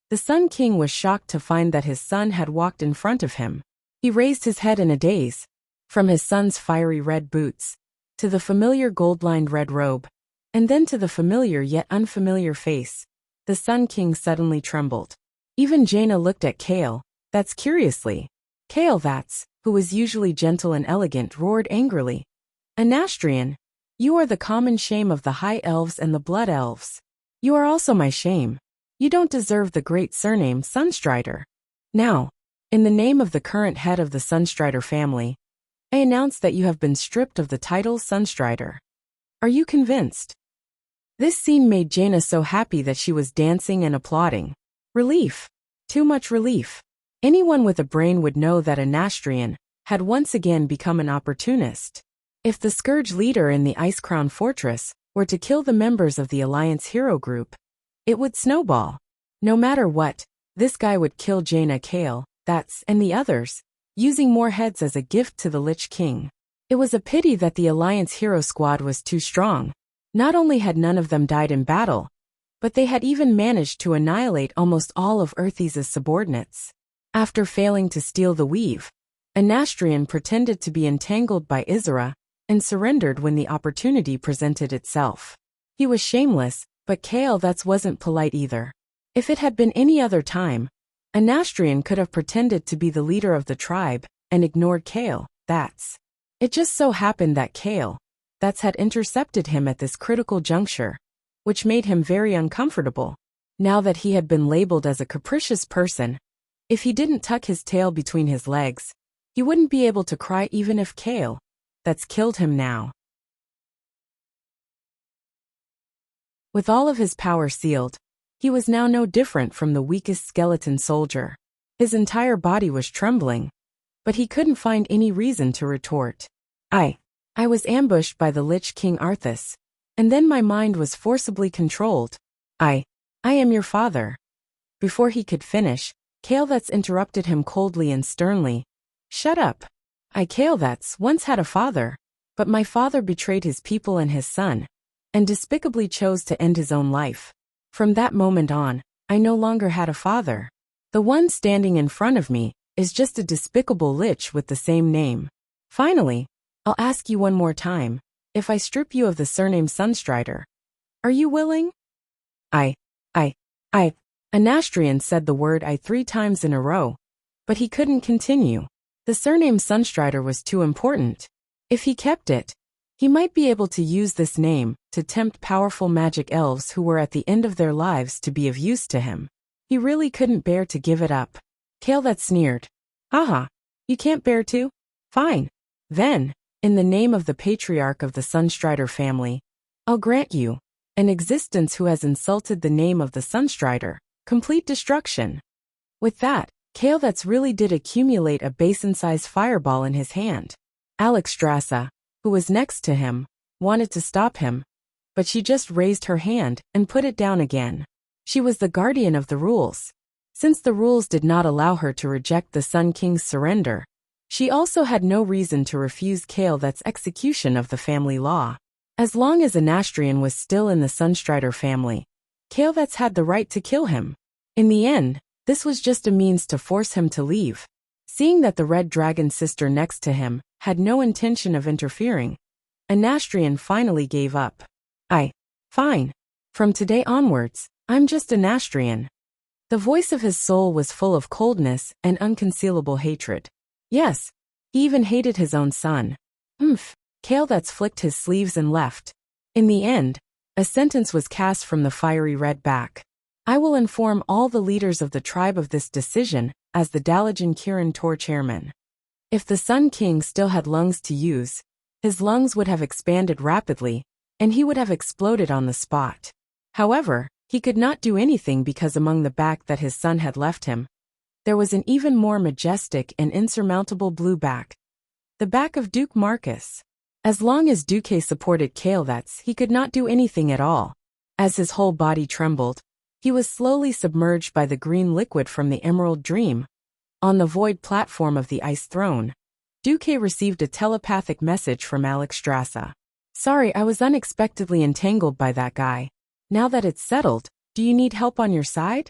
the Sun King was shocked to find that his son had walked in front of him. He raised his head in a daze. From his son's fiery red boots, to the familiar gold-lined red robe, and then to the familiar yet unfamiliar face, the Sun King suddenly trembled. Even Jaina looked at Kael, that's curiously. Kael that's, who was usually gentle and elegant, roared angrily. Anastrian, you are the common shame of the High Elves and the Blood Elves. You are also my shame. You don't deserve the great surname Sunstrider. Now, in the name of the current head of the Sunstrider family, I announce that you have been stripped of the title Sunstrider. Are you convinced? This scene made Jaina so happy that she was dancing and applauding. Relief. Too much relief. Anyone with a brain would know that Anastrian had once again become an opportunist. If the Scourge leader in the Icecrown Fortress were to kill the members of the Alliance hero group, it would snowball. No matter what, this guy would kill Jaina, Kael, that's, and the others, using more heads as a gift to the Lich King. It was a pity that the Alliance hero squad was too strong. Not only had none of them died in battle, but they had even managed to annihilate almost all of Earthy's subordinates. After failing to steal the weave, Anastrian pretended to be entangled by Izra and surrendered when the opportunity presented itself. He was shameless, but Kael that's wasn't polite either. If it had been any other time, Anastrian could have pretended to be the leader of the tribe and ignored Kael, that's. It just so happened that Kael, that's had intercepted him at this critical juncture, which made him very uncomfortable. Now that he had been labeled as a capricious person, if he didn't tuck his tail between his legs, he wouldn't be able to cry even if Kael, that's killed him now. With all of his power sealed, he was now no different from the weakest skeleton soldier. His entire body was trembling, but he couldn't find any reason to retort. I was ambushed by the Lich King Arthas, and then my mind was forcibly controlled. I am your father. Before he could finish, Kael that's interrupted him coldly and sternly. Shut up. Kael that's once had a father, but my father betrayed his people and his son, and despicably chose to end his own life. From that moment on, I no longer had a father. The one standing in front of me is just a despicable lich with the same name. Finally, I'll ask you one more time, if I strip you of the surname Sunstrider, are you willing? Anastrian said the word I 3 times in a row, but he couldn't continue. The surname Sunstrider was too important. If he kept it, he might be able to use this name to tempt powerful magic elves who were at the end of their lives to be of use to him. He really couldn't bear to give it up. Kael that sneered. Haha, you can't bear to? Fine. Then, in the name of the patriarch of the Sunstrider family, I'll grant you an existence who has insulted the name of the Sunstrider, complete destruction. With that, Kael that's really did accumulate a basin-sized fireball in his hand. Alexstrasza, who was next to him, wanted to stop him, but she just raised her hand and put it down again. She was the guardian of the rules. Since the rules did not allow her to reject the Sun King's surrender, she also had no reason to refuse Kael'thas's execution of the family law. As long as Anastrian was still in the Sunstrider family, Kael'thas had the right to kill him. In the end, this was just a means to force him to leave. Seeing that the Red Dragon sister next to him had no intention of interfering, Anastrian finally gave up. Fine. From today onwards, I'm just Anastrian. The voice of his soul was full of coldness and unconcealable hatred. Yes, he even hated his own son. Kael'thas flicked his sleeves and left. In the end, a sentence was cast from the fiery red back. I will inform all the leaders of the tribe of this decision as the Dalajan Kirin Tor chairman. If the Sun King still had lungs to use, his lungs would have expanded rapidly, and he would have exploded on the spot. However, he could not do anything because among the back that his son had left him, there was an even more majestic and insurmountable blue back. The back of Duke Marcus. As long as Duque supported Kael'thas, he could not do anything at all. As his whole body trembled, he was slowly submerged by the green liquid from the Emerald Dream. On the void platform of the Ice Throne, Duque received a telepathic message from Alex Strassa. Sorry, I was unexpectedly entangled by that guy. Now that it's settled, do you need help on your side?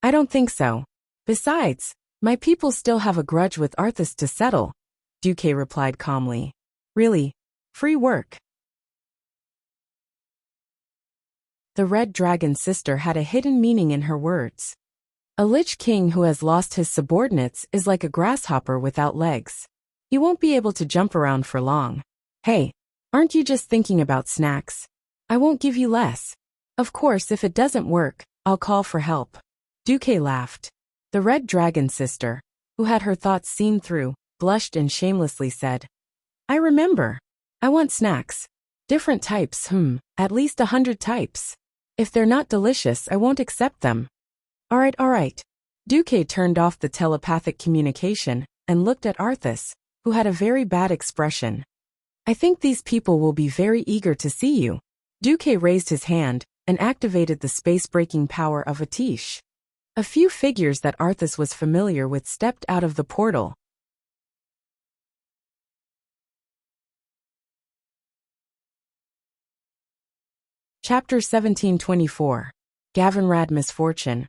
I don't think so. Besides, my people still have a grudge with Arthas to settle, Duque replied calmly. Really? Free work. The Red Dragon sister had a hidden meaning in her words. A Lich King who has lost his subordinates is like a grasshopper without legs. He won't be able to jump around for long. Hey, aren't you just thinking about snacks? I won't give you less. Of course, if it doesn't work, I'll call for help. Duque laughed. The Red Dragon sister, who had her thoughts seen through, blushed and shamelessly said, I remember. I want snacks. Different types, at least 100 types. If they're not delicious, I won't accept them. All right. Duque turned off the telepathic communication and looked at Arthas, who had a very bad expression. I think these people will be very eager to see you. Duque raised his hand and activated the space-breaking power of Atish. A few figures that Arthas was familiar with stepped out of the portal. Chapter 1724. Gavinrad Misfortune.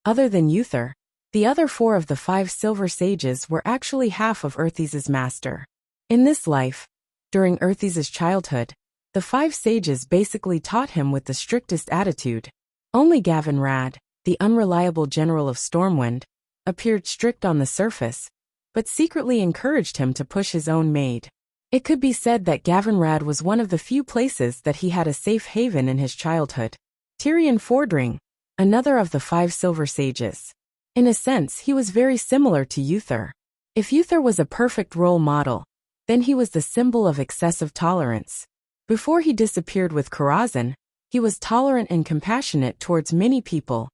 Other than Uther, the other 4 of the 5 Silver Sages were actually half of Earthes' master. In this life, during Earthes' childhood, the 5 sages basically taught him with the strictest attitude. Only Gavinrad, the unreliable general of Stormwind, appeared strict on the surface, but secretly encouraged him to push his own maid. It could be said that Gavinrad was one of the few places that he had a safe haven in his childhood. Tyrion Fordring, another of the 5 Silver Sages. In a sense, he was very similar to Uther. If Uther was a perfect role model, then he was the symbol of excessive tolerance. Before he disappeared with Karazhan, he was tolerant and compassionate towards many people,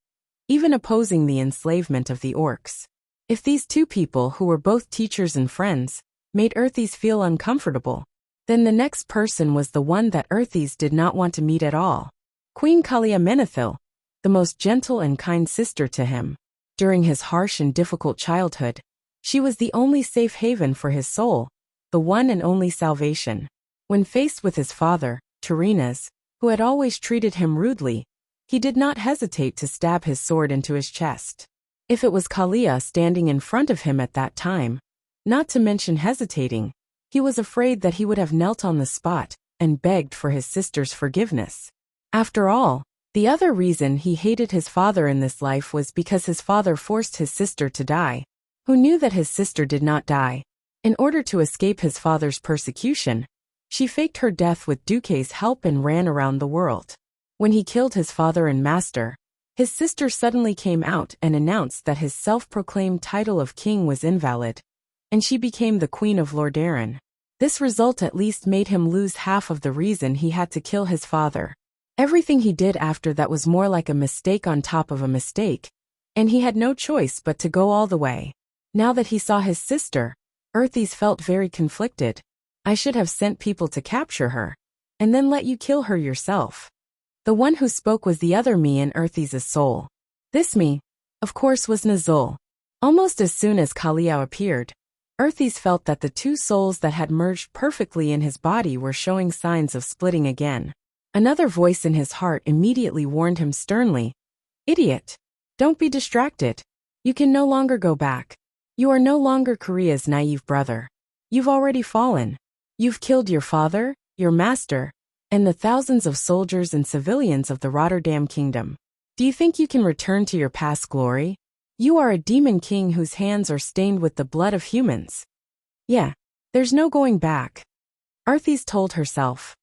even opposing the enslavement of the orcs. If these 2 people, who were both teachers and friends, made Earthes feel uncomfortable, then the next person was the one that Earthes did not want to meet at all. Queen Kalia Menethil, the most gentle and kind sister to him. During his harsh and difficult childhood, she was the only safe haven for his soul, the one and only salvation. When faced with his father, Tyrinas, who had always treated him rudely, he did not hesitate to stab his sword into his chest. If it was Kalia standing in front of him at that time, not to mention hesitating, he was afraid that he would have knelt on the spot and begged for his sister's forgiveness. After all, the other reason he hated his father in this life was because his father forced his sister to die, who knew that his sister did not die. In order to escape his father's persecution, she faked her death with Duque's help and ran around the world. When he killed his father and master, his sister suddenly came out and announced that his self-proclaimed title of king was invalid, and she became the Queen of Lordaeron. This result at least made him lose half of the reason he had to kill his father. Everything he did after that was more like a mistake on top of a mistake, and he had no choice but to go all the way. Now that he saw his sister, Earthes felt very conflicted. I should have sent people to capture her, and then let you kill her yourself. The one who spoke was the other me in Earthy's soul. This me, of course, was Nazul. Almost as soon as Kaliao appeared, Earthys felt that the two souls that had merged perfectly in his body were showing signs of splitting again. Another voice in his heart immediately warned him sternly, "Idiot! Don't be distracted. You can no longer go back. You are no longer Korea's naive brother. You've already fallen. You've killed your father, your master, and the thousands of soldiers and civilians of the Rotterdam kingdom. Do you think you can return to your past glory? You are a demon king whose hands are stained with the blood of humans. Yeah, there's no going back," Arthys told herself.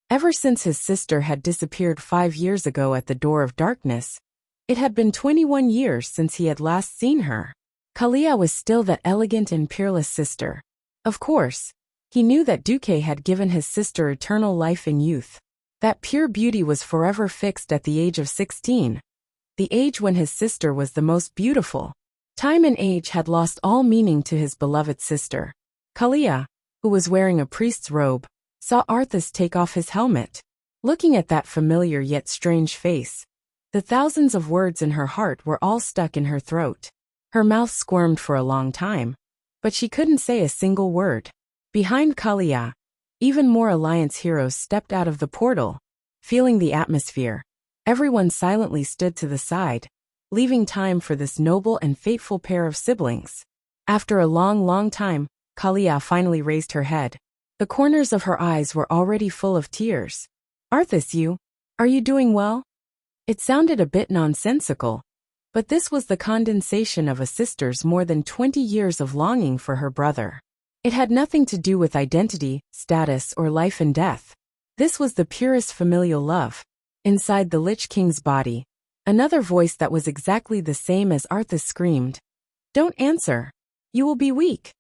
Ever since his sister had disappeared 5 years ago at the Door of Darkness, it had been 21 years since he had last seen her. Kalia was still that elegant and peerless sister. Of course, he knew that Duque had given his sister eternal life in youth. That pure beauty was forever fixed at the age of 16, the age when his sister was the most beautiful. Time and age had lost all meaning to his beloved sister. Kalia, who was wearing a priest's robe, saw Arthas take off his helmet. Looking at that familiar yet strange face, the thousands of words in her heart were all stuck in her throat. Her mouth squirmed for a long time, but she couldn't say a single word. Behind Kalia, even more Alliance heroes stepped out of the portal. Feeling the atmosphere, everyone silently stood to the side, leaving time for this noble and fateful pair of siblings. After a long time, Kalia finally raised her head. The corners of her eyes were already full of tears. "Arthas, are you doing well?" It sounded a bit nonsensical, but this was the condensation of a sister's more than 20 years of longing for her brother. It had nothing to do with identity, status, or life and death. This was the purest familial love. Inside the Lich King's body, another voice that was exactly the same as Arthas screamed, "Don't answer. You will be weak."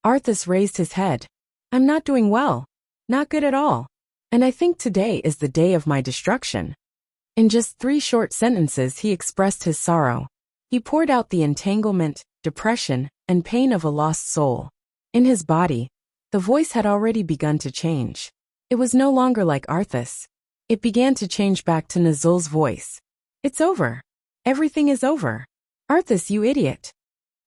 Arthas raised his head. "I'm not doing well. Not good at all. And I think today is the day of my destruction." In just 3 short sentences he expressed his sorrow. He poured out the entanglement, depression, and pain of a lost soul. In his body, the voice had already begun to change. It was no longer like Arthas. It began to change back to Nazul's voice. "It's over. Everything is over. Arthas, you idiot."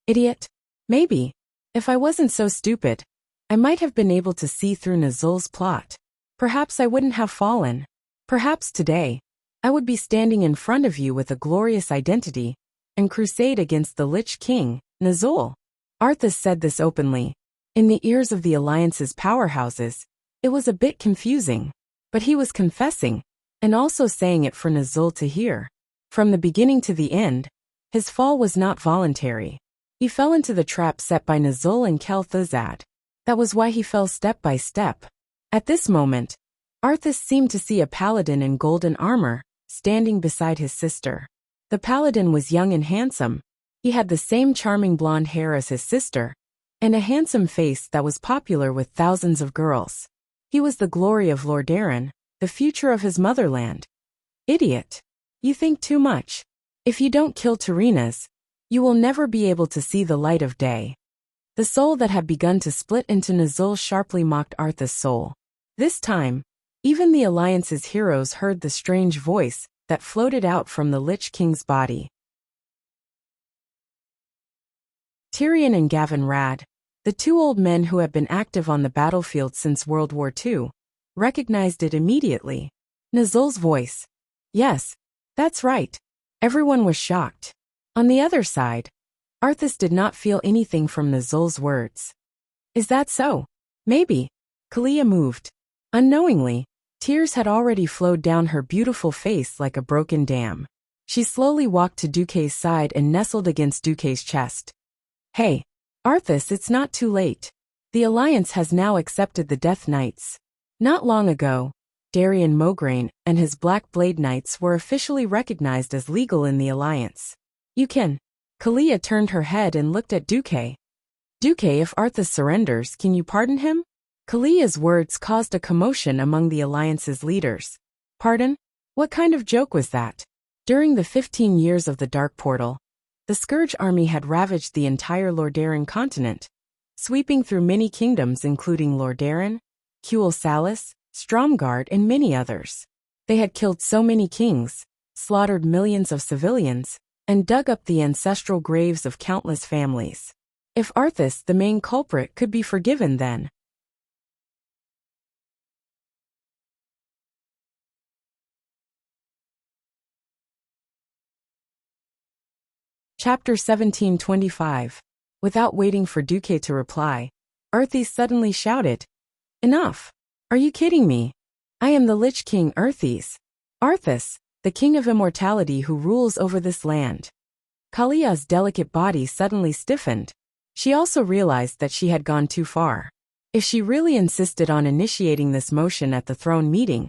Idiot? Maybe. If I wasn't so stupid, I might have been able to see through Nazul's plot. Perhaps I wouldn't have fallen. Perhaps today, I would be standing in front of you with a glorious identity and crusade against the Lich King, Nazul. Arthas said this openly. In the ears of the Alliance's powerhouses, it was a bit confusing, but he was confessing, and also saying it for Nazul to hear. From the beginning to the end, his fall was not voluntary. He fell into the trap set by Nazul and Kel'Thuzad. That was why he fell step by step. At this moment, Arthas seemed to see a paladin in golden armor, standing beside his sister. The paladin was young and handsome. He had the same charming blonde hair as his sister, and a handsome face that was popular with thousands of girls. He was the glory of Lordaeron, the future of his motherland. "Idiot. You think too much. If you don't kill Tirinas, you will never be able to see the light of day." The soul that had begun to split into Nazul sharply mocked Arthas' soul. This time, even the Alliance's heroes heard the strange voice that floated out from the Lich King's body. Tyrion and Gavin Rad, the 2 old men who had been active on the battlefield since World War II, recognized it immediately. Nazul's voice. Yes, that's right. Everyone was shocked. On the other side, Arthas did not feel anything from Nazul's words. "Is that so?" "Maybe." Kalia moved. Unknowingly, tears had already flowed down her beautiful face like a broken dam. She slowly walked to Duque's side and nestled against Duque's chest. "Hey, Arthas, it's not too late. The Alliance has now accepted the Death Knights. Not long ago, Darian Mograine and his Black Blade Knights were officially recognized as legal in the Alliance. You can." Kalia turned her head and looked at Duque. "Duque, if Arthas surrenders, can you pardon him?" Kalia's words caused a commotion among the Alliance's leaders. "Pardon? What kind of joke was that?" During the 15 years of the Dark Portal, the Scourge army had ravaged the entire Lordaeron continent, sweeping through many kingdoms including Lordaeron, Kuel Salis, Stromgard, and many others. They had killed so many kings, slaughtered millions of civilians, and dug up the ancestral graves of countless families. If Arthas, the main culprit, could be forgiven then. Chapter 1725. Without waiting for Duque to reply, Arthas suddenly shouted, "Enough! Are you kidding me? I am the Lich King Arthas. Arthas, the king of immortality who rules over this land." Kalia's delicate body suddenly stiffened. She also realized that she had gone too far. If she really insisted on initiating this motion at the throne meeting,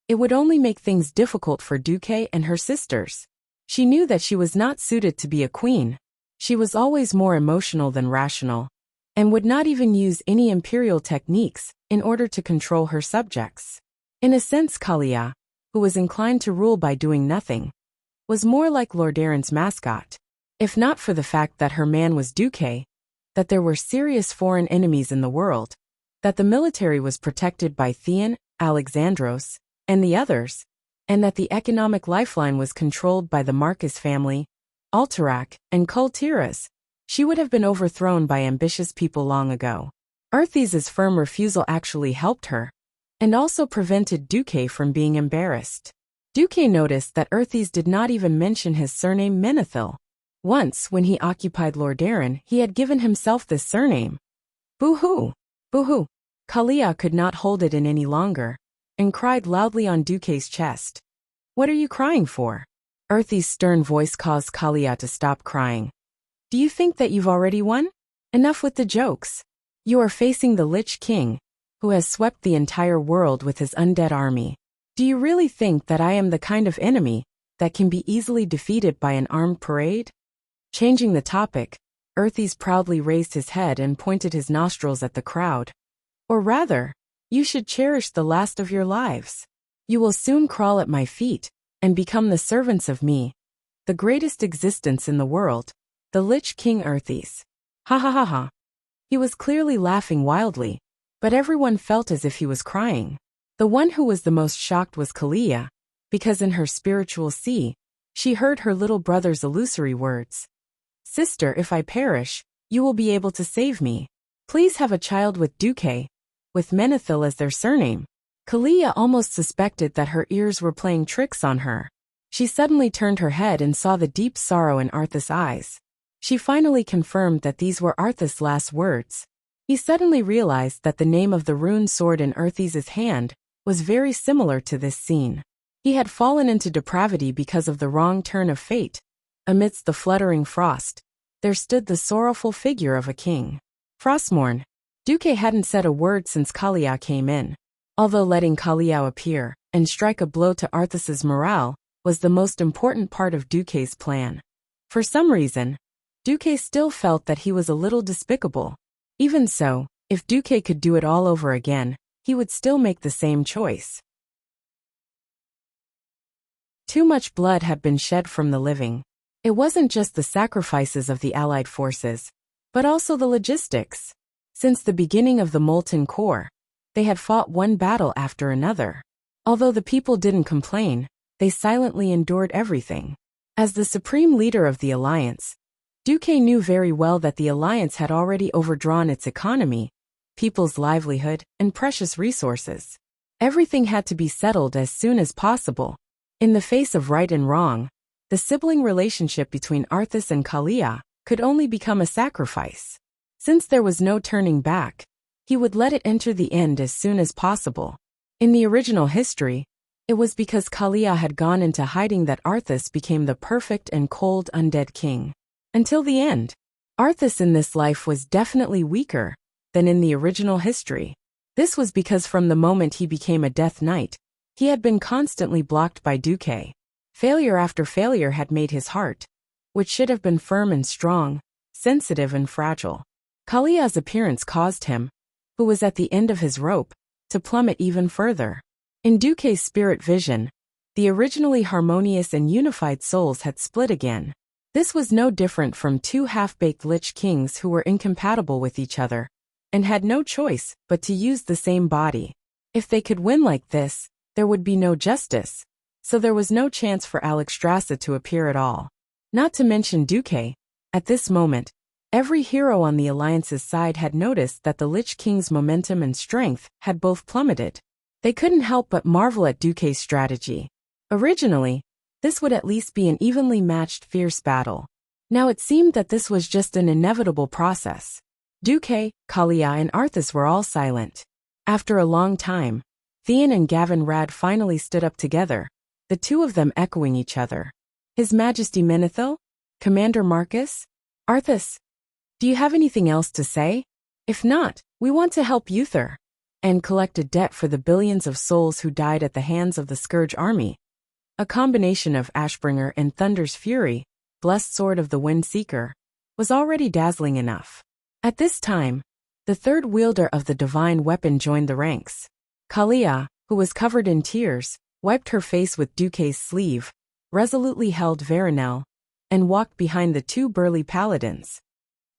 it would only make things difficult for Duque and her sisters. She knew that she was not suited to be a queen. She was always more emotional than rational, and would not even use any imperial techniques in order to control her subjects. In a sense, Kalia, who was inclined to rule by doing nothing, was more like Lord Aaron's mascot. If not for the fact that her man was Duque, that there were serious foreign enemies in the world, that the military was protected by Theon, Alexandros, and the others, and that the economic lifeline was controlled by the Marcus family, Alterac, and Kultiras, she would have been overthrown by ambitious people long ago. Arthas's firm refusal actually helped her, and also prevented Duque from being embarrassed. Duque noticed that Arthas did not even mention his surname Menethil. Once, when he occupied Lord Aaron, he had given himself this surname. Boo-hoo! Boo-hoo! Kalia could not hold it in any longer, and cried loudly on Duque's chest. "What are you crying for?" Arthas's stern voice caused Kalia to stop crying. "Do you think that you've already won? Enough with the jokes. You are facing the Lich King, who has swept the entire world with his undead army. Do you really think that I am the kind of enemy that can be easily defeated by an armed parade?" Changing the topic, Arthas proudly raised his head and pointed his nostrils at the crowd. "Or rather, you should cherish the last of your lives. You will soon crawl at my feet and become the servants of me, the greatest existence in the world, the Lich King Arthas." Ha ha ha ha. He was clearly laughing wildly, but everyone felt as if he was crying. The one who was the most shocked was Kalia, because in her spiritual sea, she heard her little brother's illusory words. "Sister, if I perish, you will be able to save me. Please have a child with Duque, with Menethil as their surname." Kalia almost suspected that her ears were playing tricks on her. She suddenly turned her head and saw the deep sorrow in Arthas' eyes. She finally confirmed that these were Arthas' last words. He suddenly realized that the name of the rune sword in Arthas' hand was very similar to this scene. He had fallen into depravity because of the wrong turn of fate. Amidst the fluttering frost, there stood the sorrowful figure of a king. Frostmourne. Duque hadn't said a word since Kalia came in. Although letting Kalia appear and strike a blow to Arthas' morale was the most important part of Duque's plan. For some reason, Duque still felt that he was a little despicable. Even so, if Duque could do it all over again, he would still make the same choice. Too much blood had been shed from the living. It wasn't just the sacrifices of the Allied forces, but also the logistics. Since the beginning of the Molten Core, they had fought one battle after another. Although the people didn't complain, they silently endured everything. As the supreme leader of the alliance, Duque knew very well that the alliance had already overdrawn its economy, people's livelihood, and precious resources. Everything had to be settled as soon as possible. In the face of right and wrong, the sibling relationship between Arthas and Kalia could only become a sacrifice. Since there was no turning back, he would let it enter the end as soon as possible. In the original history, it was because Kalia had gone into hiding that Arthas became the perfect and cold undead king. Until the end, Arthas in this life was definitely weaker than in the original history. This was because from the moment he became a Death Knight, he had been constantly blocked by Duque. Failure after failure had made his heart, which should have been firm and strong, sensitive and fragile. Kalia's appearance caused him, who was at the end of his rope, to plummet even further. In Duque's spirit vision, the originally harmonious and unified souls had split again. This was no different from two half-baked Lich Kings who were incompatible with each other, and had no choice but to use the same body. If they could win like this, there would be no justice, so there was no chance for Alexstrasza to appear at all. Not to mention Duque. At this moment, every hero on the Alliance's side had noticed that the Lich King's momentum and strength had both plummeted. They couldn't help but marvel at Duque's strategy. Originally, this would at least be an evenly matched fierce battle. Now it seemed that this was just an inevitable process. Duque, Kalia and Arthas were all silent. After a long time, Theon and Gavin Rad finally stood up together, the two of them echoing each other. His Majesty Menethil? Commander Marcus? Arthas? Do you have anything else to say? If not, we want to help Uther and collect a debt for the billions of souls who died at the hands of the Scourge army. A combination of Ashbringer and Thunder's Fury, blessed sword of the Windseeker, was already dazzling enough. At this time, the third wielder of the divine weapon joined the ranks. Kalia, who was covered in tears, wiped her face with Duque's sleeve, resolutely held Veronel, and walked behind the two burly paladins.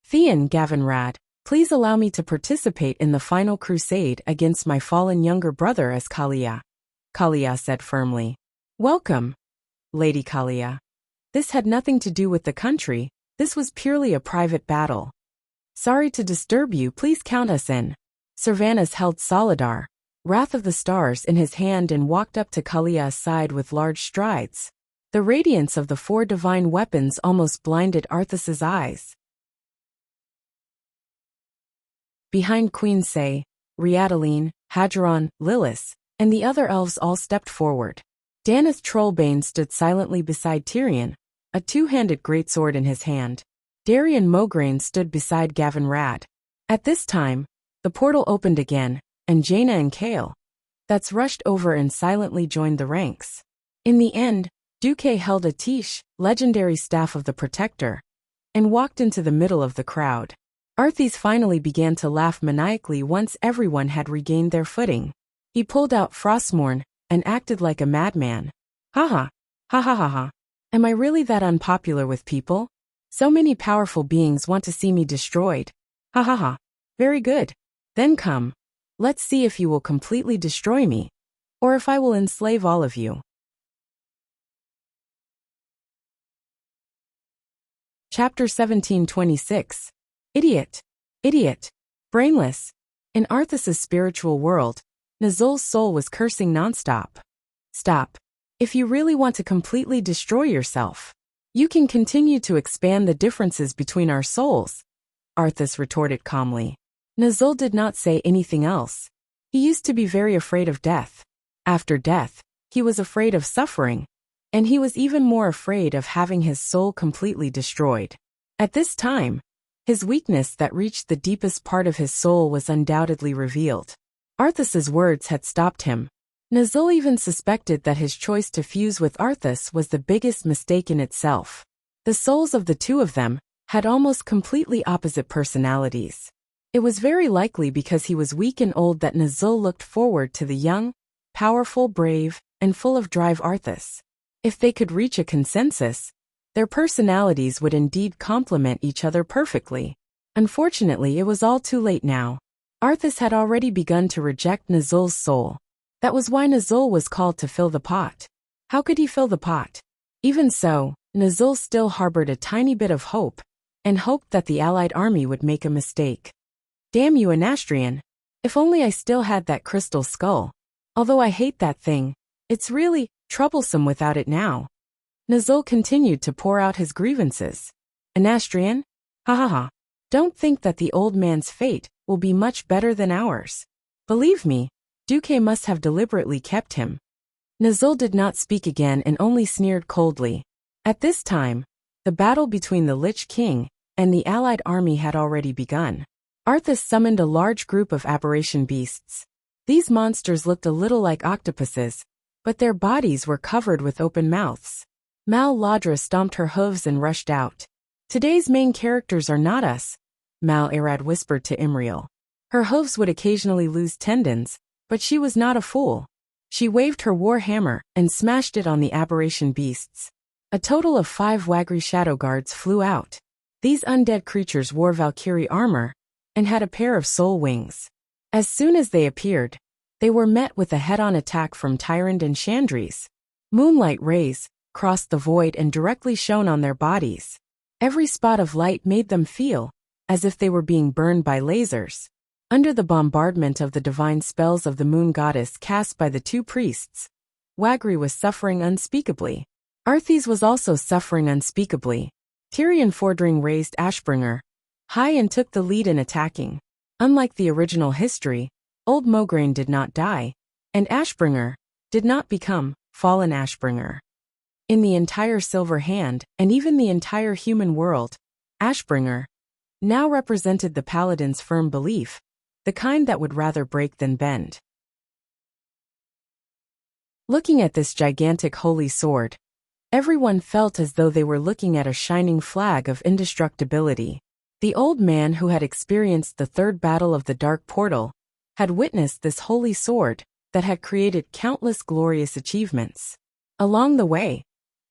Theon Gavinrad, please allow me to participate in the final crusade against my fallen younger brother as Kalia. Kalia said firmly. Welcome, Lady Kalia. This had nothing to do with the country, this was purely a private battle. Sorry to disturb you, please count us in. Servanas held Solidar, Wrath of the Stars in his hand and walked up to Kalia's side with large strides. The radiance of the four divine weapons almost blinded Arthas's eyes. Behind Queen Say, Riadaline, Hadron, Lilith, and the other elves all stepped forward. Daneth Trollbane stood silently beside Tyrion, a two-handed greatsword in his hand. Darian Mograine stood beside Gavin Rad. At this time, the portal opened again, and Jaina and Kale, that's rushed over and silently joined the ranks. In the end, Duque held a Tish, legendary staff of the Protector, and walked into the middle of the crowd. Arthas finally began to laugh maniacally once everyone had regained their footing. He pulled out Frostmourne and acted like a madman. Ha ha. Am I really that unpopular with people? So many powerful beings want to see me destroyed. Ha ha ha. Very good. Then come. Let's see if you will completely destroy me, or if I will enslave all of you. Chapter 1726. Idiot. Brainless. In Arthas's spiritual world, Nazul's soul was cursing nonstop. Stop. If you really want to completely destroy yourself, you can continue to expand the differences between our souls, Arthas retorted calmly. Nazul did not say anything else. He used to be very afraid of death. After death, he was afraid of suffering, and he was even more afraid of having his soul completely destroyed. At this time, his weakness that reached the deepest part of his soul was undoubtedly revealed. Arthas's words had stopped him. Nazul even suspected that his choice to fuse with Arthas was the biggest mistake in itself. The souls of the two of them had almost completely opposite personalities. It was very likely because he was weak and old that Nazul looked forward to the young, powerful, brave, and full of drive Arthas. If they could reach a consensus, their personalities would indeed complement each other perfectly. Unfortunately, it was all too late now. Arthas had already begun to reject Nazul's soul. That was why Nazul was called to fill the pot. How could he fill the pot? Even so, Nazul still harbored a tiny bit of hope, and hoped that the allied army would make a mistake. Damn you, Anastrian. If only I still had that crystal skull. Although I hate that thing, it's really troublesome without it now. Nazul continued to pour out his grievances. Anastrian? Ha ha ha. Don't think that the old man's fate will be much better than ours. Believe me, Duque must have deliberately kept him. Nazul did not speak again and only sneered coldly. At this time, the battle between the Lich King and the allied army had already begun. Arthas summoned a large group of aberration beasts. These monsters looked a little like octopuses, but their bodies were covered with open mouths. Mal Ladra stomped her hooves and rushed out. Today's main characters are not us, Mal Arad whispered to Imriel. Her hooves would occasionally lose tendons, but she was not a fool. She waved her war hammer and smashed it on the aberration beasts. A total of 5 Wagri shadow guards flew out. These undead creatures wore Valkyrie armor, and had a pair of soul wings. As soon as they appeared, they were met with a head-on attack from Tyrant and Chandris. Moonlight rays crossed the void and directly shone on their bodies. Every spot of light made them feel as if they were being burned by lasers. Under the bombardment of the divine spells of the moon goddess cast by the two priests, Wagri was suffering unspeakably. Arthas was also suffering unspeakably. Tyrion Fordring raised Ashbringer high and took the lead in attacking. Unlike the original history, Old Mograine did not die, and Ashbringer did not become Fallen Ashbringer. In the entire Silver Hand, and even the entire human world, Ashbringer now represented the Paladin's firm belief, the kind that would rather break than bend. Looking at this gigantic holy sword, everyone felt as though they were looking at a shining flag of indestructibility. The old man who had experienced the third battle of the Dark Portal had witnessed this holy sword that had created countless glorious achievements. Along the way,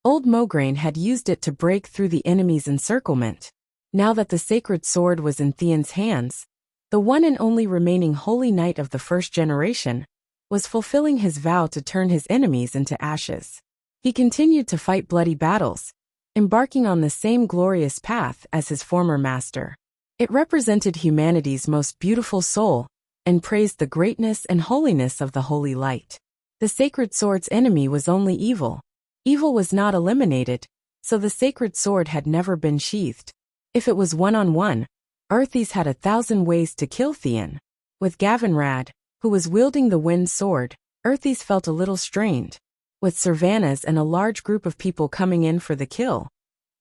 Old Mograine had used it to break through the enemy's encirclement. Now that the sacred sword was in Theon's hands, the one and only remaining holy knight of the first generation was fulfilling his vow to turn his enemies into ashes. He continued to fight bloody battles, embarking on the same glorious path as his former master. It represented humanity's most beautiful soul and praised the greatness and holiness of the holy light. The sacred sword's enemy was only evil. Evil was not eliminated, so the sacred sword had never been sheathed. If it was one-on-one, Arthas had 1,000 ways to kill Theon. With Gavinrad, who was wielding the wind sword, Arthas felt a little strained. With Servanas and a large group of people coming in for the kill,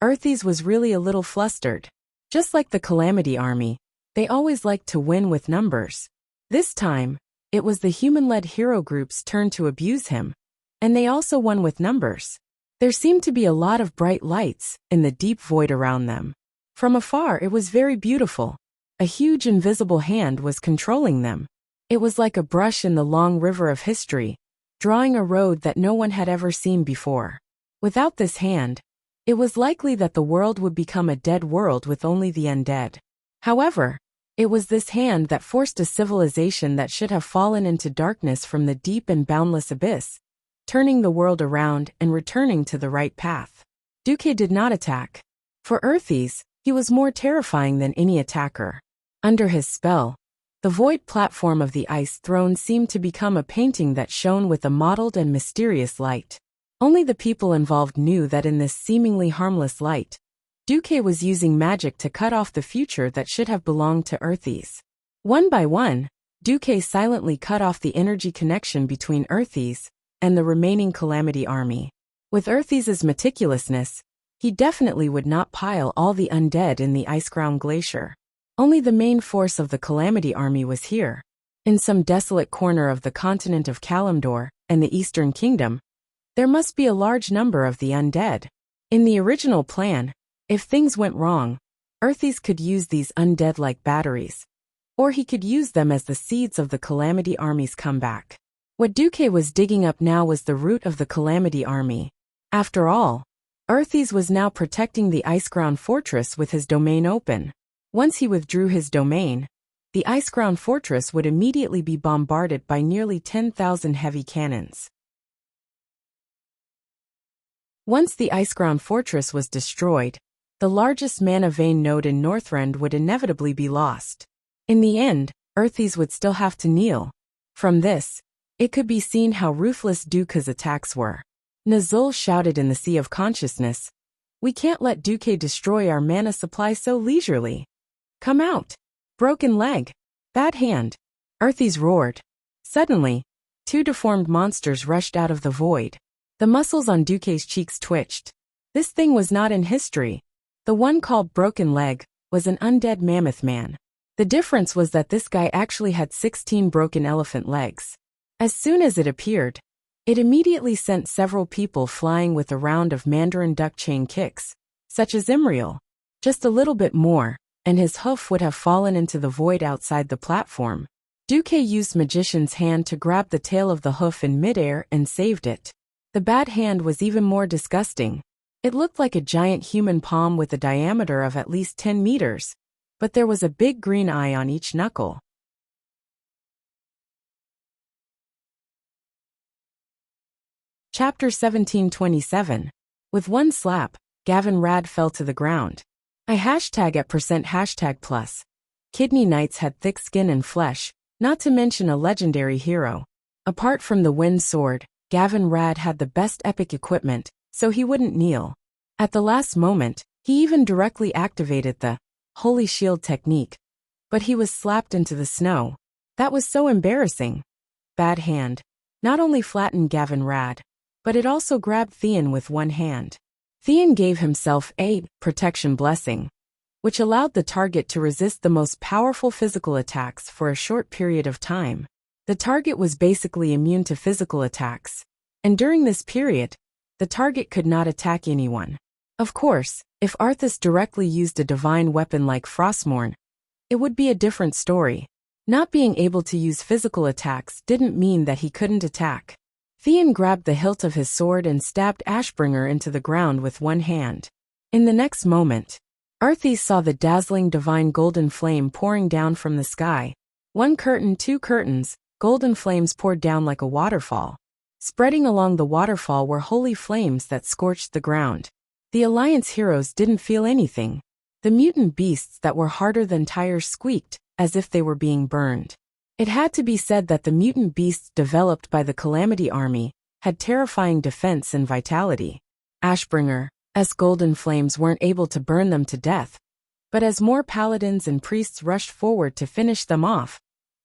Arthas was really a little flustered. Just like the Calamity Army, they always liked to win with numbers. This time, it was the human-led hero group's turn to abuse him, and they also won with numbers. There seemed to be a lot of bright lights in the deep void around them. From afar it was very beautiful. A huge invisible hand was controlling them. It was like a brush in the long river of history, drawing a road that no one had ever seen before. Without this hand, it was likely that the world would become a dead world with only the undead. However, it was this hand that forced a civilization that should have fallen into darkness from the deep and boundless abyss, turning the world around and returning to the right path. Duque did not attack. For Arthas, he was more terrifying than any attacker. Under his spell, the void platform of the ice throne seemed to become a painting that shone with a mottled and mysterious light. Only the people involved knew that in this seemingly harmless light, Duque was using magic to cut off the future that should have belonged to Arthas. One by one, Duque silently cut off the energy connection between Arthas and the remaining Calamity Army. With Arthas's meticulousness, he definitely would not pile all the undead in the ice-ground glacier. Only the main force of the Calamity Army was here. In some desolate corner of the continent of Kalimdor and the Eastern Kingdom, there must be a large number of the undead. In the original plan, if things went wrong, Arthas could use these undead like batteries, or he could use them as the seeds of the Calamity Army's comeback. What Duque was digging up now was the root of the Calamity Army. After all, Arthas was now protecting the Iceground Fortress with his domain open. Once he withdrew his domain, the Iceground Fortress would immediately be bombarded by nearly 10,000 heavy cannons. Once the Iceground Fortress was destroyed, the largest mana vein node in Northrend would inevitably be lost. In the end, Arthas would still have to kneel. From this, it could be seen how ruthless Duque's attacks were. Nazul shouted in the Sea of Consciousness, "We can't let Duque destroy our mana supply so leisurely. Come out! Broken leg! Bad hand!" Arthas roared. Suddenly, two deformed monsters rushed out of the void. The muscles on Duque's cheeks twitched. This thing was not in history. The one called Broken Leg was an undead mammoth man. The difference was that this guy actually had 16 broken elephant legs. As soon as it appeared, it immediately sent several people flying with a round of Mandarin duck chain kicks, such as Imriel. Just a little bit more, and his hoof would have fallen into the void outside the platform. Duque used Magician's Hand to grab the tail of the hoof in midair and saved it. The bad hand was even more disgusting. It looked like a giant human palm with a diameter of at least 10 meters, but there was a big green eye on each knuckle. Chapter 1727. With one slap, Gavin Rad fell to the ground. I hashtag at percent hashtag plus. Kidney Knights had thick skin and flesh, not to mention a legendary hero. Apart from the wind sword, Gavin Rad had the best epic equipment, so he wouldn't kneel. At the last moment, he even directly activated the Holy Shield technique. But he was slapped into the snow. That was so embarrassing. Bad hand. Not only flattened Gavin Rad, but it also grabbed Theon with one hand. Theon gave himself a protection blessing, which allowed the target to resist the most powerful physical attacks for a short period of time. The target was basically immune to physical attacks, and during this period, the target could not attack anyone. Of course, if Arthas directly used a divine weapon like Frostmourne, it would be a different story. Not being able to use physical attacks didn't mean that he couldn't attack. Theon grabbed the hilt of his sword and stabbed Ashbringer into the ground with one hand. In the next moment, Arthas saw the dazzling divine golden flame pouring down from the sky. One curtain, two curtains, golden flames poured down like a waterfall. Spreading along the waterfall were holy flames that scorched the ground. The Alliance heroes didn't feel anything. The mutant beasts that were harder than tires squeaked, as if they were being burned. It had to be said that the mutant beasts developed by the Calamity Army had terrifying defense and vitality. Ashbringer's golden flames weren't able to burn them to death, but as more paladins and priests rushed forward to finish them off,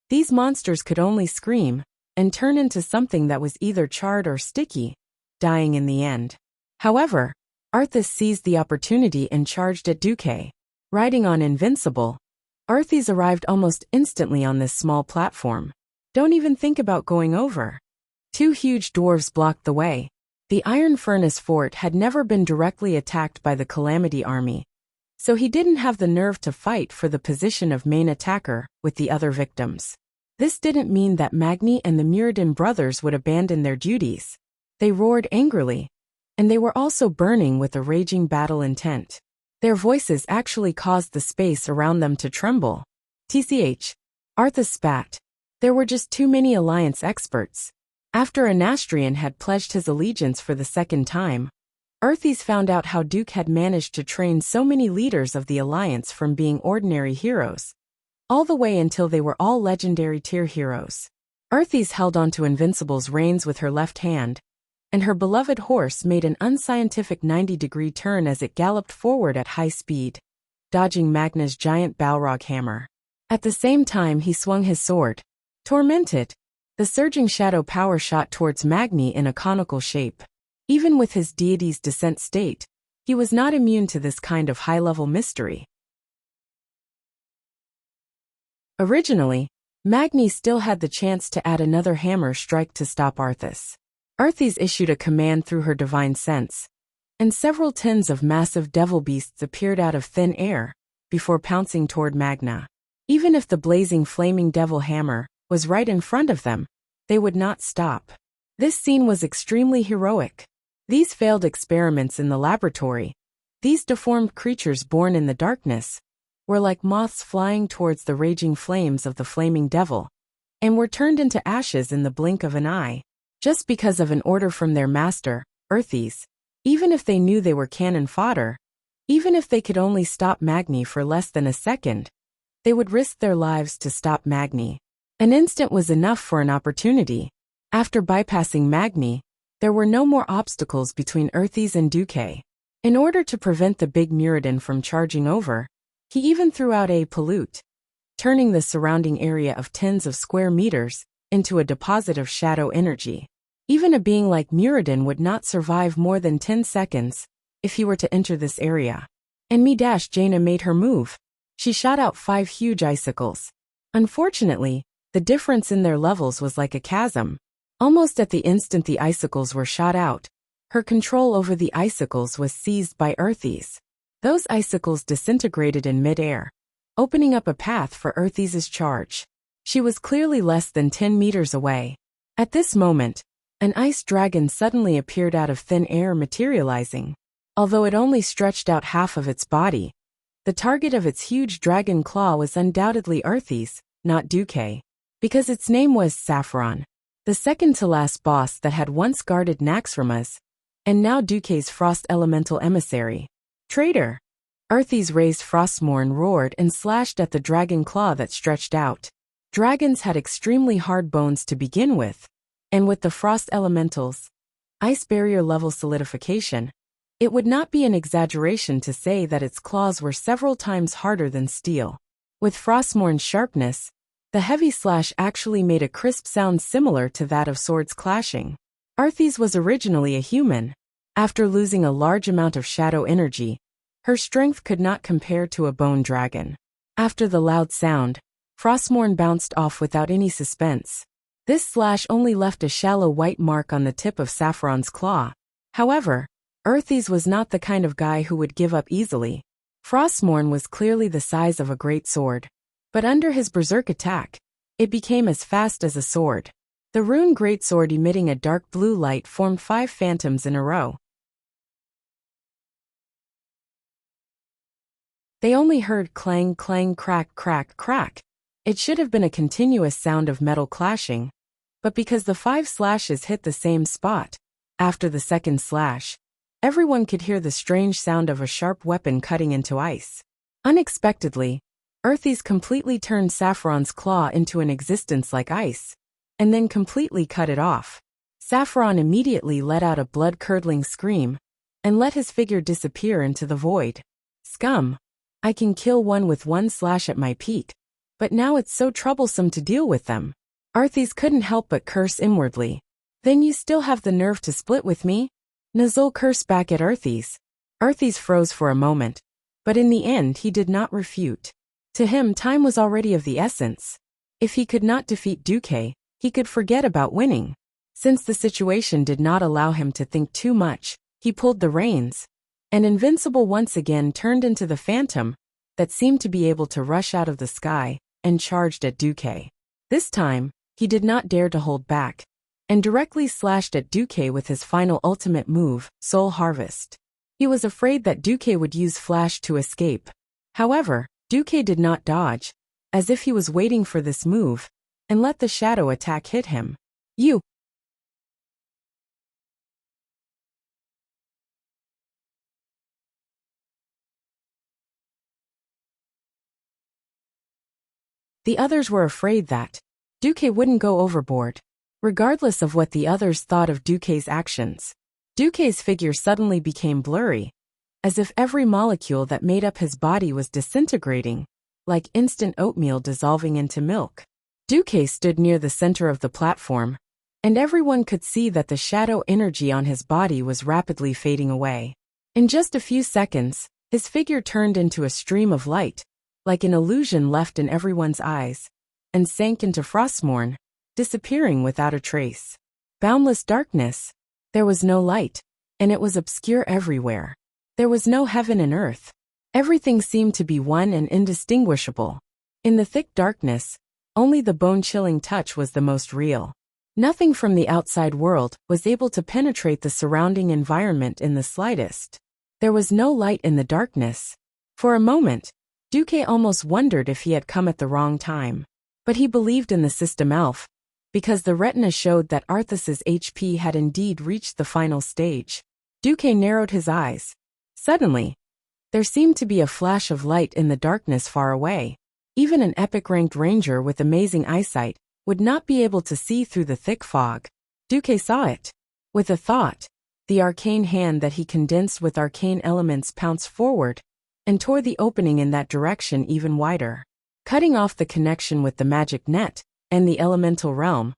these monsters could only scream and turn into something that was either charred or sticky, dying in the end. However, Arthas seized the opportunity and charged at Duque. Riding on Invincible, Arthas arrived almost instantly on this small platform. Don't even think about going over. Two huge dwarves blocked the way. The Iron Furnace Fort had never been directly attacked by the Calamity Army, so he didn't have the nerve to fight for the position of main attacker with the other victims. This didn't mean that Magni and the Muradin brothers would abandon their duties. They roared angrily, and they were also burning with a raging battle intent. Their voices actually caused the space around them to tremble. TCH. Arthas spat. There were just too many Alliance experts. After Anastrian had pledged his allegiance for the second time, Arthas found out how Duke had managed to train so many leaders of the Alliance from being ordinary heroes, all the way until they were all legendary tier heroes. Arthas held onto Invincible's reins with her left hand, and her beloved horse made an unscientific 90-degree turn as it galloped forward at high speed, dodging Magna's giant Balrog hammer. At the same time he swung his sword. Tormented, the surging shadow power shot towards Magni in a conical shape. Even with his deity's descent state, he was not immune to this kind of high-level mystery. Originally, Magni still had the chance to add another hammer strike to stop Arthas. Arthas issued a command through her divine sense, and several tins of massive devil beasts appeared out of thin air, before pouncing toward Magna. Even if the blazing flaming devil hammer was right in front of them, they would not stop. This scene was extremely heroic. These failed experiments in the laboratory, these deformed creatures born in the darkness, were like moths flying towards the raging flames of the flaming devil, and were turned into ashes in the blink of an eye. Just because of an order from their master, Arthas, even if they knew they were cannon fodder, even if they could only stop Magni for less than a second, they would risk their lives to stop Magni. An instant was enough for an opportunity. After bypassing Magni, there were no more obstacles between Arthas and Duque. In order to prevent the big Muradin from charging over, he even threw out a pollute, turning the surrounding area of tens of square meters into a deposit of shadow energy. Even a being like Muradin would not survive more than 10 seconds if he were to enter this area. And Jaina made her move. She shot out 5 huge icicles. Unfortunately, the difference in their levels was like a chasm. Almost at the instant the icicles were shot out, her control over the icicles was seized by Arthas. Those icicles disintegrated in mid-air, opening up a path for Arthas's charge. She was clearly less than 10 meters away. At this moment, an ice dragon suddenly appeared out of thin air, materializing. Although it only stretched out half of its body, The target of its huge dragon claw was undoubtedly Arthes, not Duque, because its name was Saffron, the second-to-last boss that had once guarded Naxxramas, and now Duque's frost elemental emissary. Traitor! Arthes raised Frostmourne roared and slashed at the dragon claw that stretched out. Dragons had extremely hard bones to begin with, and with the frost elementals, ice barrier level solidification, it would not be an exaggeration to say that its claws were several times harder than steel. With Frostmourne's sharpness, the heavy slash actually made a crisp sound similar to that of swords clashing. Arthes was originally a human. After losing a large amount of shadow energy, her strength could not compare to a bone dragon. After the loud sound, Frostmourne bounced off without any suspense. This slash only left a shallow white mark on the tip of Saffron's claw. However, Arthes was not the kind of guy who would give up easily. Frostmourne was clearly the size of a great sword, but under his berserk attack, it became as fast as a sword. The rune greatsword emitting a dark blue light formed 5 phantoms in a row. They only heard clang, clang, crack, crack, crack. It should have been a continuous sound of metal clashing, but because the 5 slashes hit the same spot, after the second slash, everyone could hear the strange sound of a sharp weapon cutting into ice. Unexpectedly, Arthes completely turned Saffron's claw into an existence like ice, and then completely cut it off. Saffron immediately let out a blood-curdling scream, and let his figure disappear into the void. Scum! I can kill one with 1 slash at my peak, but now it's so troublesome to deal with them. Arthes couldn't help but curse inwardly. Then you still have the nerve to split with me? Nazul cursed back at Arthes. Arthes froze for a moment, but in the end he did not refute. To him time was already of the essence. If he could not defeat Duque, he could forget about winning. Since the situation did not allow him to think too much, he pulled the reins, and Invincible once again turned into the phantom that seemed to be able to rush out of the sky and charged at Duque. This time, he did not dare to hold back, and directly slashed at Duque with his final ultimate move, Soul Harvest. He was afraid that Duque would use Flash to escape. However, Duque did not dodge, as if he was waiting for this move, and let the shadow attack hit him. You! The others were afraid that Duque wouldn't go overboard, regardless of what the others thought of Duque's actions. Duque's figure suddenly became blurry, as if every molecule that made up his body was disintegrating, like instant oatmeal dissolving into milk. Duque stood near the center of the platform, and everyone could see that the shadow energy on his body was rapidly fading away. In just a few seconds, his figure turned into a stream of light, like an illusion left in everyone's eyes, and sank into Frostmourne, disappearing without a trace. Boundless darkness. There was no light, and it was obscure everywhere. There was no heaven and earth. Everything seemed to be one and indistinguishable. In the thick darkness, only the bone-chilling touch was the most real. Nothing from the outside world was able to penetrate the surrounding environment in the slightest. There was no light in the darkness. For a moment, Duque almost wondered if he had come at the wrong time. But he believed in the system elf, because the retina showed that Arthas's HP had indeed reached the final stage. Duque narrowed his eyes. Suddenly, there seemed to be a flash of light in the darkness far away. Even an epic-ranked ranger with amazing eyesight would not be able to see through the thick fog. Duque saw it. With a thought, the arcane hand that he condensed with arcane elements pounced forward and tore the opening in that direction even wider. Cutting off the connection with the magic net and the elemental realm,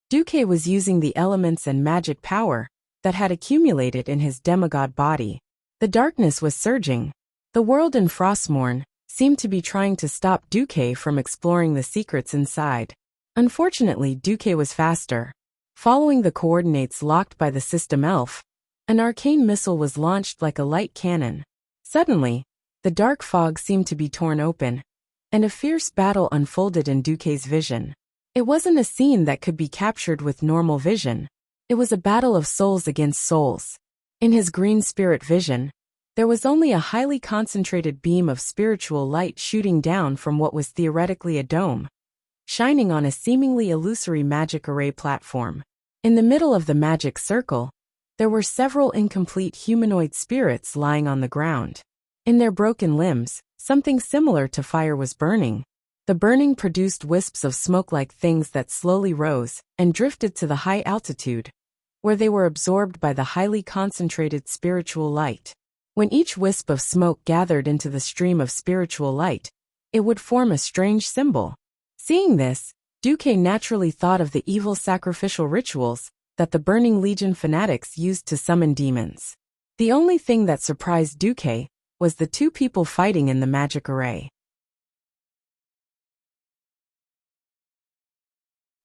Duque was using the elements and magic power that had accumulated in his demigod body. The darkness was surging. The world in Frostmourne seemed to be trying to stop Duque from exploring the secrets inside. Unfortunately, Duque was faster. Following the coordinates locked by the system elf, an arcane missile was launched like a light cannon. Suddenly, the dark fog seemed to be torn open, and a fierce battle unfolded in Duque's vision. It wasn't a scene that could be captured with normal vision. It was a battle of souls against souls. In his green spirit vision, There was only a highly concentrated beam of spiritual light shooting down from what was theoretically a dome, shining on a seemingly illusory magic array platform. In the middle of the magic circle, there were several incomplete humanoid spirits lying on the ground. In their broken limbs, something similar to fire was burning. The burning produced wisps of smoke-like things that slowly rose and drifted to the high altitude, where they were absorbed by the highly concentrated spiritual light. When each wisp of smoke gathered into the stream of spiritual light, it would form a strange symbol. Seeing this, Duque naturally thought of the evil sacrificial rituals that the Burning Legion fanatics used to summon demons. The only thing that surprised Duque was the two people fighting in the magic array.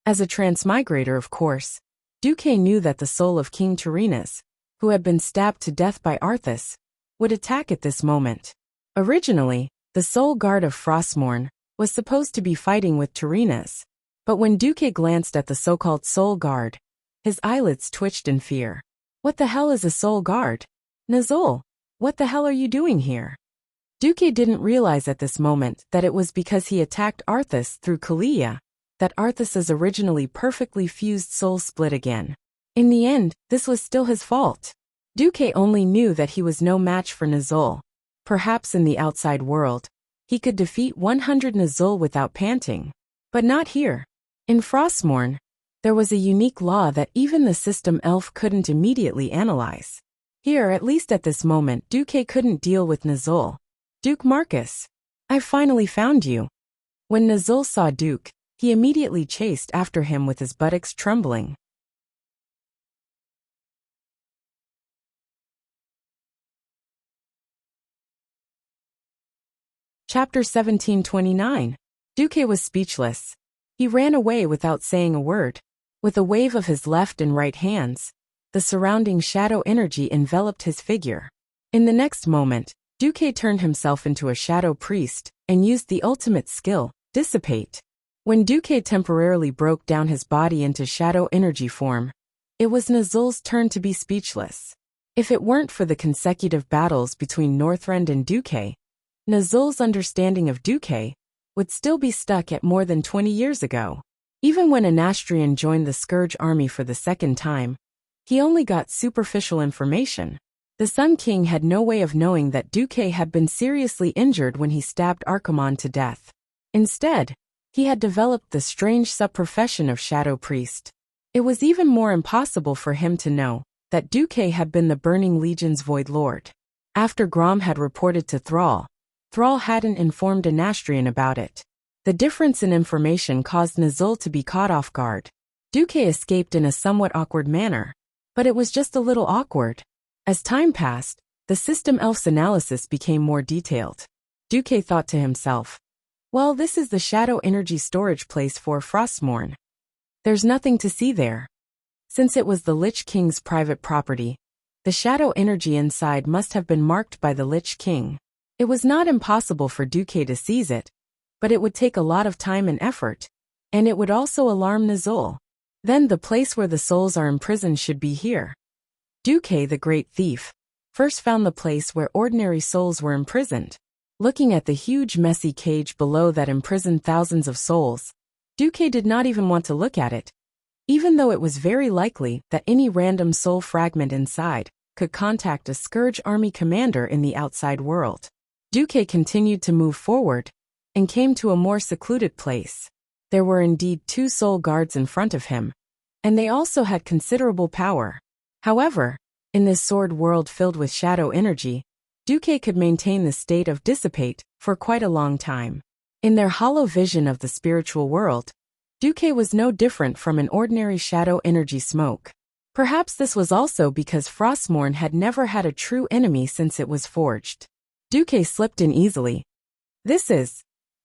As a transmigrator, of course, Duque knew that the soul of King Tyrrhenus, who had been stabbed to death by Arthas, would attack at this moment. Originally, the soul guard of Frostmourne was supposed to be fighting with Tyrrhenus, but when Duque glanced at the so-called soul guard, his eyelids twitched in fear. What the hell is a soul guard? Nazul, what the hell are you doing here? Duque didn't realize at this moment that it was because he attacked Arthas through Kalia that Arthas's originally perfectly fused soul split again. In the end, this was still his fault. Duque only knew that he was no match for Nazul. Perhaps in the outside world, he could defeat 100 Nazul without panting. But not here. In Frostmourne, there was a unique law that even the system elf couldn't immediately analyze. Here, at least at this moment, Duque couldn't deal with Nazul. Duke Marcus, I've finally found you. When Nazul saw Duque, he immediately chased after him with his buttocks trembling. Chapter 1729. Duque was speechless. He ran away without saying a word. With a wave of his left and right hands, the surrounding shadow energy enveloped his figure. In the next moment, Duque turned himself into a shadow priest and used the ultimate skill, Dissipate. When Duque temporarily broke down his body into shadow energy form, it was Nazul's turn to be speechless. If it weren't for the consecutive battles between Northrend and Duque, Nazul's understanding of Duque would still be stuck at more than 20 years ago. Even when Anastrian joined the Scourge army for the second time, he only got superficial information. The Sun King had no way of knowing that Duque had been seriously injured when he stabbed Archimonde to death. Instead, he had developed the strange subprofession of Shadow Priest. It was even more impossible for him to know that Duque had been the Burning Legion's Void Lord. After Grom had reported to Thrall hadn't informed Anastrian about it. The difference in information caused Nazul to be caught off guard. Duque escaped in a somewhat awkward manner, but it was just a little awkward. As time passed, the system elf's analysis became more detailed. Duque thought to himself, well, this is the shadow energy storage place for Frostmourne. There's nothing to see there. Since it was the Lich King's private property, the shadow energy inside must have been marked by the Lich King. It was not impossible for Duque to seize it, but it would take a lot of time and effort, and it would also alarm Nazul. Then the place where the souls are imprisoned should be here. Duque, the great thief, first found the place where ordinary souls were imprisoned. Looking at the huge messy cage below that imprisoned thousands of souls, Duque did not even want to look at it, even though it was very likely that any random soul fragment inside could contact a Scourge army commander in the outside world. Duque continued to move forward and came to a more secluded place. There were indeed 2 soul guards in front of him, and they also had considerable power. However, in this sword world filled with shadow energy, Duque could maintain the state of Dissipate for quite a long time. In their hollow vision of the spiritual world, Duque was no different from an ordinary shadow energy smoke. Perhaps this was also because Frostmourne had never had a true enemy since it was forged. Duque slipped in easily.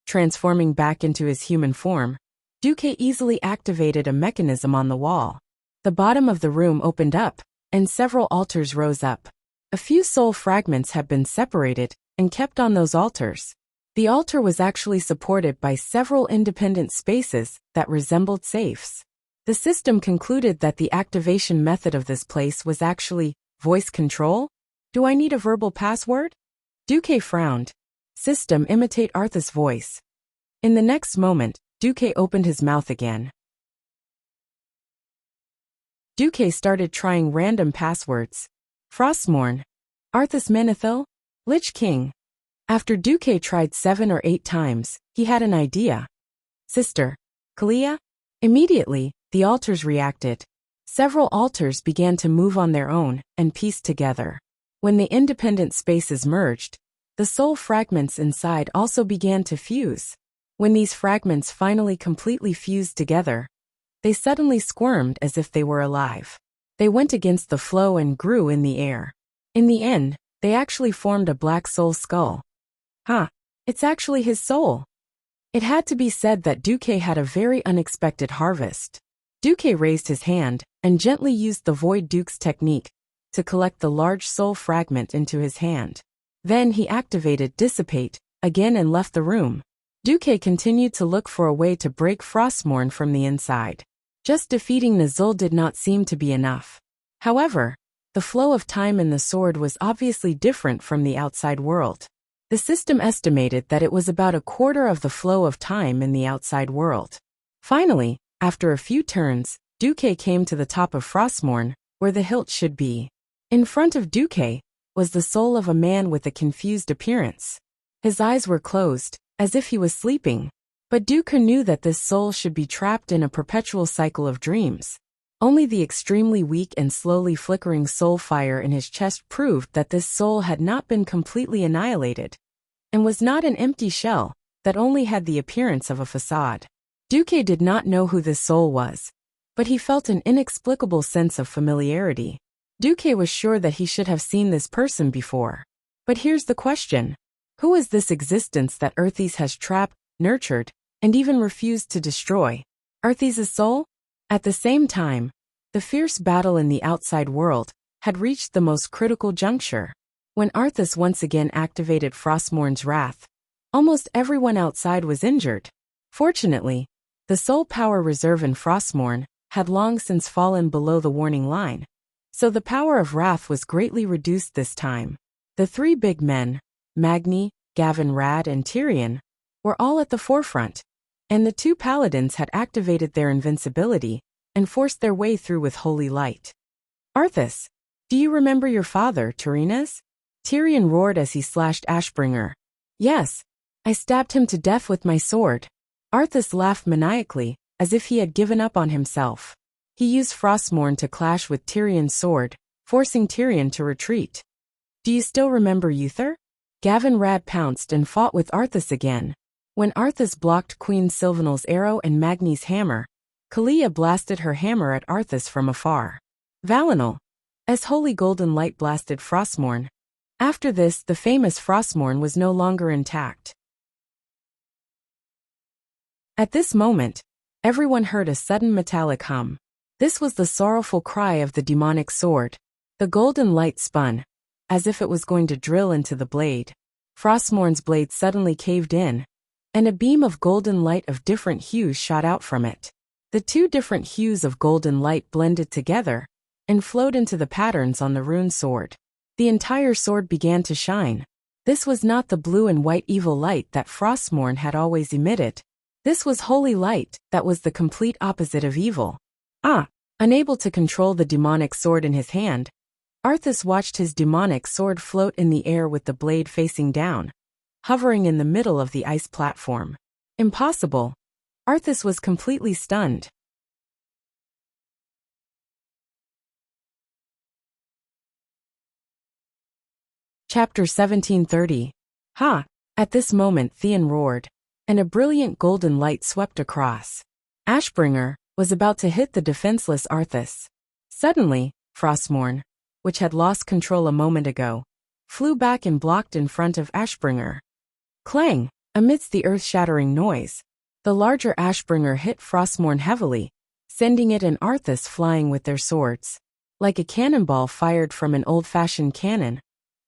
Transforming back into his human form, Duque easily activated a mechanism on the wall. The bottom of the room opened up, and several altars rose up. A few soul fragments had been separated and kept on those altars. The altar was actually supported by several independent spaces that resembled safes. The system concluded that the activation method of this place was actually voice control. Do I need a verbal password? Duque frowned. System imitate Arthas' voice. In the next moment, Duque opened his mouth again. Duque started trying random passwords. Frostmourne. Arthas Menethil? Lich King. After Duque tried 7 or 8 times, he had an idea. Sister. Kalia? Immediately, the altars reacted. Several altars began to move on their own and piece together. When the independent spaces merged, the soul fragments inside also began to fuse. When these fragments finally completely fused together, they suddenly squirmed as if they were alive. They went against the flow and grew in the air. In the end, they actually formed a black soul skull. It's actually his soul. It had to be said that Duque had a very unexpected harvest. Duque raised his hand and gently used the Void Duke's technique to collect the large soul fragment into his hand. Then he activated Dissipate again and left the room. Duque continued to look for a way to break Frostmourne from the inside. Just defeating Nazul did not seem to be enough. However, the flow of time in the sword was obviously different from the outside world. The system estimated that it was about a quarter of the flow of time in the outside world. Finally, after a few turns, Duque came to the top of Frostmourne, where the hilt should be. In front of Duque was the soul of a man with a confused appearance. His eyes were closed, as if he was sleeping. But Duque knew that this soul should be trapped in a perpetual cycle of dreams. Only the extremely weak and slowly flickering soul fire in his chest proved that this soul had not been completely annihilated, and was not an empty shell that only had the appearance of a facade. Duque did not know who this soul was, but he felt an inexplicable sense of familiarity. Duque was sure that he should have seen this person before. But here's the question. Who is this existence that Arthas has trapped, nurtured, and even refused to destroy? Arthas' soul? At the same time, the fierce battle in the outside world had reached the most critical juncture. When Arthas once again activated Frostmourne's wrath, almost everyone outside was injured. Fortunately, the soul power reserve in Frostmourne had long since fallen below the warning line, so the power of wrath was greatly reduced this time. The 3 big men, Magni, Gavin Rad and Tyrion, were all at the forefront, and the 2 paladins had activated their invincibility and forced their way through with holy light. Arthas, do you remember your father, Tyrinas? Tyrion roared as he slashed Ashbringer. Yes, I stabbed him to death with my sword. Arthas laughed maniacally, as if he had given up on himself. He used Frostmourne to clash with Tyrion's sword, forcing Tyrion to retreat. Do you still remember Uther? Gavin Rad pounced and fought with Arthas again. When Arthas blocked Queen Sylvanel's arrow and Magni's hammer, Kalia blasted her hammer at Arthas from afar. Valinor, as holy golden light blasted Frostmourne. After this, the famous Frostmourne was no longer intact. At this moment, everyone heard a sudden metallic hum. This was the sorrowful cry of the demonic sword. The golden light spun, as if it was going to drill into the blade. Frostmourne's blade suddenly caved in, and a beam of golden light of different hues shot out from it. The 2 different hues of golden light blended together and flowed into the patterns on the rune sword. The entire sword began to shine. This was not the blue and white evil light that Frostmourne had always emitted. This was holy light that was the complete opposite of evil. Unable to control the demonic sword in his hand, Arthas watched his demonic sword float in the air with the blade facing down, hovering in the middle of the ice platform. Impossible. Arthas was completely stunned. Chapter 1730. At this moment Theon roared, and a brilliant golden light swept across. Ashbringer was about to hit the defenseless Arthas. Suddenly, Frostmourne, which had lost control a moment ago, flew back and blocked in front of Ashbringer. Clang! Amidst the earth-shattering noise, the larger Ashbringer hit Frostmourne heavily, sending it and Arthas flying with their swords. Like a cannonball fired from an old-fashioned cannon,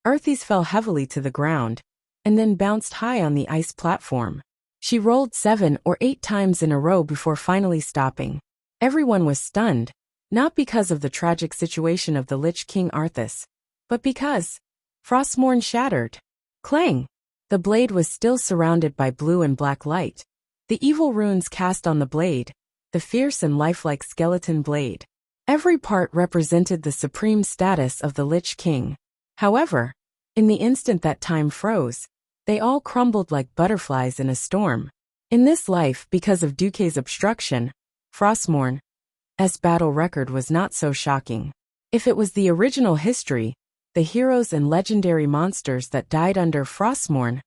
Arthas fell heavily to the ground, and then bounced high on the ice platform. She rolled 7 or 8 times in a row before finally stopping. Everyone was stunned, not because of the tragic situation of the Lich King Arthas, but because, Frostmourne shattered. Clang! The blade was still surrounded by blue and black light. The evil runes cast on the blade, the fierce and lifelike skeleton blade. Every part represented the supreme status of the Lich King. However, in the instant that time froze, they all crumbled like butterflies in a storm. In this life, because of Duque's obstruction, Frostmourne's battle record was not so shocking. If it was the original history, the heroes and legendary monsters that died under Frostmourne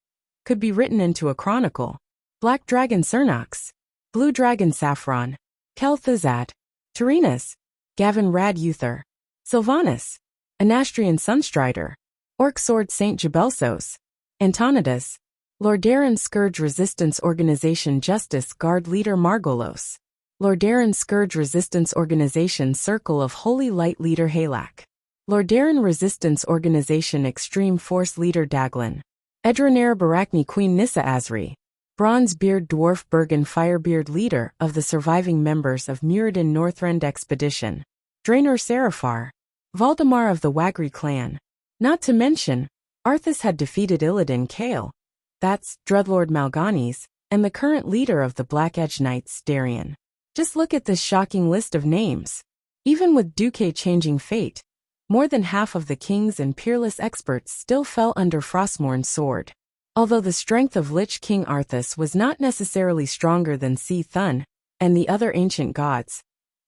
could be written into a chronicle. Black Dragon Cernox, Blue Dragon Saffron, Kel'Thuzad, Tyrannus, Gavin Rad Uther, Sylvanas, Anastrian Sunstrider, Orc Sword Saint Jabelsos, Antonidas, Lordaeron Scourge Resistance Organization Justice Guard Leader Margolos, Lordaeron Scourge Resistance Organization Circle of Holy Light Leader Halak, Lordaeron Resistance Organization Extreme Force Leader Daglin, Edronair Barakni Queen Nissa Azri, Bronzebeard Dwarf Bergen Firebeard Leader of the surviving members of Muradin Northrend Expedition, Draenor Seraphar, Valdemar of the Wagri clan. Not to mention, Arthas had defeated Illidan Kale, that's Dreadlord Mal'Ganis, and the current leader of the Black Edge Knights, Darien. Just look at this shocking list of names. Even with Duque changing fate, more than half of the kings and peerless experts still fell under Frostmourne's sword. Although the strength of Lich King Arthas was not necessarily stronger than Thun and the other ancient gods,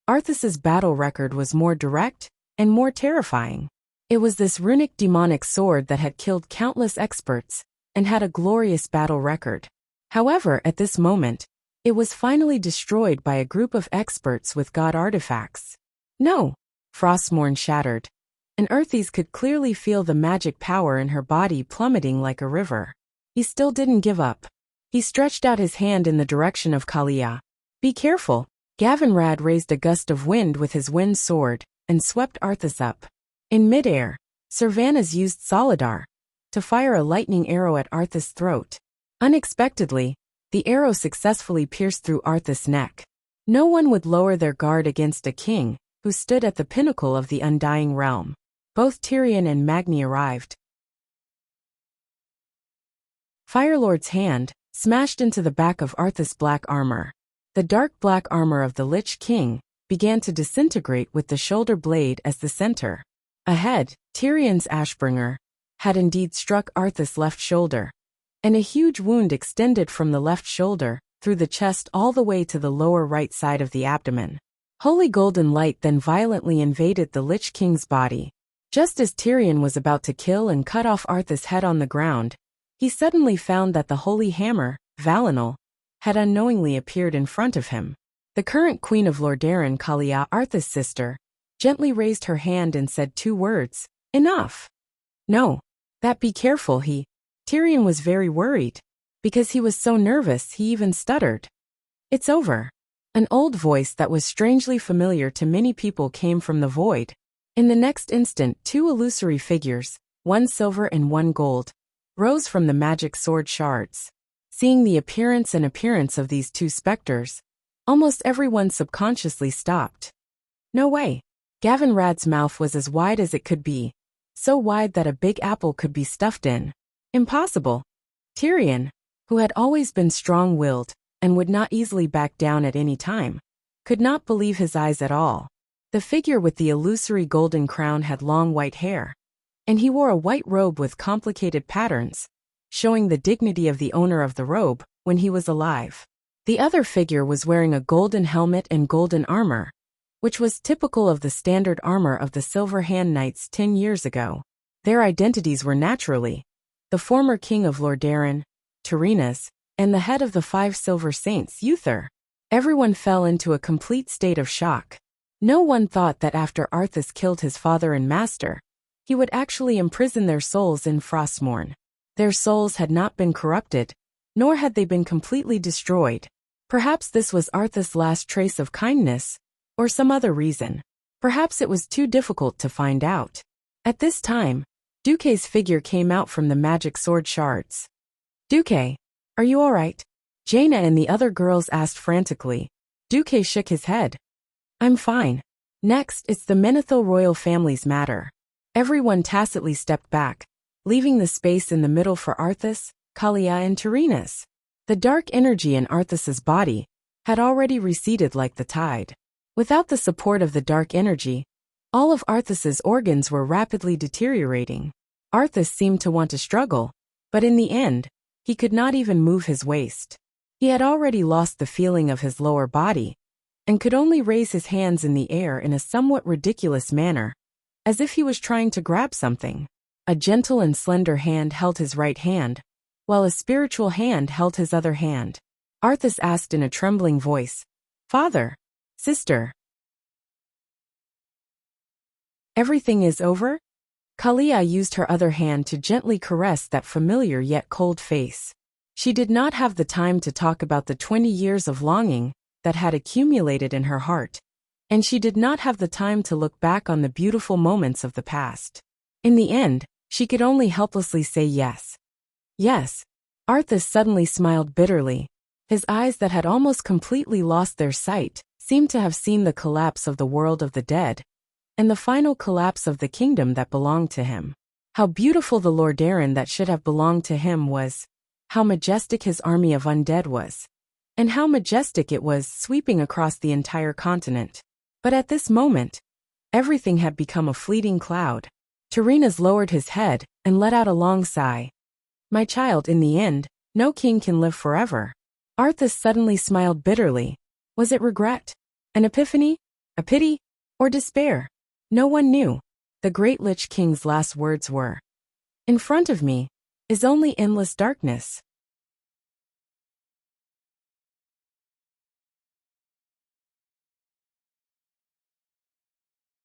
Arthas's battle record was more direct and more terrifying. It was this runic demonic sword that had killed countless experts and had a glorious battle record. However, at this moment, it was finally destroyed by a group of experts with god artifacts. No! Frostmourne shattered, and Earthes could clearly feel the magic power in her body plummeting like a river. He still didn't give up. He stretched out his hand in the direction of Kalia. Be careful! Gavinrad raised a gust of wind with his wind sword and swept Arthas up. In midair, Servanas used Solidar to fire a lightning arrow at Arthas' throat. Unexpectedly, the arrow successfully pierced through Arthas' neck. No one would lower their guard against a king who stood at the pinnacle of the undying realm. Both Tyrion and Magni arrived. Firelord's hand smashed into the back of Arthas' black armor. The dark black armor of the Lich King began to disintegrate with the shoulder blade as the center. Ahead, Tyrion's Ashbringer had indeed struck Arthas' left shoulder, and a huge wound extended from the left shoulder through the chest all the way to the lower right side of the abdomen. Holy golden light then violently invaded the Lich King's body. Just as Tyrion was about to kill and cut off Arthas' head on the ground, he suddenly found that the holy hammer, Valinor, had unknowingly appeared in front of him. The current queen of Lordaeron, Kalia, Arthas' sister, gently raised her hand and said 2 words, "Enough." No. That be careful Tyrion was very worried. Because he was so nervous he even stuttered. "It's over." An old voice that was strangely familiar to many people came from the void. In the next instant 2 illusory figures, one silver and one gold, rose from the magic sword shards. Seeing the appearance of these 2 specters, almost everyone subconsciously stopped. No way. Gavinrad's mouth was as wide as it could be, so wide that a big apple could be stuffed in. Impossible. Tyrion, who had always been strong-willed and would not easily back down at any time, could not believe his eyes at all. The figure with the illusory golden crown had long white hair, and he wore a white robe with complicated patterns, showing the dignity of the owner of the robe when he was alive. The other figure was wearing a golden helmet and golden armor, which was typical of the standard armor of the Silver Hand Knights 10 years ago. Their identities were naturally the former king of Lordaeron, Tyrannus, and the head of the 5 Silver Saints, Uther. Everyone fell into a complete state of shock. No one thought that after Arthas killed his father and master, he would actually imprison their souls in Frostmourne. Their souls had not been corrupted, nor had they been completely destroyed. Perhaps this was Arthas' last trace of kindness, or some other reason. Perhaps it was too difficult to find out. At this time, Duque's figure came out from the magic sword shards. "Duque, are you all right?" Jaina and the other girls asked frantically. Duque shook his head. "I'm fine. Next, it's the Menethil royal family's matter." Everyone tacitly stepped back, leaving the space in the middle for Arthas, Kalia and Tyrrhenus. The dark energy in Arthas's body had already receded like the tide. Without the support of the dark energy, all of Arthas's organs were rapidly deteriorating. Arthas seemed to want to struggle, but in the end, he could not even move his waist. He had already lost the feeling of his lower body, and could only raise his hands in the air in a somewhat ridiculous manner, as if he was trying to grab something. A gentle and slender hand held his right hand, while a spiritual hand held his other hand. Arthas asked in a trembling voice, "Father, sister, everything is over?" Kalia used her other hand to gently caress that familiar yet cold face. She did not have the time to talk about the 20 years of longing that had accumulated in her heart, and she did not have the time to look back on the beautiful moments of the past. In the end, she could only helplessly say yes. Yes. Arthas suddenly smiled bitterly. His eyes that had almost completely lost their sight seemed to have seen the collapse of the world of the dead, and the final collapse of the kingdom that belonged to him. How beautiful the Lordaeron that should have belonged to him was, how majestic his army of undead was, and how majestic it was sweeping across the entire continent. But at this moment, everything had become a fleeting cloud. Tyrrhenus lowered his head and let out a long sigh. "My child, in the end, no king can live forever." Arthas suddenly smiled bitterly. Was it regret? An epiphany? A pity? Or despair? No one knew. The great Lich King's last words were, "In front of me is only endless darkness."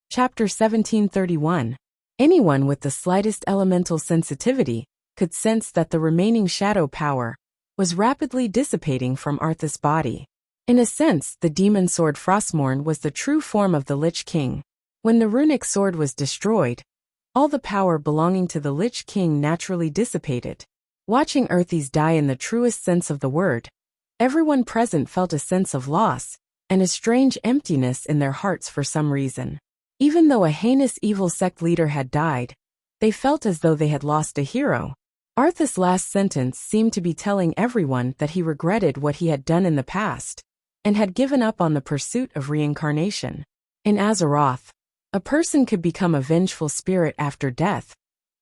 Chapter 1731. Anyone with the slightest elemental sensitivity could sense that the remaining shadow power was rapidly dissipating from Arthas' body. In a sense, the demon sword Frostmourne was the true form of the Lich King. When the runic sword was destroyed, all the power belonging to the Lich King naturally dissipated. Watching Earthies die in the truest sense of the word, everyone present felt a sense of loss and a strange emptiness in their hearts for some reason. Even though a heinous evil sect leader had died, they felt as though they had lost a hero. Arthas' last sentence seemed to be telling everyone that he regretted what he had done in the past, and had given up on the pursuit of reincarnation. In Azeroth, a person could become a vengeful spirit after death,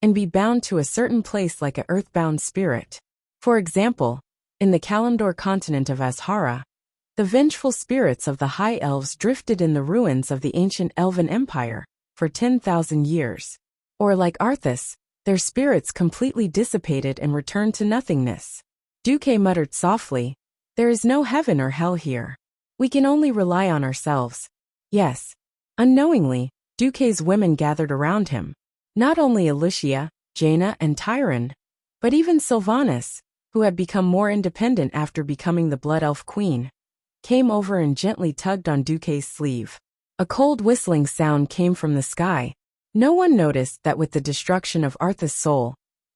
and be bound to a certain place like a earthbound spirit. For example, in the Kalimdor continent of Azhara, the vengeful spirits of the High Elves drifted in the ruins of the ancient Elven Empire for 10,000 years. Or like Arthas, their spirits completely dissipated and returned to nothingness. Duque muttered softly, "There is no heaven or hell here. We can only rely on ourselves." Yes. Unknowingly, Duque's women gathered around him. Not only Alicia, Jaina and Tyron, but even Sylvanas, who had become more independent after becoming the Blood Elf Queen, came over and gently tugged on Duque's sleeve. A cold whistling sound came from the sky. No one noticed that with the destruction of Arthas' soul,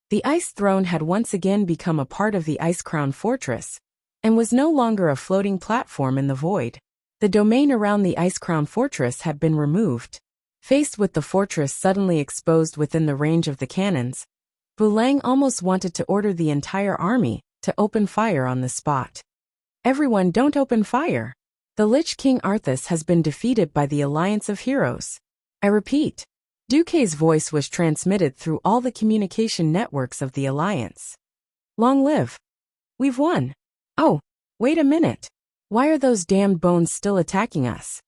the Ice Throne had once again become a part of the Ice Crown Fortress, and was no longer a floating platform in the void. The domain around the Ice Crown Fortress had been removed. Faced with the fortress suddenly exposed within the range of the cannons, Bulang almost wanted to order the entire army to open fire on the spot. "Everyone, don't open fire. The Lich King Arthas has been defeated by the Alliance of Heroes. I repeat." Duque's voice was transmitted through all the communication networks of the Alliance. "Long live. We've won. Oh, wait a minute. Why are those damned bones still attacking us?"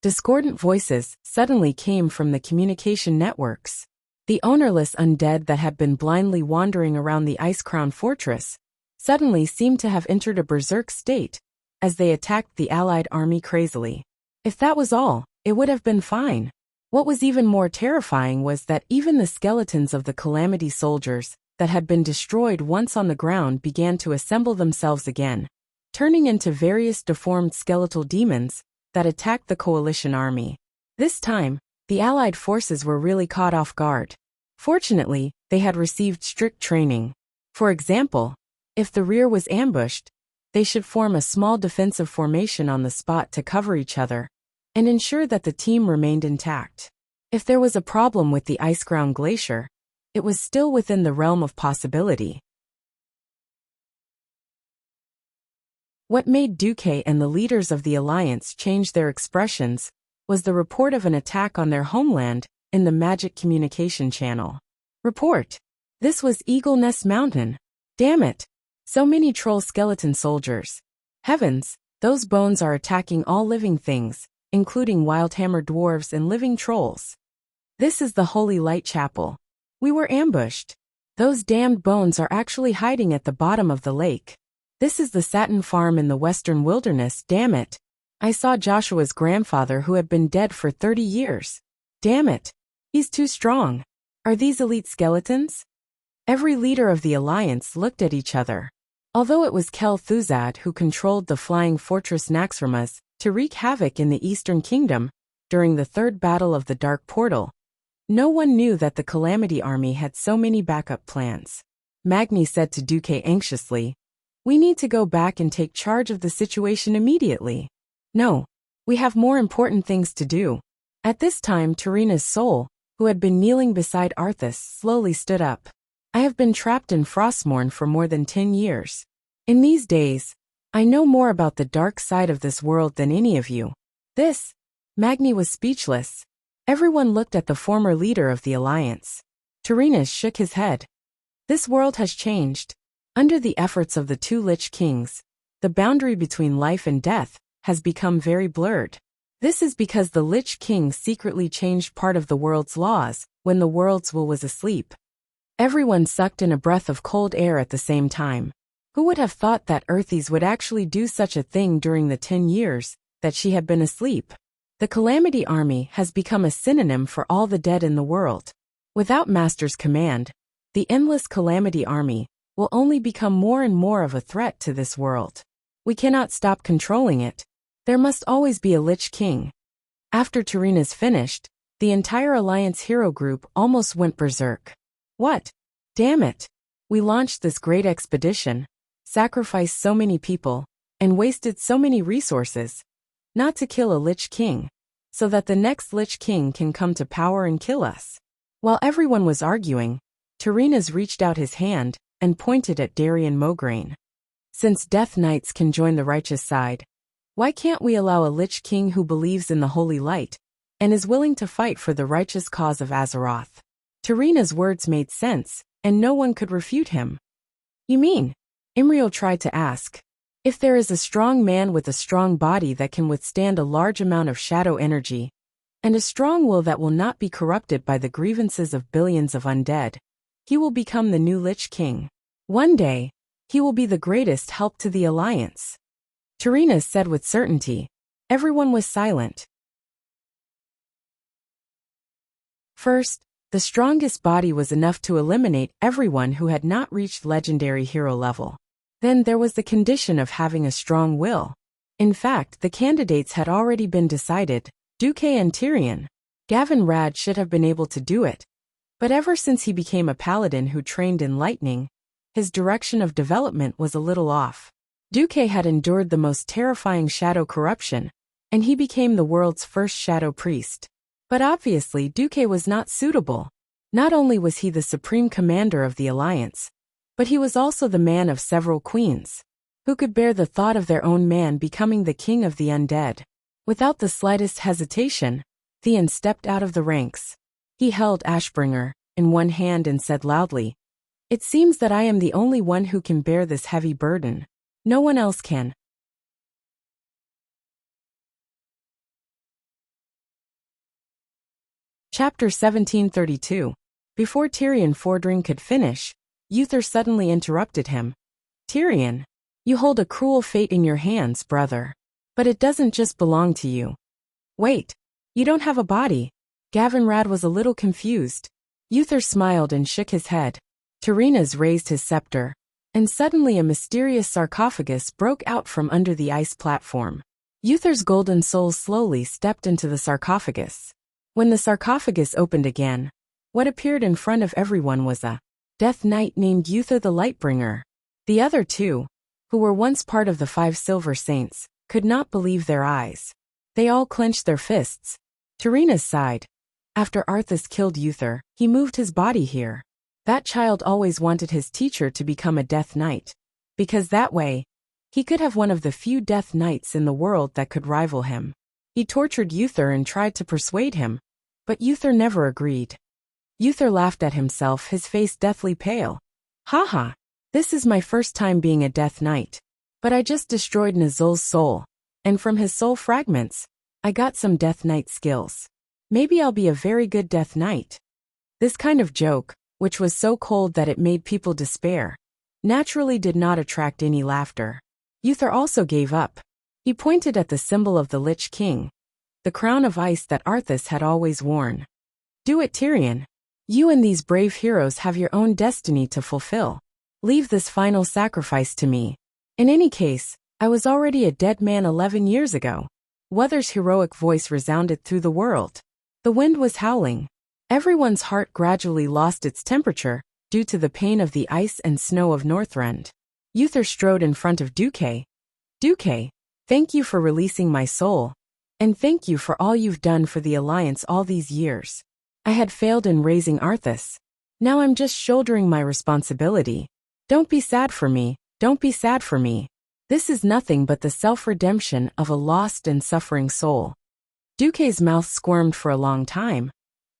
Discordant voices suddenly came from the communication networks. The ownerless undead that had been blindly wandering around the Ice Crown Fortress suddenly seemed to have entered a berserk state as they attacked the allied army crazily. If that was all, it would have been fine. What was even more terrifying was that even the skeletons of the Calamity soldiers that had been destroyed once on the ground began to assemble themselves again, turning into various deformed skeletal demons that attacked the coalition army. This time, the allied forces were really caught off guard. Fortunately, they had received strict training. For example, if the rear was ambushed, they should form a small defensive formation on the spot to cover each other and ensure that the team remained intact. If there was a problem with the Iceground Glacier, it was still within the realm of possibility. What made Duque and the leaders of the Alliance change their expressions was the report of an attack on their homeland in the magic communication channel. Report. This was Eagle Nest Mountain. Damn it. So many troll skeleton soldiers. Heavens, those bones are attacking all living things, including wildhammer dwarves and living trolls. This is the Holy Light Chapel. We were ambushed. Those damned bones are actually hiding at the bottom of the lake. This is the Satin Farm in the western wilderness, damn it. I saw Joshua's grandfather who had been dead for 30 years. Damn it. He's too strong. Are these elite skeletons? Every leader of the Alliance looked at each other. Although it was Kel Thuzad who controlled the flying fortress Naxxramas to wreak havoc in the Eastern Kingdom during the Third Battle of the Dark Portal, no one knew that the Calamity Army had so many backup plans. Magni said to Duque anxiously, "We need to go back and take charge of the situation immediately." "No, we have more important things to do." At this time, Tarina's soul, who had been kneeling beside Arthas, slowly stood up. "I have been trapped in Frostmourne for more than 10 years. In these days, I know more about the dark side of this world than any of you." Magni was speechless. Everyone looked at the former leader of the Alliance. Tarinas shook his head. "This world has changed. Under the efforts of the two Lich Kings, the boundary between life and death has become very blurred. This is because the Lich King secretly changed part of the world's laws when the world's will was asleep." Everyone sucked in a breath of cold air at the same time. Who would have thought that Earthies would actually do such a thing during the 10 years that she had been asleep? The Calamity Army has become a synonym for all the dead in the world. Without Master's command, the endless Calamity Army will only become more and more of a threat to this world. We cannot stop controlling it. There must always be a Lich King. After Tarina's finished, the entire Alliance hero group almost went berserk. What? Damn it. We launched this great expedition, sacrificed so many people, and wasted so many resources, not to kill a Lich King, so that the next Lich King can come to power and kill us. While everyone was arguing, Tarina's reached out his hand and pointed at Darian Mograine. "Since Death Knights can join the righteous side, why can't we allow a Lich King who believes in the Holy Light and is willing to fight for the righteous cause of Azeroth?" Tarina's words made sense, and no one could refute him. "You mean?" Imriel tried to ask. "If there is a strong man with a strong body that can withstand a large amount of shadow energy, and a strong will that will not be corrupted by the grievances of billions of undead, he will become the new Lich King. One day, he will be the greatest help to the Alliance." Tarina said with certainty. Everyone was silent. First, the strongest body was enough to eliminate everyone who had not reached legendary hero level. Then there was the condition of having a strong will. In fact, the candidates had already been decided, Duque and Tyrion. Gavin Rad should have been able to do it. But ever since he became a paladin who trained in lightning, his direction of development was a little off. Duque had endured the most terrifying shadow corruption, and he became the world's first shadow priest. But obviously Duque was not suitable. Not only was he the supreme commander of the Alliance, but he was also the man of several queens. Who could bear the thought of their own man becoming the king of the undead? Without the slightest hesitation, Theon stepped out of the ranks. He held Ashbringer in one hand and said loudly, "It seems that I am the only one who can bear this heavy burden. No one else can." Chapter 1732. Before Tyrion Fordring could finish, Uther suddenly interrupted him. "Tyrion, you hold a cruel fate in your hands, brother. But it doesn't just belong to you." "Wait, you don't have a body." Gavin Rad was a little confused. Uther smiled and shook his head. Tyrreenas raised his scepter, and suddenly a mysterious sarcophagus broke out from under the ice platform. Uther's golden soul slowly stepped into the sarcophagus. When the sarcophagus opened again, what appeared in front of everyone was a Death Knight named Uther the Lightbringer. The other two, who were once part of the 5 Silver Saints, could not believe their eyes. They all clenched their fists. Tyrreenas sighed. After Arthas killed Uther, he moved his body here. That child always wanted his teacher to become a Death Knight, because that way, he could have one of the few Death Knights in the world that could rival him. He tortured Uther and tried to persuade him, but Uther never agreed. Uther laughed at himself, his face deathly pale. Haha, this is my first time being a Death Knight. But I just destroyed Nazul's soul, and from his soul fragments, I got some Death Knight skills. Maybe I'll be a very good Death Knight. This kind of joke, which was so cold that it made people despair, naturally did not attract any laughter. Uther also gave up. He pointed at the symbol of the Lich King, the crown of ice that Arthas had always worn. Do it, Tyrion. You and these brave heroes have your own destiny to fulfill. Leave this final sacrifice to me. In any case, I was already a dead man 11 years ago. Wuther's heroic voice resounded through the world. The wind was howling. Everyone's heart gradually lost its temperature, due to the pain of the ice and snow of Northrend. Uther strode in front of Duque. Duque, thank you for releasing my soul. And thank you for all you've done for the Alliance all these years. I had failed in raising Arthas. Now I'm just shouldering my responsibility. Don't be sad for me, don't be sad for me. This is nothing but the self-redemption of a lost and suffering soul. Duque's mouth squirmed for a long time,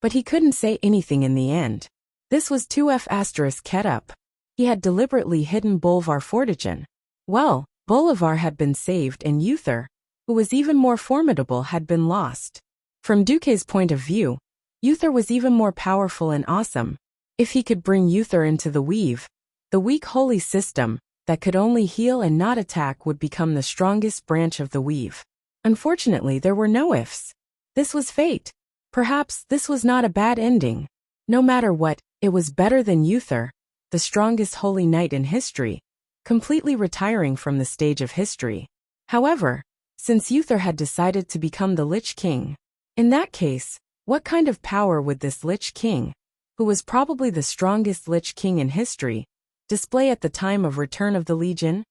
but he couldn't say anything in the end. This was 2F** Ket up. He had deliberately hidden Bolvar Fortijin. Well, Bolivar had been saved and Uther, who was even more formidable, had been lost. From Duque's point of view, Uther was even more powerful and awesome. If he could bring Uther into the weave, the weak holy system, that could only heal and not attack, would become the strongest branch of the weave. Unfortunately, there were no ifs. This was fate. Perhaps this was not a bad ending. No matter what, it was better than Uther, the strongest holy knight in history, completely retiring from the stage of history. However, since Uther had decided to become the Lich King, in that case, what kind of power would this Lich King, who was probably the strongest Lich King in history, display at the time of Return of the Legion?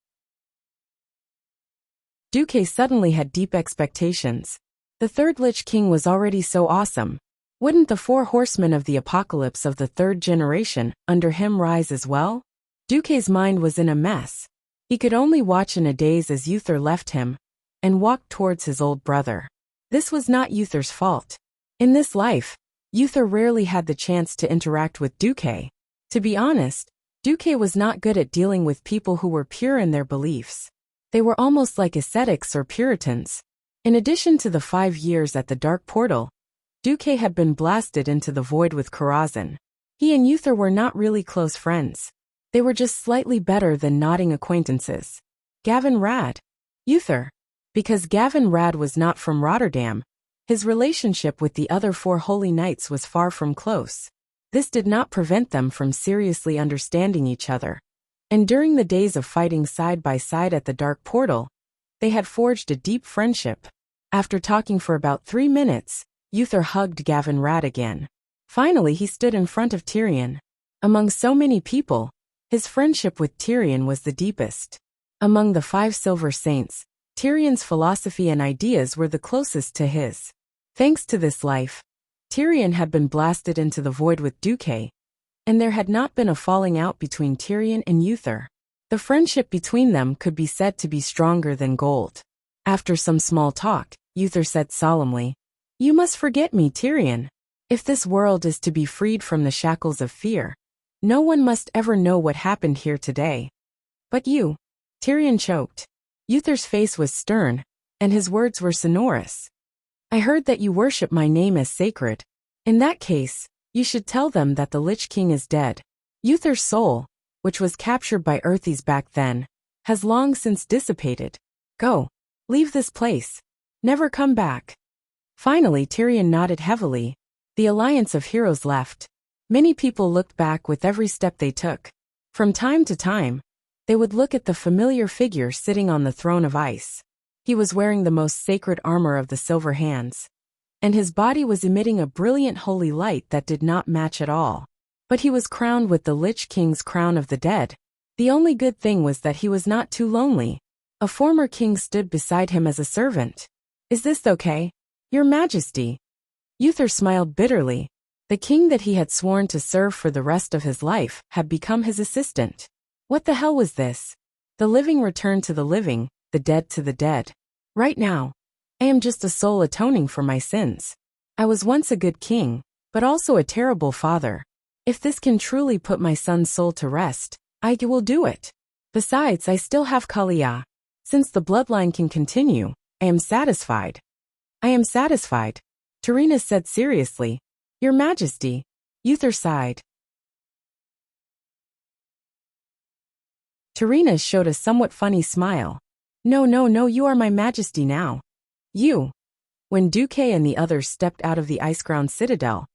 Duque suddenly had deep expectations. The third Lich King was already so awesome. Wouldn't the 4 horsemen of the apocalypse of the third generation under him rise as well? Duque's mind was in a mess. He could only watch in a daze as Uther left him and walked towards his old brother. This was not Uther's fault. In this life, Uther rarely had the chance to interact with Duque. To be honest, Duque was not good at dealing with people who were pure in their beliefs. They were almost like ascetics or Puritans. In addition to the 5 years at the Dark Portal, Duque had been blasted into the void with Karazhan. He and Uther were not really close friends. They were just slightly better than nodding acquaintances. Gavin Rad. Uther. Because Gavin Rad was not from Rotterdam, his relationship with the other 4 holy knights was far from close. This did not prevent them from seriously understanding each other. And during the days of fighting side by side at the Dark Portal, they had forged a deep friendship. After talking for about 3 minutes, Uther hugged Gavin Rad again. Finally, he stood in front of Tyrion. Among so many people, his friendship with Tyrion was the deepest. Among the 5 Silver Saints, Tyrion's philosophy and ideas were the closest to his. Thanks to this life, Tyrion had been blasted into the void with Duque, and there had not been a falling out between Tyrion and Uther. The friendship between them could be said to be stronger than gold. After some small talk, Uther said solemnly, "You must forget me, Tyrion. If this world is to be freed from the shackles of fear, no one must ever know what happened here today. But you." Tyrion choked. Uther's face was stern, and his words were sonorous. "I heard that you worship my name as sacred. In that case, you should tell them that the Lich King is dead. Uther's soul, which was captured by Earthies back then, has long since dissipated. Go. Leave this place. Never come back." Finally, Tyrion nodded heavily. The Alliance of Heroes left. Many people looked back with every step they took. From time to time, they would look at the familiar figure sitting on the throne of ice. He was wearing the most sacred armor of the Silver Hands, and his body was emitting a brilliant holy light that did not match at all. But he was crowned with the Lich King's crown of the dead. The only good thing was that he was not too lonely. A former king stood beside him as a servant. "Is this okay, Your Majesty?" Uther smiled bitterly. The king that he had sworn to serve for the rest of his life had become his assistant. What the hell was this? The living returned to the living, the dead to the dead. Right now, I am just a soul atoning for my sins. I was once a good king, but also a terrible father. If this can truly put my son's soul to rest, I will do it. Besides, I still have Kalia. Since the bloodline can continue, I am satisfied. I am satisfied, Tarina said seriously. Your Majesty, Uther sighed. Tarina showed a somewhat funny smile. No, you are my Majesty now. You. When Duque and the others stepped out of the ice-ground citadel,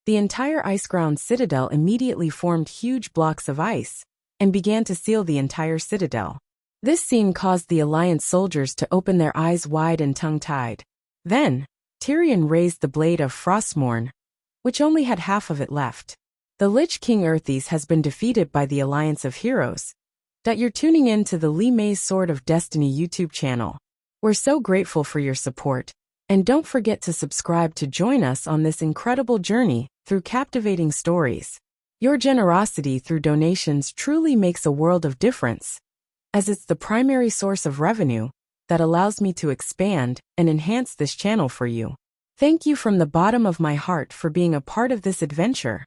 the entire ice-ground citadel immediately formed huge blocks of ice and began to seal the entire citadel. This scene caused the Alliance soldiers to open their eyes wide and tongue-tied. Then, Tyrion raised the blade of Frostmourne, which only had half of it left. The Lich King Earthes has been defeated by the Alliance of Heroes. You're tuning in to the Lee May's Sword of Destiny YouTube channel. We're so grateful for your support, and don't forget to subscribe to join us on this incredible journey through captivating stories. Your generosity through donations truly makes a world of difference, as it's the primary source of revenue that allows me to expand and enhance this channel for you. Thank you from the bottom of my heart for being a part of this adventure.